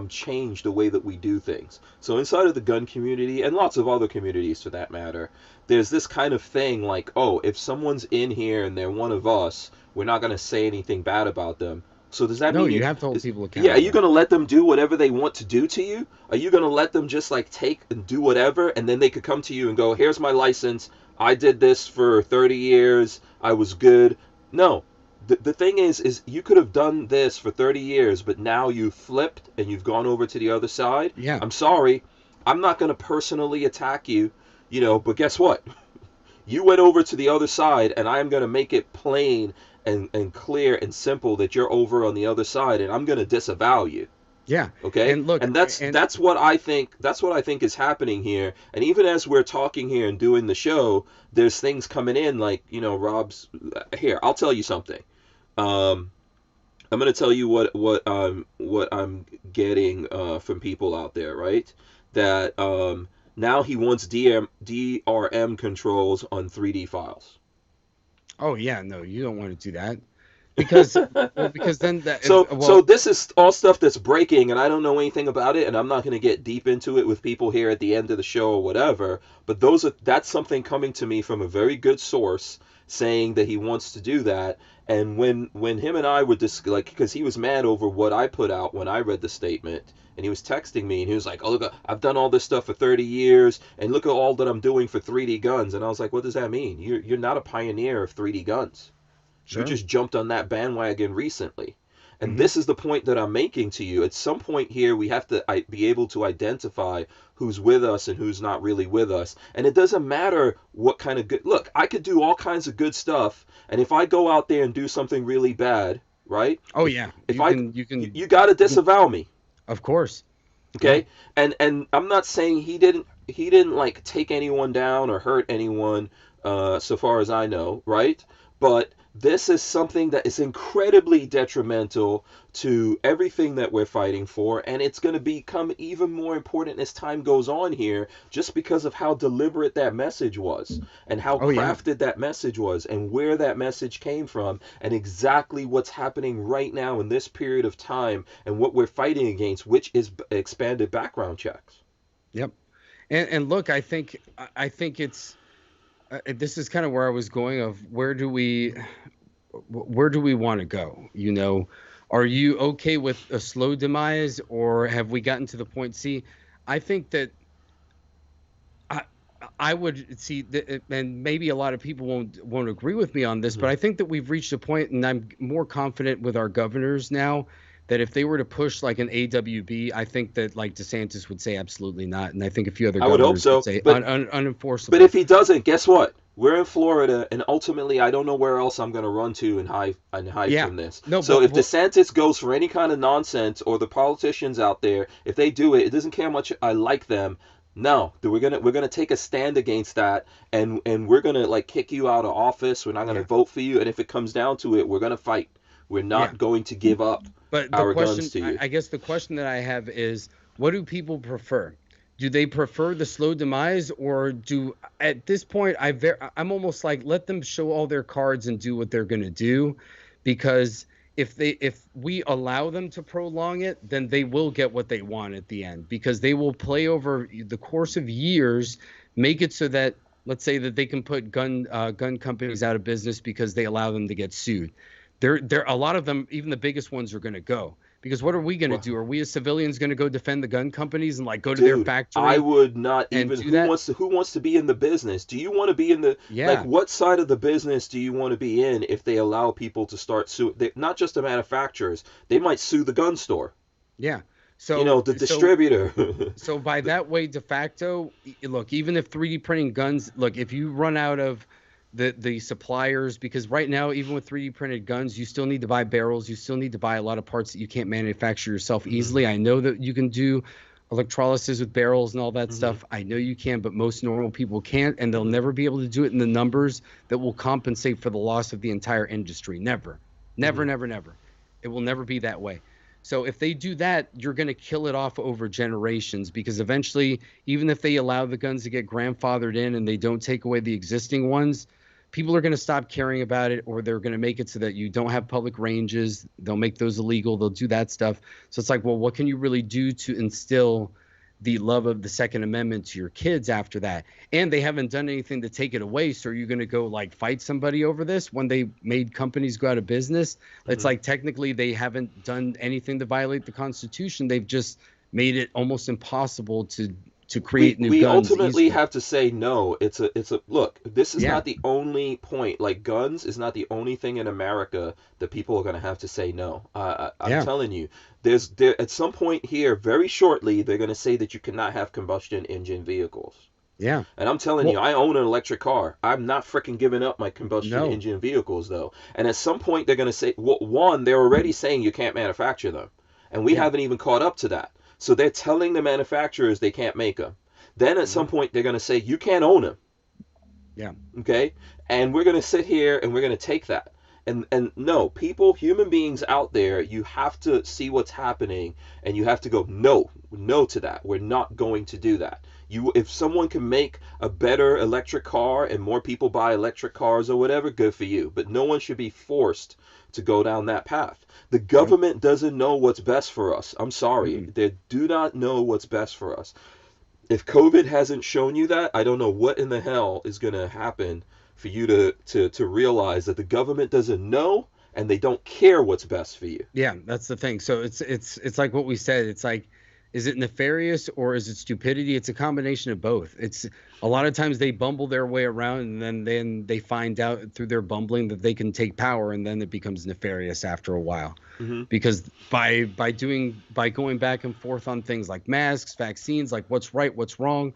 change the way that we do things. So inside of the gun community, and lots of other communities for that matter, there's this kind of thing like, oh, if someone's in here and they're one of us, we're not going to say anything bad about them. So does that mean you have to hold people accountable? Yeah, are you going to let them do whatever they want to do to you? Are you going to let them just like take and do whatever, and then they could come to you and go, here's my license, I did this for 30 years, I was good? No. The thing is you could have done this for 30 years, but now you flipped and you've gone over to the other side. Yeah. I'm sorry. I'm not going to personally attack you, but guess what? You went over to the other side, and I'm going to make it plain and clear and simple that you're over on the other side, and I'm going to disavow you. Yeah. Okay. And look, and that's what I think. That's what I think is happening here. And even as we're talking here and doing the show, there's things coming in like, Rob's here. I'll tell you something. I'm going to tell you what I'm getting from people out there, right? That now he wants DRM controls on 3D files. Oh yeah, no, you don't want to do that, because then that. So this is all stuff that's breaking, and I don't know anything about it, and I'm not going to get deep into it with people here at the end of the show or whatever. But that's something coming to me from a very good source, saying that he wants to do that. And when him and I would because he was mad over what I put out when I read the statement, and he was texting me, and he was like, oh, look, I've done all this stuff for 30 years, and look at all that I'm doing for 3D guns. And I was like, what does that mean? You're not a pioneer of 3D guns. Sure. You just jumped on that bandwagon recently. And this is the point that I'm making to you. At some point here, we have to be able to identify who's with us and who's not really with us. And it doesn't matter what kind of good... Look, I could do all kinds of good stuff, and if I go out there and do something really bad, right? Oh, yeah. You got to disavow me. Of course. Okay? Yeah. And I'm not saying he didn't like take anyone down or hurt anyone, so far as I know, right? But this is something that is incredibly detrimental to everything that we're fighting for, and it's going to become even more important as time goes on here, just because of how deliberate that message was, and how crafted that message was, and where that message came from, and exactly what's happening right now in this period of time, and what we're fighting against, which is expanded background checks. Yep. And look, I think it's this is kind of where I was going, of where do we want to go? Are you okay with a slow demise, or have we gotten to the point? See, I think that I would see that, and maybe a lot of people won't agree with me on this, but I think that we've reached a point, and I'm more confident with our governors now, that if they were to push like an AWB, I think that like DeSantis would say absolutely not, and I think a few other governors would say unenforceable. But if he doesn't, guess what? We're in Florida, and ultimately, I don't know where else I'm going to run to and hide from this. So if DeSantis goes for any kind of nonsense, or the politicians out there, if they do it, it doesn't care how much I like them. No, we're gonna take a stand against that, and we're gonna like kick you out of office. We're not gonna vote for you, and if it comes down to it, we're gonna fight. We're not going to give up our guns to you. I guess the question that I have is, what do people prefer? Do they prefer the slow demise, or at this point, I'm almost like, let them show all their cards and do what they're going to do, because if we allow them to prolong it, then they will get what they want at the end, because they will play over the course of years, make it so that let's say that they can put gun companies out of business because they allow them to get sued. There a lot of them, even the biggest ones, are going to go. Because what are we going to do? Are we as civilians going to go defend the gun companies and like go to their factory? I would not and even. do that? Who wants to be in the business? Do you want to be in the like what side of the business do you want to be in if they allow people to start suing? Not just the manufacturers, they might sue the gun store. Yeah. So the distributor. So by that way, de facto, look, even if 3D printing guns, look, if you run out of the suppliers, because right now, even with 3D printed guns, you still need to buy barrels. You still need to buy a lot of parts that you can't manufacture yourself easily. I know that you can do electrolysis with barrels and all that stuff. I know you can, but most normal people can't, and they'll never be able to do it in the numbers that will compensate for the loss of the entire industry. Never. Never. It will never be that way. So if they do that, you're going to kill it off over generations, because eventually, even if they allow the guns to get grandfathered in and they don't take away the existing ones, people are going to stop caring about it, or they're going to make it so that you don't have public ranges. They'll make those illegal. They'll do that stuff. So it's like, well, what can you really do to instill the love of the Second Amendment to your kids after that? And they haven't done anything to take it away. So are you going to go like fight somebody over this when they made companies go out of business? It's like technically they haven't done anything to violate the Constitution. They've just made it almost impossible to create new guns. We ultimately easily. have to say no. It's a look. This is not the only point. Like, guns is not the only thing in America that people are going to have to say no. I'm telling you, there at some point here, very shortly, they're going to say that you cannot have combustion engine vehicles. Yeah. And I'm telling you, I own an electric car. I'm not freaking giving up my combustion engine vehicles, though. And at some point, they're going to say, well, one, they're already saying you can't manufacture them, and we haven't even caught up to that. So they're telling the manufacturers they can't make them. Then at some point they're going to say you can't own them. Yeah. Okay? And we're going to sit here and we're going to take that. And no, people, human beings out there, you have to see what's happening and you have to go, no to that. We're not going to do that. If someone can make a better electric car and more people buy electric cars or whatever, good for you. But no one should be forced to go down that path. The government doesn't know what's best for us. I'm sorry. They do not know what's best for us. If COVID hasn't shown you that, I don't know what in the hell is going to happen for you to realize that the government doesn't know and they don't care what's best for you. Yeah, that's the thing. So it's like what we said. It's like, is it nefarious or is it stupidity? It's a combination of both. It's a lot of times they bumble their way around, and then they find out through their bumbling that they can take power, and then it becomes nefarious after a while. Because by going back and forth on things like masks, vaccines, like what's right, what's wrong,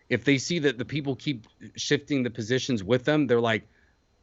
if they see that the people keep shifting the positions with them, they're like,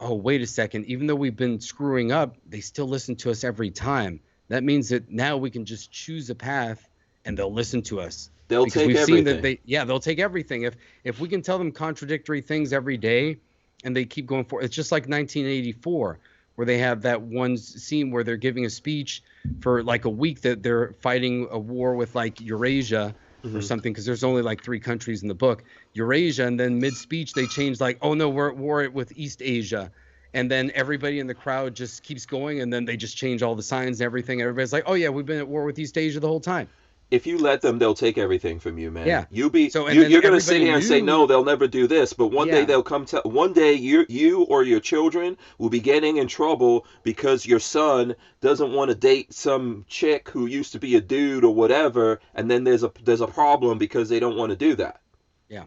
oh, wait a second, even though we've been screwing up, they still listen to us every time. That means that now we can just choose a path and they'll listen to us. They'll because take we've everything. Seen that they'll take everything. If we can tell them contradictory things every day and they keep going for it, it's just like 1984, where they have that one scene where they're giving a speech for like a week that they're fighting a war with like Eurasia or something, because there's only like 3 countries in the book, Eurasia, and then mid-speech they change like, oh no, we're at war with East Asia. And then everybody in the crowd just keeps going, and then they just change all the signs and everything. Everybody's like, oh yeah, we've been at war with East Asia the whole time. If you let them, they'll take everything from you, man. Yeah. You're going to sit here and say, no, they'll never do this. But one day they'll come to, one day you or your children will be getting in trouble because your son doesn't want to date some chick who used to be a dude or whatever. And then there's a problem because they don't want to do that. Yeah.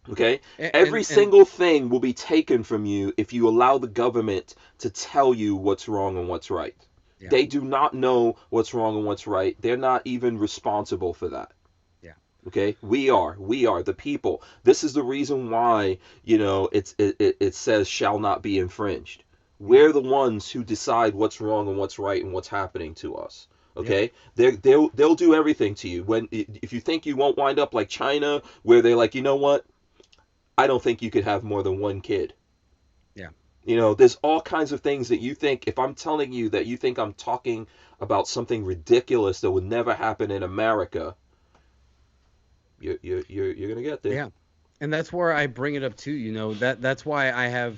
Okay? Every single thing will be taken from you if you allow the government to tell you what's wrong and what's right. Yeah. They do not know what's wrong and what's right. They're not even responsible for that. Yeah. Okay? We are the people. This is the reason why, it says shall not be infringed. We're the ones who decide what's wrong and what's right and what's happening to us. Okay? Yeah. They'll do everything to you. If you think you won't wind up like China, where they're like, you know what? I don't think you could have more than one kid. Yeah. There's all kinds of things that you think, if I'm telling you that you think I'm talking about something ridiculous that would never happen in America, you're going to get there. Yeah. And that's where I bring it up too, that's why I have,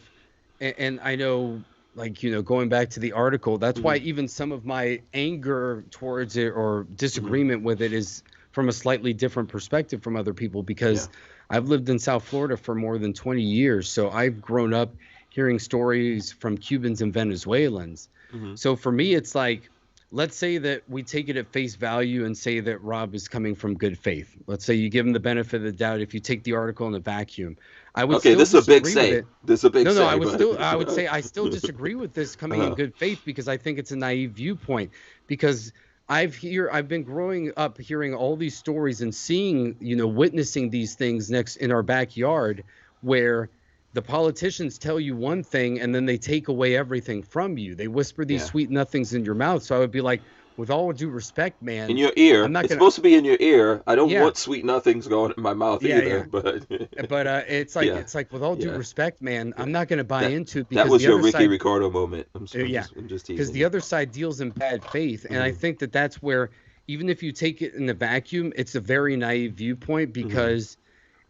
and I know, like, going back to the article, that's why even some of my anger towards it or disagreement with it is from a slightly different perspective from other people, because Yeah. I've lived in South Florida for more than 20 years. So I've grown up hearing stories from Cubans and Venezuelans. Hmm. So for me, it's like, let's say that we take it at face value and say that Rob is coming from good faith. Let's say you give him the benefit of the doubt. If you take the article in a vacuum, I would Okay, still this is a big disagree with say. it. This is a big No, say, but I would say I still disagree with this coming in uh, good faith, because I think it's a naive viewpoint. Because I've been growing up hearing all these stories and seeing, witnessing these things next in our backyard, where the politicians tell you one thing and then they take away everything from you. They whisper these yeah. sweet nothings in your mouth. So I would be like, with all due respect, In man, your I'm ear. not It's gonna. supposed to be in your ear. I don't Yeah, want sweet nothings going in my mouth yeah, either, yeah. but But it's like yeah, it's like with all due yeah, respect, man, yeah. I'm not gonna buy That into it, that because was the your other Ricky side. Ricardo moment. Yeah, I'm just because teasing the you. other side deals in bad faith, and I Hmm. think that that's where, even if you take it in a vacuum, it's a very naive viewpoint. Hmm. Because,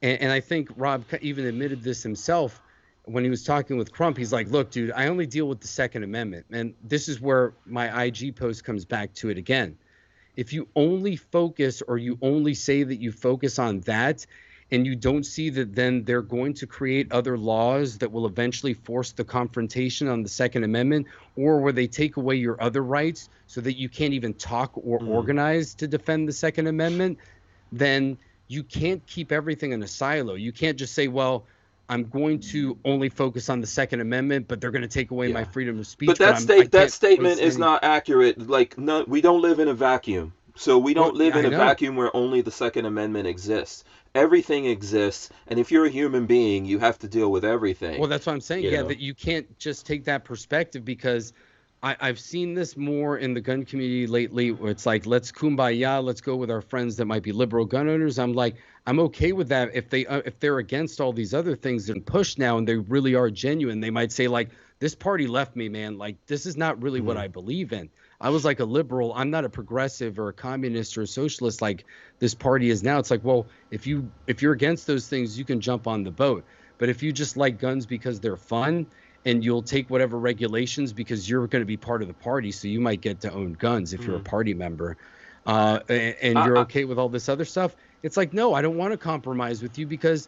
and I think Rob even admitted this himself when he was talking with Crump. He's like, "Look, dude, I only deal with the Second Amendment," and this is where my IG post comes back to it again. If you only focus, or you only say that you focus on that, and you don't see that then they're going to create other laws that will eventually force the confrontation on the Second Amendment, or where they take away your other rights so that you can't even talk or Hmm. organize to defend the Second Amendment, then you can't keep everything in a silo. You can't just say, well, I'm going to only focus on the Second Amendment, but they're going to take away my Yeah. freedom of But speech, but I that can't statement voice is any. not accurate. Like, no, we don't live in a vacuum. So we Well, don't yeah, live in I a know. vacuum where only the Second Amendment exists. Everything exists, and if you're a human being, you have to deal with everything. Well, that's what I'm saying. You Yeah, know. that you can't just take that perspective, because I've seen this more in the gun community lately, where it's like, let's kumbaya, let's go with our friends that might be liberal gun owners. I'm like, I'm okay with that if they're against all these other things and push now, and they really are genuine. They might say like, this party left me, man. Like, this is not really what Hmm. I believe in. I was like a liberal. I'm not a progressive or a communist or a socialist like this party is now. It's like, well, if you're against those things, you can jump on the boat. But if you just like guns because they're fun, and you'll take whatever regulations because you're going to be part of the party, so you might get to own guns if you're a Hmm. party member, and I, you're I, okay with all this other stuff. It's like, no, I don't want to compromise with you, because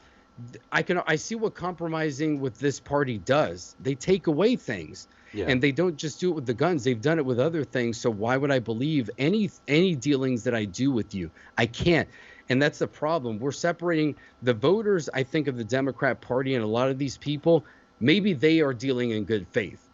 I see what compromising with this party does. They take away things, yeah. and they don't just do it with the guns. They've done it with other things. So why would I believe any dealings that I do with you? I can't. And that's the problem. We're separating the voters, I think, of the Democrat Party, and a lot of these people, maybe they are dealing in good faith.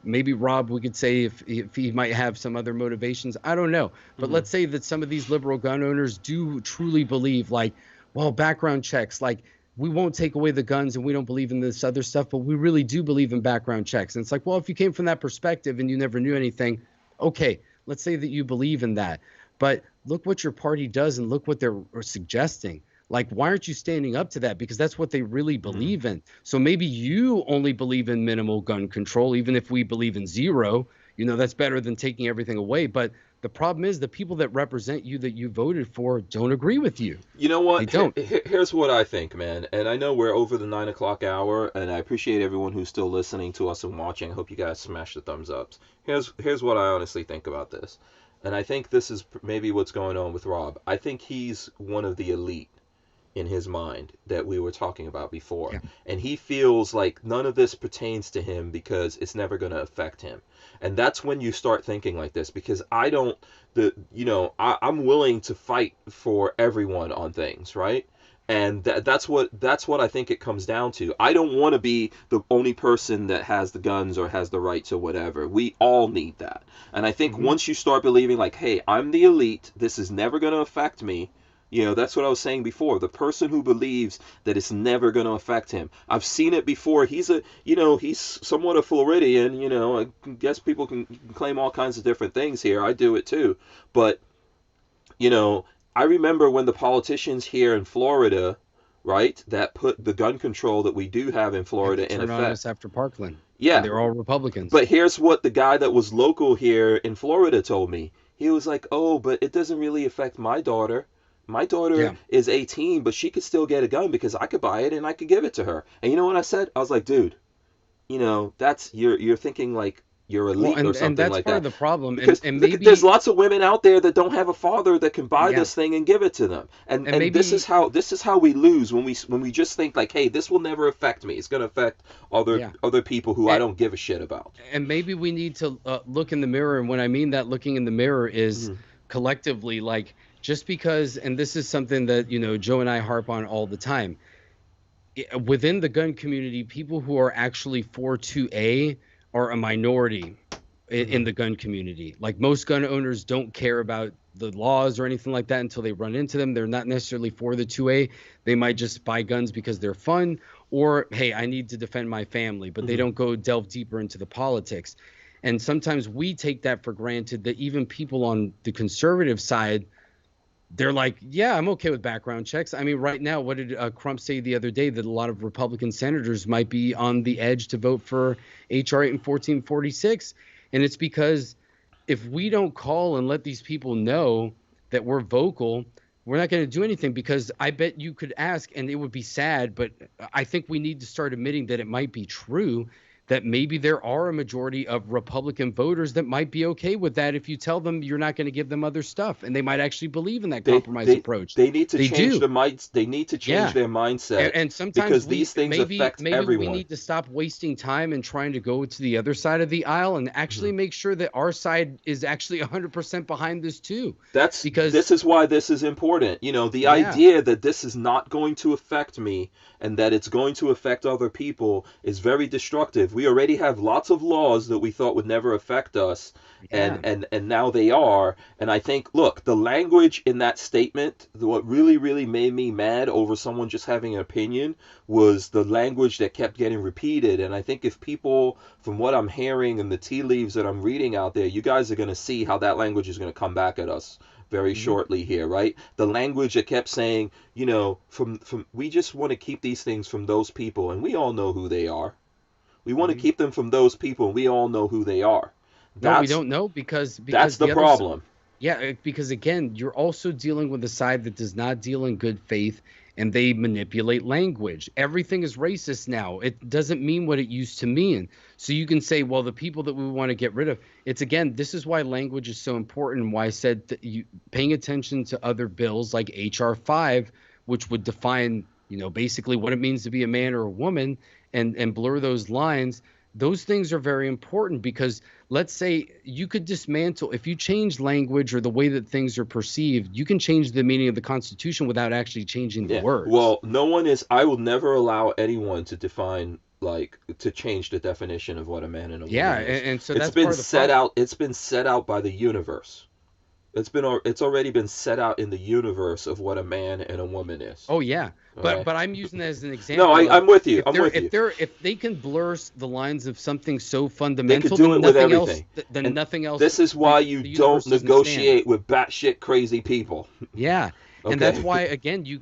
Maybe Rob, we could say, if he might have some other motivations, I don't know. But Hmm. let's say that some of these liberal gun owners do truly believe, like, well, background checks, like, we won't take away the guns and we don't believe in this other stuff, but we really do believe in background checks. And it's like, well, if you came from that perspective and you never knew anything, okay, let's say that you believe in that. But look what your party does and look what they're suggesting. Like, why aren't you standing up to that? Because that's what they really Hmm. believe in. So maybe you only believe in minimal gun control, even if we believe in zero. That's better than taking everything away. But the problem is the people that represent you, that you voted for, don't agree with you. You know They what? don't. Here's what I think, man. And I know we're over the 9 o'clock hour, and I appreciate everyone who's still listening to us and watching. I hope you guys smash the thumbs ups. Here's what I honestly think about this, and I think this is maybe what's going on with Rob. I think he's one of the elite in his mind that we were talking about before. Yeah. And he feels like none of this pertains to him because it's never going to affect him. And that's when you start thinking like this, because I don't, I'm willing to fight for everyone on things, right? And that's what I think it comes down to. I don't want to be the only person that has the guns or has the rights or whatever. We all need that. And I think Hmm. once you start believing like, hey, I'm the elite, this is never going to affect me. That's what I was saying before. The person who believes that it's never going to affect him. I've seen it before. He's somewhat a Floridian. I guess people can claim all kinds of different things here. I do it too. But, you know, I remember when the politicians here in Florida, right, that put the gun control that we do have in Had to Florida in turn on effect. us after Parkland, and Yeah, they're all Republicans. but here's what the guy that was local here in Florida told me. He was like, "Oh, but it doesn't really affect my daughter. My daughter Yeah. is 18, but she could still get a gun because I could buy it and I could give it to her." And you know what I said? I was like, "Dude, that's you're thinking like you're Well, elite or and something that's like part of that. the problem, Because and look, maybe there's lots of women out there that don't have a father that can buy yeah, this thing and give it to them. and And this is maybe how we lose when we just think like, hey, this will never affect me. It's going to affect yeah. other people who I don't give a shit about. And maybe we need to look in the mirror. And when I mean that looking in the mirror is Hmm. collectively, like, just because, and this is something that, Joe and I harp on all the time, within the gun community, people who are actually for 2A are a minority in Hmm. the gun community. Like, most gun owners don't care about the laws or anything like that until they run into them. They're not necessarily for the 2A. They might just buy guns because they're fun, or, hey, I need to defend my family, but they Hmm. don't go delve deeper into the politics. And sometimes we take that for granted, that even people on the conservative side, they're like, yeah, I'm okay with background checks. I mean, right now, what did Crump say the other day? That a lot of Republican senators might be on the edge to vote for H.R. 8 and 1446. And it's because if we don't call and let these people know that we're vocal, we're not going to do anything. Because I bet you could ask, and it would be sad, but I think we need to start admitting that it might be true, that maybe there are a majority of Republican voters that might be okay with that if you tell them you're not going to give them other stuff, and they might actually believe in that They compromise they approach. they need to They change do. the minds. They need to change Yeah. their mindset And sometimes because we these things affect maybe we everyone. need to stop wasting time and trying to go to the other side of the aisle and actually make sure that our side is actually 100% behind this too. Because This is why this is important. You know, the yeah, idea that this is not going to affect me and that it's going to affect other people is very destructive. We already have lots of laws that we thought would never affect us, yeah. and now they are. And I think, look, the language in that statement, what really made me mad over someone just having an opinion was the language that kept getting repeated. And I think if people, from what I'm hearing and the tea leaves that I'm reading out there, you guys are going to see how that language is going to come back at us very Mhm. shortly here, right? The language that kept saying, you know, from we just want to keep these things from those people, and we all know who they are. We want to Mhm. keep them from those people, and we all know who they are. No, we That's don't know, that's because the the other problem. yeah, because again, you're also dealing with a side that does not deal in good faith, and they manipulate language. Everything is racist now. It doesn't mean what it used to mean. So you can say, well, the people that we want to get rid of, it's, again, this is why language is so important, and why I said that you paying attention to other bills like HR 5, which would define, basically what it means to be a man or a woman, and blur those lines. Those things are very important, because let's say you could dismantle, if you change language or the way that things are perceived, you can change the meaning of the Constitution without actually changing the Yeah. words. Well, no one is. I will never allow anyone to define, like, to change the definition of what a man and a Yeah, woman is. and so It's that's been part of the set problem. out. It's been set out by the universe. It's already been set out in the universe of what a man and a woman is. Oh yeah, but Okay. but I'm using that as an No, example of, I'm with you. if I'm they're with if you. they're if they can blur the lines of something so They could fundamental, do then it with nothing else, everything. then And nothing else, this is why you the don't universe doesn't stand. negotiate with batshit crazy people. Yeah. And that's Okay. why, again, you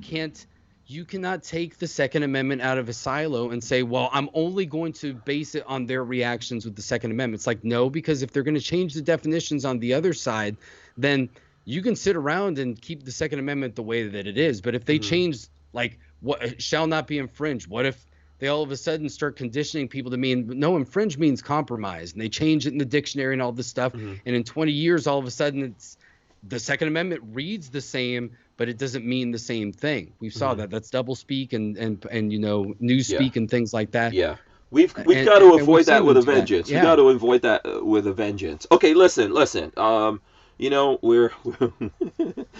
cannot take the Second Amendment out of a silo and say, well, I'm only going to base it on their reactions with the Second Amendment. It's like, no, because if they're going to change the definitions on the other side, then you can sit around and keep the Second Amendment the way that it is. But if they Hmm. change, like, what shall not be infringed, what if they all of a sudden start conditioning people to mean, no, infringe means compromise, and they change it in the dictionary and all this stuff, Hmm. and in 20 years all of a sudden it's the Second Amendment reads the same, but it doesn't mean the same thing. We saw Hmm. that. That's double speak and news Yeah. speak and things like that. Yeah. We've And got and, to and we've avoid that seen with them a do that. vengeance. We got Yeah, to avoid that with a vengeance. Okay, listen. You know,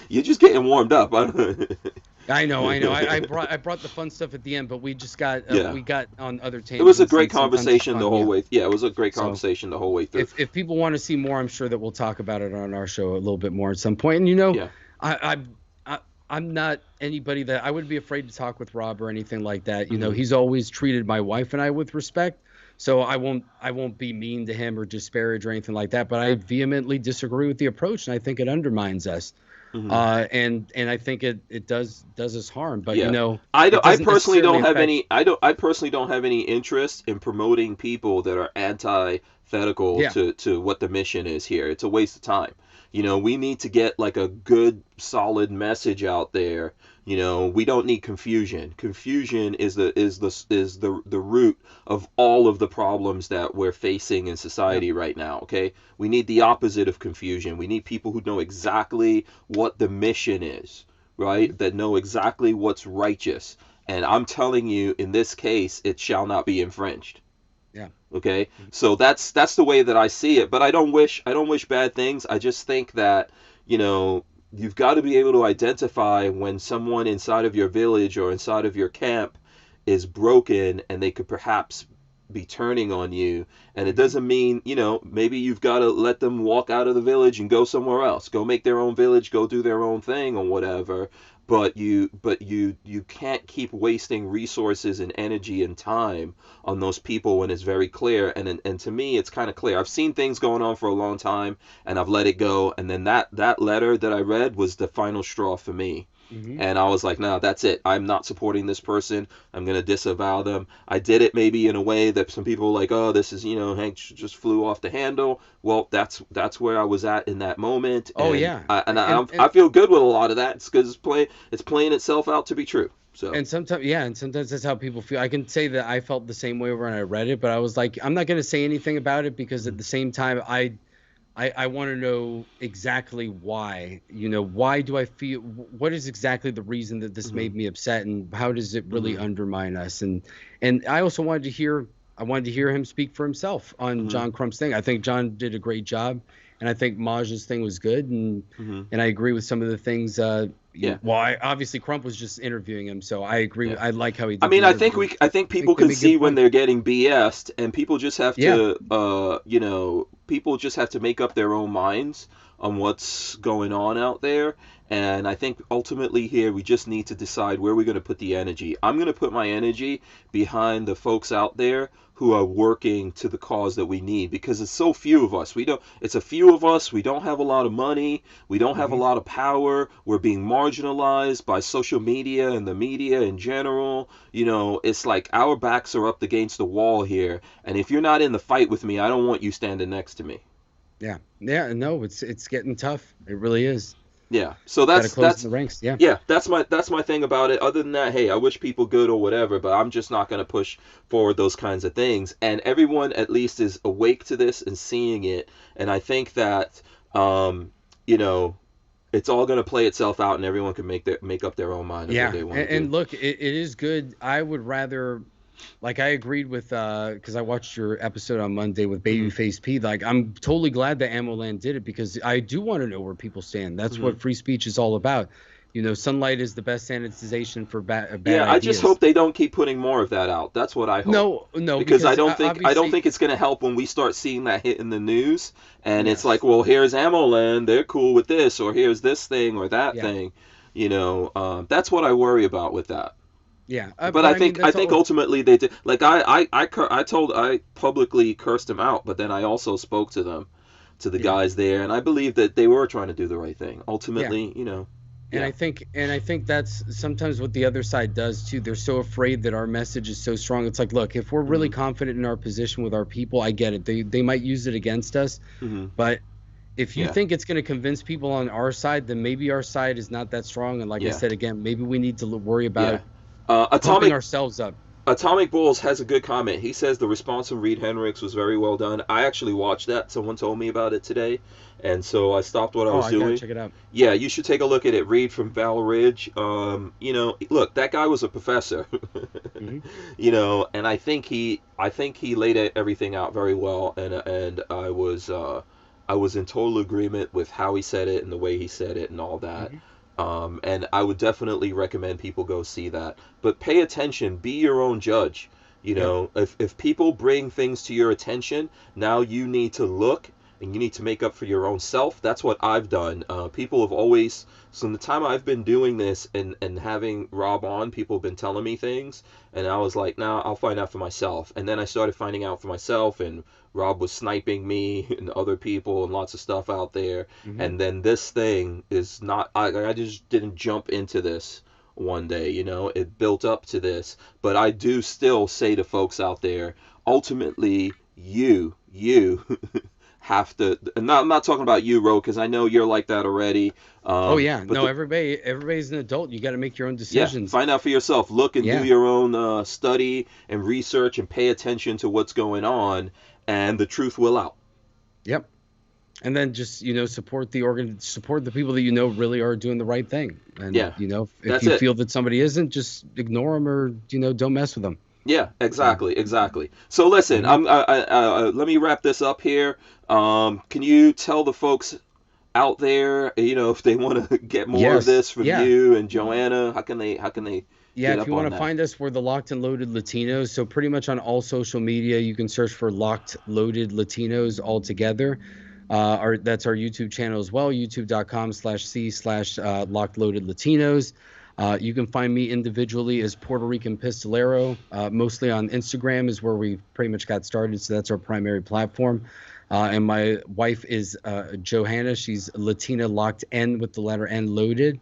you're just getting warmed up. I know. I brought the fun stuff at the end, but we just got Yeah. we got on other It was a tangents, great and sometimes it's conversation the fun. whole Yeah. way. Yeah, it was a great So conversation the whole way through. if people want to see more, I'm sure that we'll talk about it on our show a little bit more at some point. And Yeah. I, I I'm not anybody that I would be afraid to talk with Rob or anything like that. Hmm. He's always treated my wife and I with respect. So I won't be mean to him or disparage or anything like that. But I vehemently disagree with the approach, and I think it undermines us. Hmm. And I think it does us harm. But Yeah. it I doesn't personally necessarily don't have affect. any I personally don't have any interest in promoting people that are antithetical Yeah. to what the mission is here. It's a waste of time. We need to get like a good solid message out there. We don't need confusion. Confusion is the root of all of the problems that we're facing in society right now, okay? We need the opposite of confusion. We need people who know exactly what the mission is, right? That know exactly what's righteous. And I'm telling you, in this case, it shall not be infringed. Yeah. Okay. So that's the way that I see it. But I don't wish bad things. I just think that, you've got to be able to identify when someone inside of your village or inside of your camp is broken and they could perhaps be turning on you. And it doesn't mean, maybe you've got to let them walk out of the village and go somewhere else, go make their own village, go do their own thing or whatever. But you can't keep wasting resources and energy and time on those people when it's very clear. And to me, it's kind of clear. I've seen things going on for a long time, and I've let it go. And then that letter that I read was the final straw for me. And I was like, no, that's it. I'm not supporting this person. I'm going to disavow them. I did it maybe in a way that some people were like, oh, this is, Hank just flew off the handle. Well, that's where I was at in that moment. Oh, and yeah. I feel good with a lot of that. It's because it's playing itself out to be true. So. And sometimes that's how people feel. I can say that I felt the same way when I read it, but I was like, I'm not going to say anything about it because at the same time, I want to know exactly why. Why do I feel? What is exactly the reason that this made me upset, and how does it really undermine us? And I also wanted to hear him speak for himself on John Crump's thing. I think John did a great job, and I think Maj's thing was good, and I agree with some of the things. Well, obviously Crump was just interviewing him, so I agree. I like how he did. I mean, I think people can see when they're getting BS'd, and people just have to, people just have to make up their own minds on what's going on out there. And I think ultimately here we just need to decide where we're going to put the energy. I'm going to put my energy behind the folks out there who are working to the cause that we need, because it's so few of us. It's a few of us. We don't have a lot of money. We don't have a lot of power. We're being marginalized by social media and the media in general. It's like our backs are up against the wall here. And if you're not in the fight with me, I don't want you standing next to me. Yeah. Yeah. No, it's getting tough. It really is. Yeah, so that's the ranks. Yeah, that's my thing about it. Other than that, hey, I wish people good or whatever, but I'm just not going to push forward those kinds of things. And everyone at least is awake to this and seeing it. And I think that it's all going to play itself out, and everyone can make up their own mind. Yeah, what they want to and do. Look, it is good. I would rather. Like, I agreed with, because I watched your episode on Monday with Babyface P. Like, I'm totally glad that AmmoLand did it, because I do want to know where people stand. That's what free speech is all about. Sunlight is the best sanitization for bad Yeah, ideas. I just hope they don't keep putting more of that out. That's what I hope. No, because I don't think it's going to help when we start seeing that hit in the news, and it's like, well, here's AmmoLand, they're cool with this, or here's this thing or that thing. That's what I worry about with that. Yeah, but I think ultimately they did. Like I publicly cursed them out, but then I also spoke to them, to the guys there, and I believe that they were trying to do the right thing. Ultimately, And I think that's sometimes what the other side does too. They're so afraid that our message is so strong. It's like, look, if we're really confident in our position with our people, I get it. They might use it against us, but if you think it's going to convince people on our side, then maybe our side is not that strong. And like I said again, maybe we need to worry about pumping ourselves up. Atomic Bulls has a good comment. He says the response from Reed Hendricks was very well done. I actually watched that. Someone told me about it today, and so I stopped what I was doing. Gotta check it out. Yeah, you should take a look at it. Reed from Val Ridge. Look, that guy was a professor. And I think he laid everything out very well, and I was in total agreement with how he said it and the way he said it and all that. And I would definitely recommend people go see that. But pay attention, be your own judge. If people bring things to your attention, now you need to look and you need to make up for your own self. That's what I've done. People have always, so in the time I've been doing this and having Rob on, people have been telling me things, and I was like, nah, I'll find out for myself. And then I started finding out for myself, and Rob was sniping me and other people and lots of stuff out there. And then this thing is not, I just didn't jump into this one day, it built up to this. But I do still say to folks out there, ultimately, you have to. And I'm not talking about you, Ro, because I know you're like that already. Oh yeah, but no, everybody's an adult. You got to make your own yeah, decisions. find out for yourself. Look and do Yeah. your own study and research and pay attention to what's going on, and the truth will out. Yep. And then just, support support the people that really are doing the right thing. And Yeah, if that's you it. feel that somebody isn't, just ignore them, or don't mess with them. Yeah, exactly. So listen, let me wrap this up here. Can you tell the folks out there, if they want to get more of Yes. this from Yeah. you and Joanna, how can they Yeah, get if up you on want to that? find us, we're the Locked and Loaded Latinos. So pretty much on all social media, you can search for Locked Loaded Latinos all together. That's our YouTube channel as well, youtube.com/c/Locked Loaded Latinos. You can find me individually as Puerto Rican Pistolero. Mostly on Instagram is where we pretty much got started, so that's our primary platform. And my wife is Johanna. She's Latina Locked N with the letter N loaded.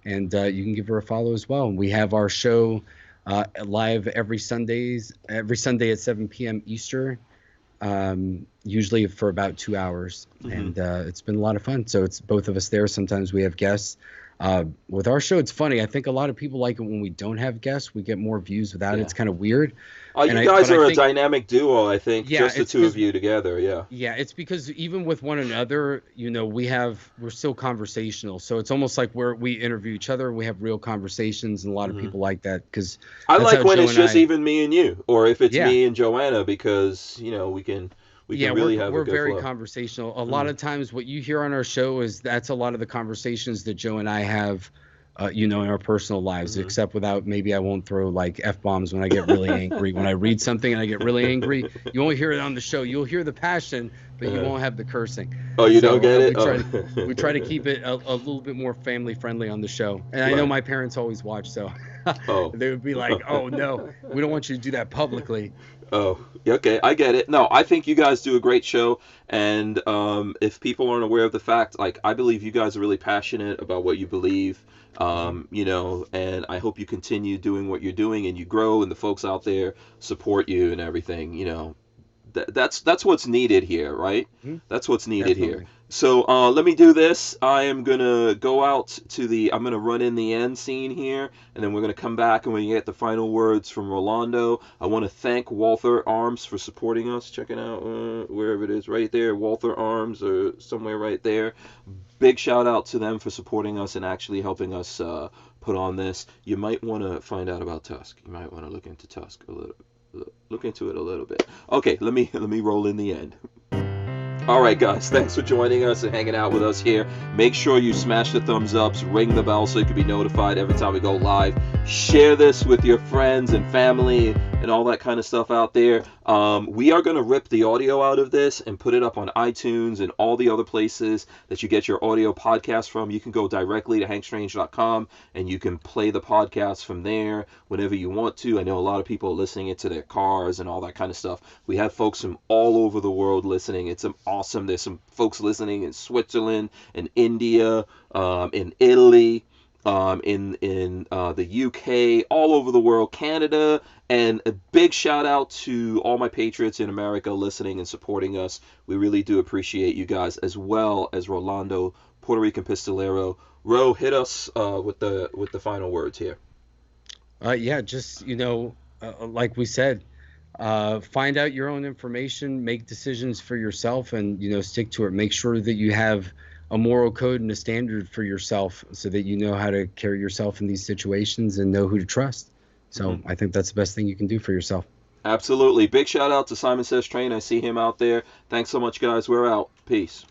And you can give her a follow as well. We have our show live every Sunday at 7 p.m. Eastern, usually for about 2 hours. And it's been a lot of fun. So it's both of us there. Sometimes we have guests. With our show, it's funny. I think a lot of people like it when we don't have guests. We get more views without it. It's kind of weird. Oh, you guys are a dynamic duo, I think. Yeah, just the two of you together, yeah. Yeah, it's because even with one another, we're still conversational. So it's almost like we interview each other. We have real conversations, and a lot of people like that because I like when it's just even me and you, or if it's me and Joanna, because we can really have a good we're very flow. Conversational. A lot of times what you hear on our show that's a lot of the conversations that Joe and I have in our personal lives, except without, maybe I won't throw like F-bombs when I get really angry. When I read something and I get really angry, you won't hear it on the show. You'll hear the passion, but you won't have the cursing. Oh, you don't get it? We try to keep it a little bit more family friendly on the show. And I know my parents always watch, so they would be like, oh no, we don't want you to do that publicly. Oh, okay, I get it. No, I think you guys do a great show, and if people aren't aware of the fact, like, I believe you guys are really passionate about what you believe, and I hope you continue doing what you're doing and you grow, and the folks out there support you and everything. That's what's needed here, right? That's what's needed here. So let me do this. I am gonna go out I'm gonna run in the end scene here, and then we're gonna come back and we get the final words from Rolando. I want to thank Walther Arms for supporting us. Check it out wherever it is, right there, Walther Arms or somewhere right there. Big shout out to them for supporting us and actually helping us put on this. You might want to find out about TUSC. You might want to look into TUSC a little. Look into it a little bit. Okay, let me roll in the end. All right, guys, thanks for joining us and hanging out with us here. Make sure you smash the thumbs ups, ring the bell so you can be notified every time we go live. Share this with your friends and family and all that kind of stuff out there. We are going to rip the audio out of this and put it up on iTunes and all the other places that you get your audio podcast from. You can go directly to hankstrange.com and you can play the podcast from there whenever you want to. I know a lot of people are listening into their cars and all that kind of stuff. We have folks from all over the world listening. It's awesome. There's some folks listening in Switzerland, in India, in Italy, in the UK, all over the world, Canada, and a big shout out to all my patriots in America listening and supporting us. We really do appreciate you guys, as well as Rolando, Puerto Rican Pistolero. Ro, hit us with the final words here. Just like we said, find out your own information, make decisions for yourself, and stick to it. Make sure that you have a moral code and a standard for yourself so that you know how to carry yourself in these situations and know who to trust. So I think that's the best thing you can do for yourself. Absolutely. Big shout out to Simon Says Train. I see him out there. Thanks so much, guys. We're out. Peace.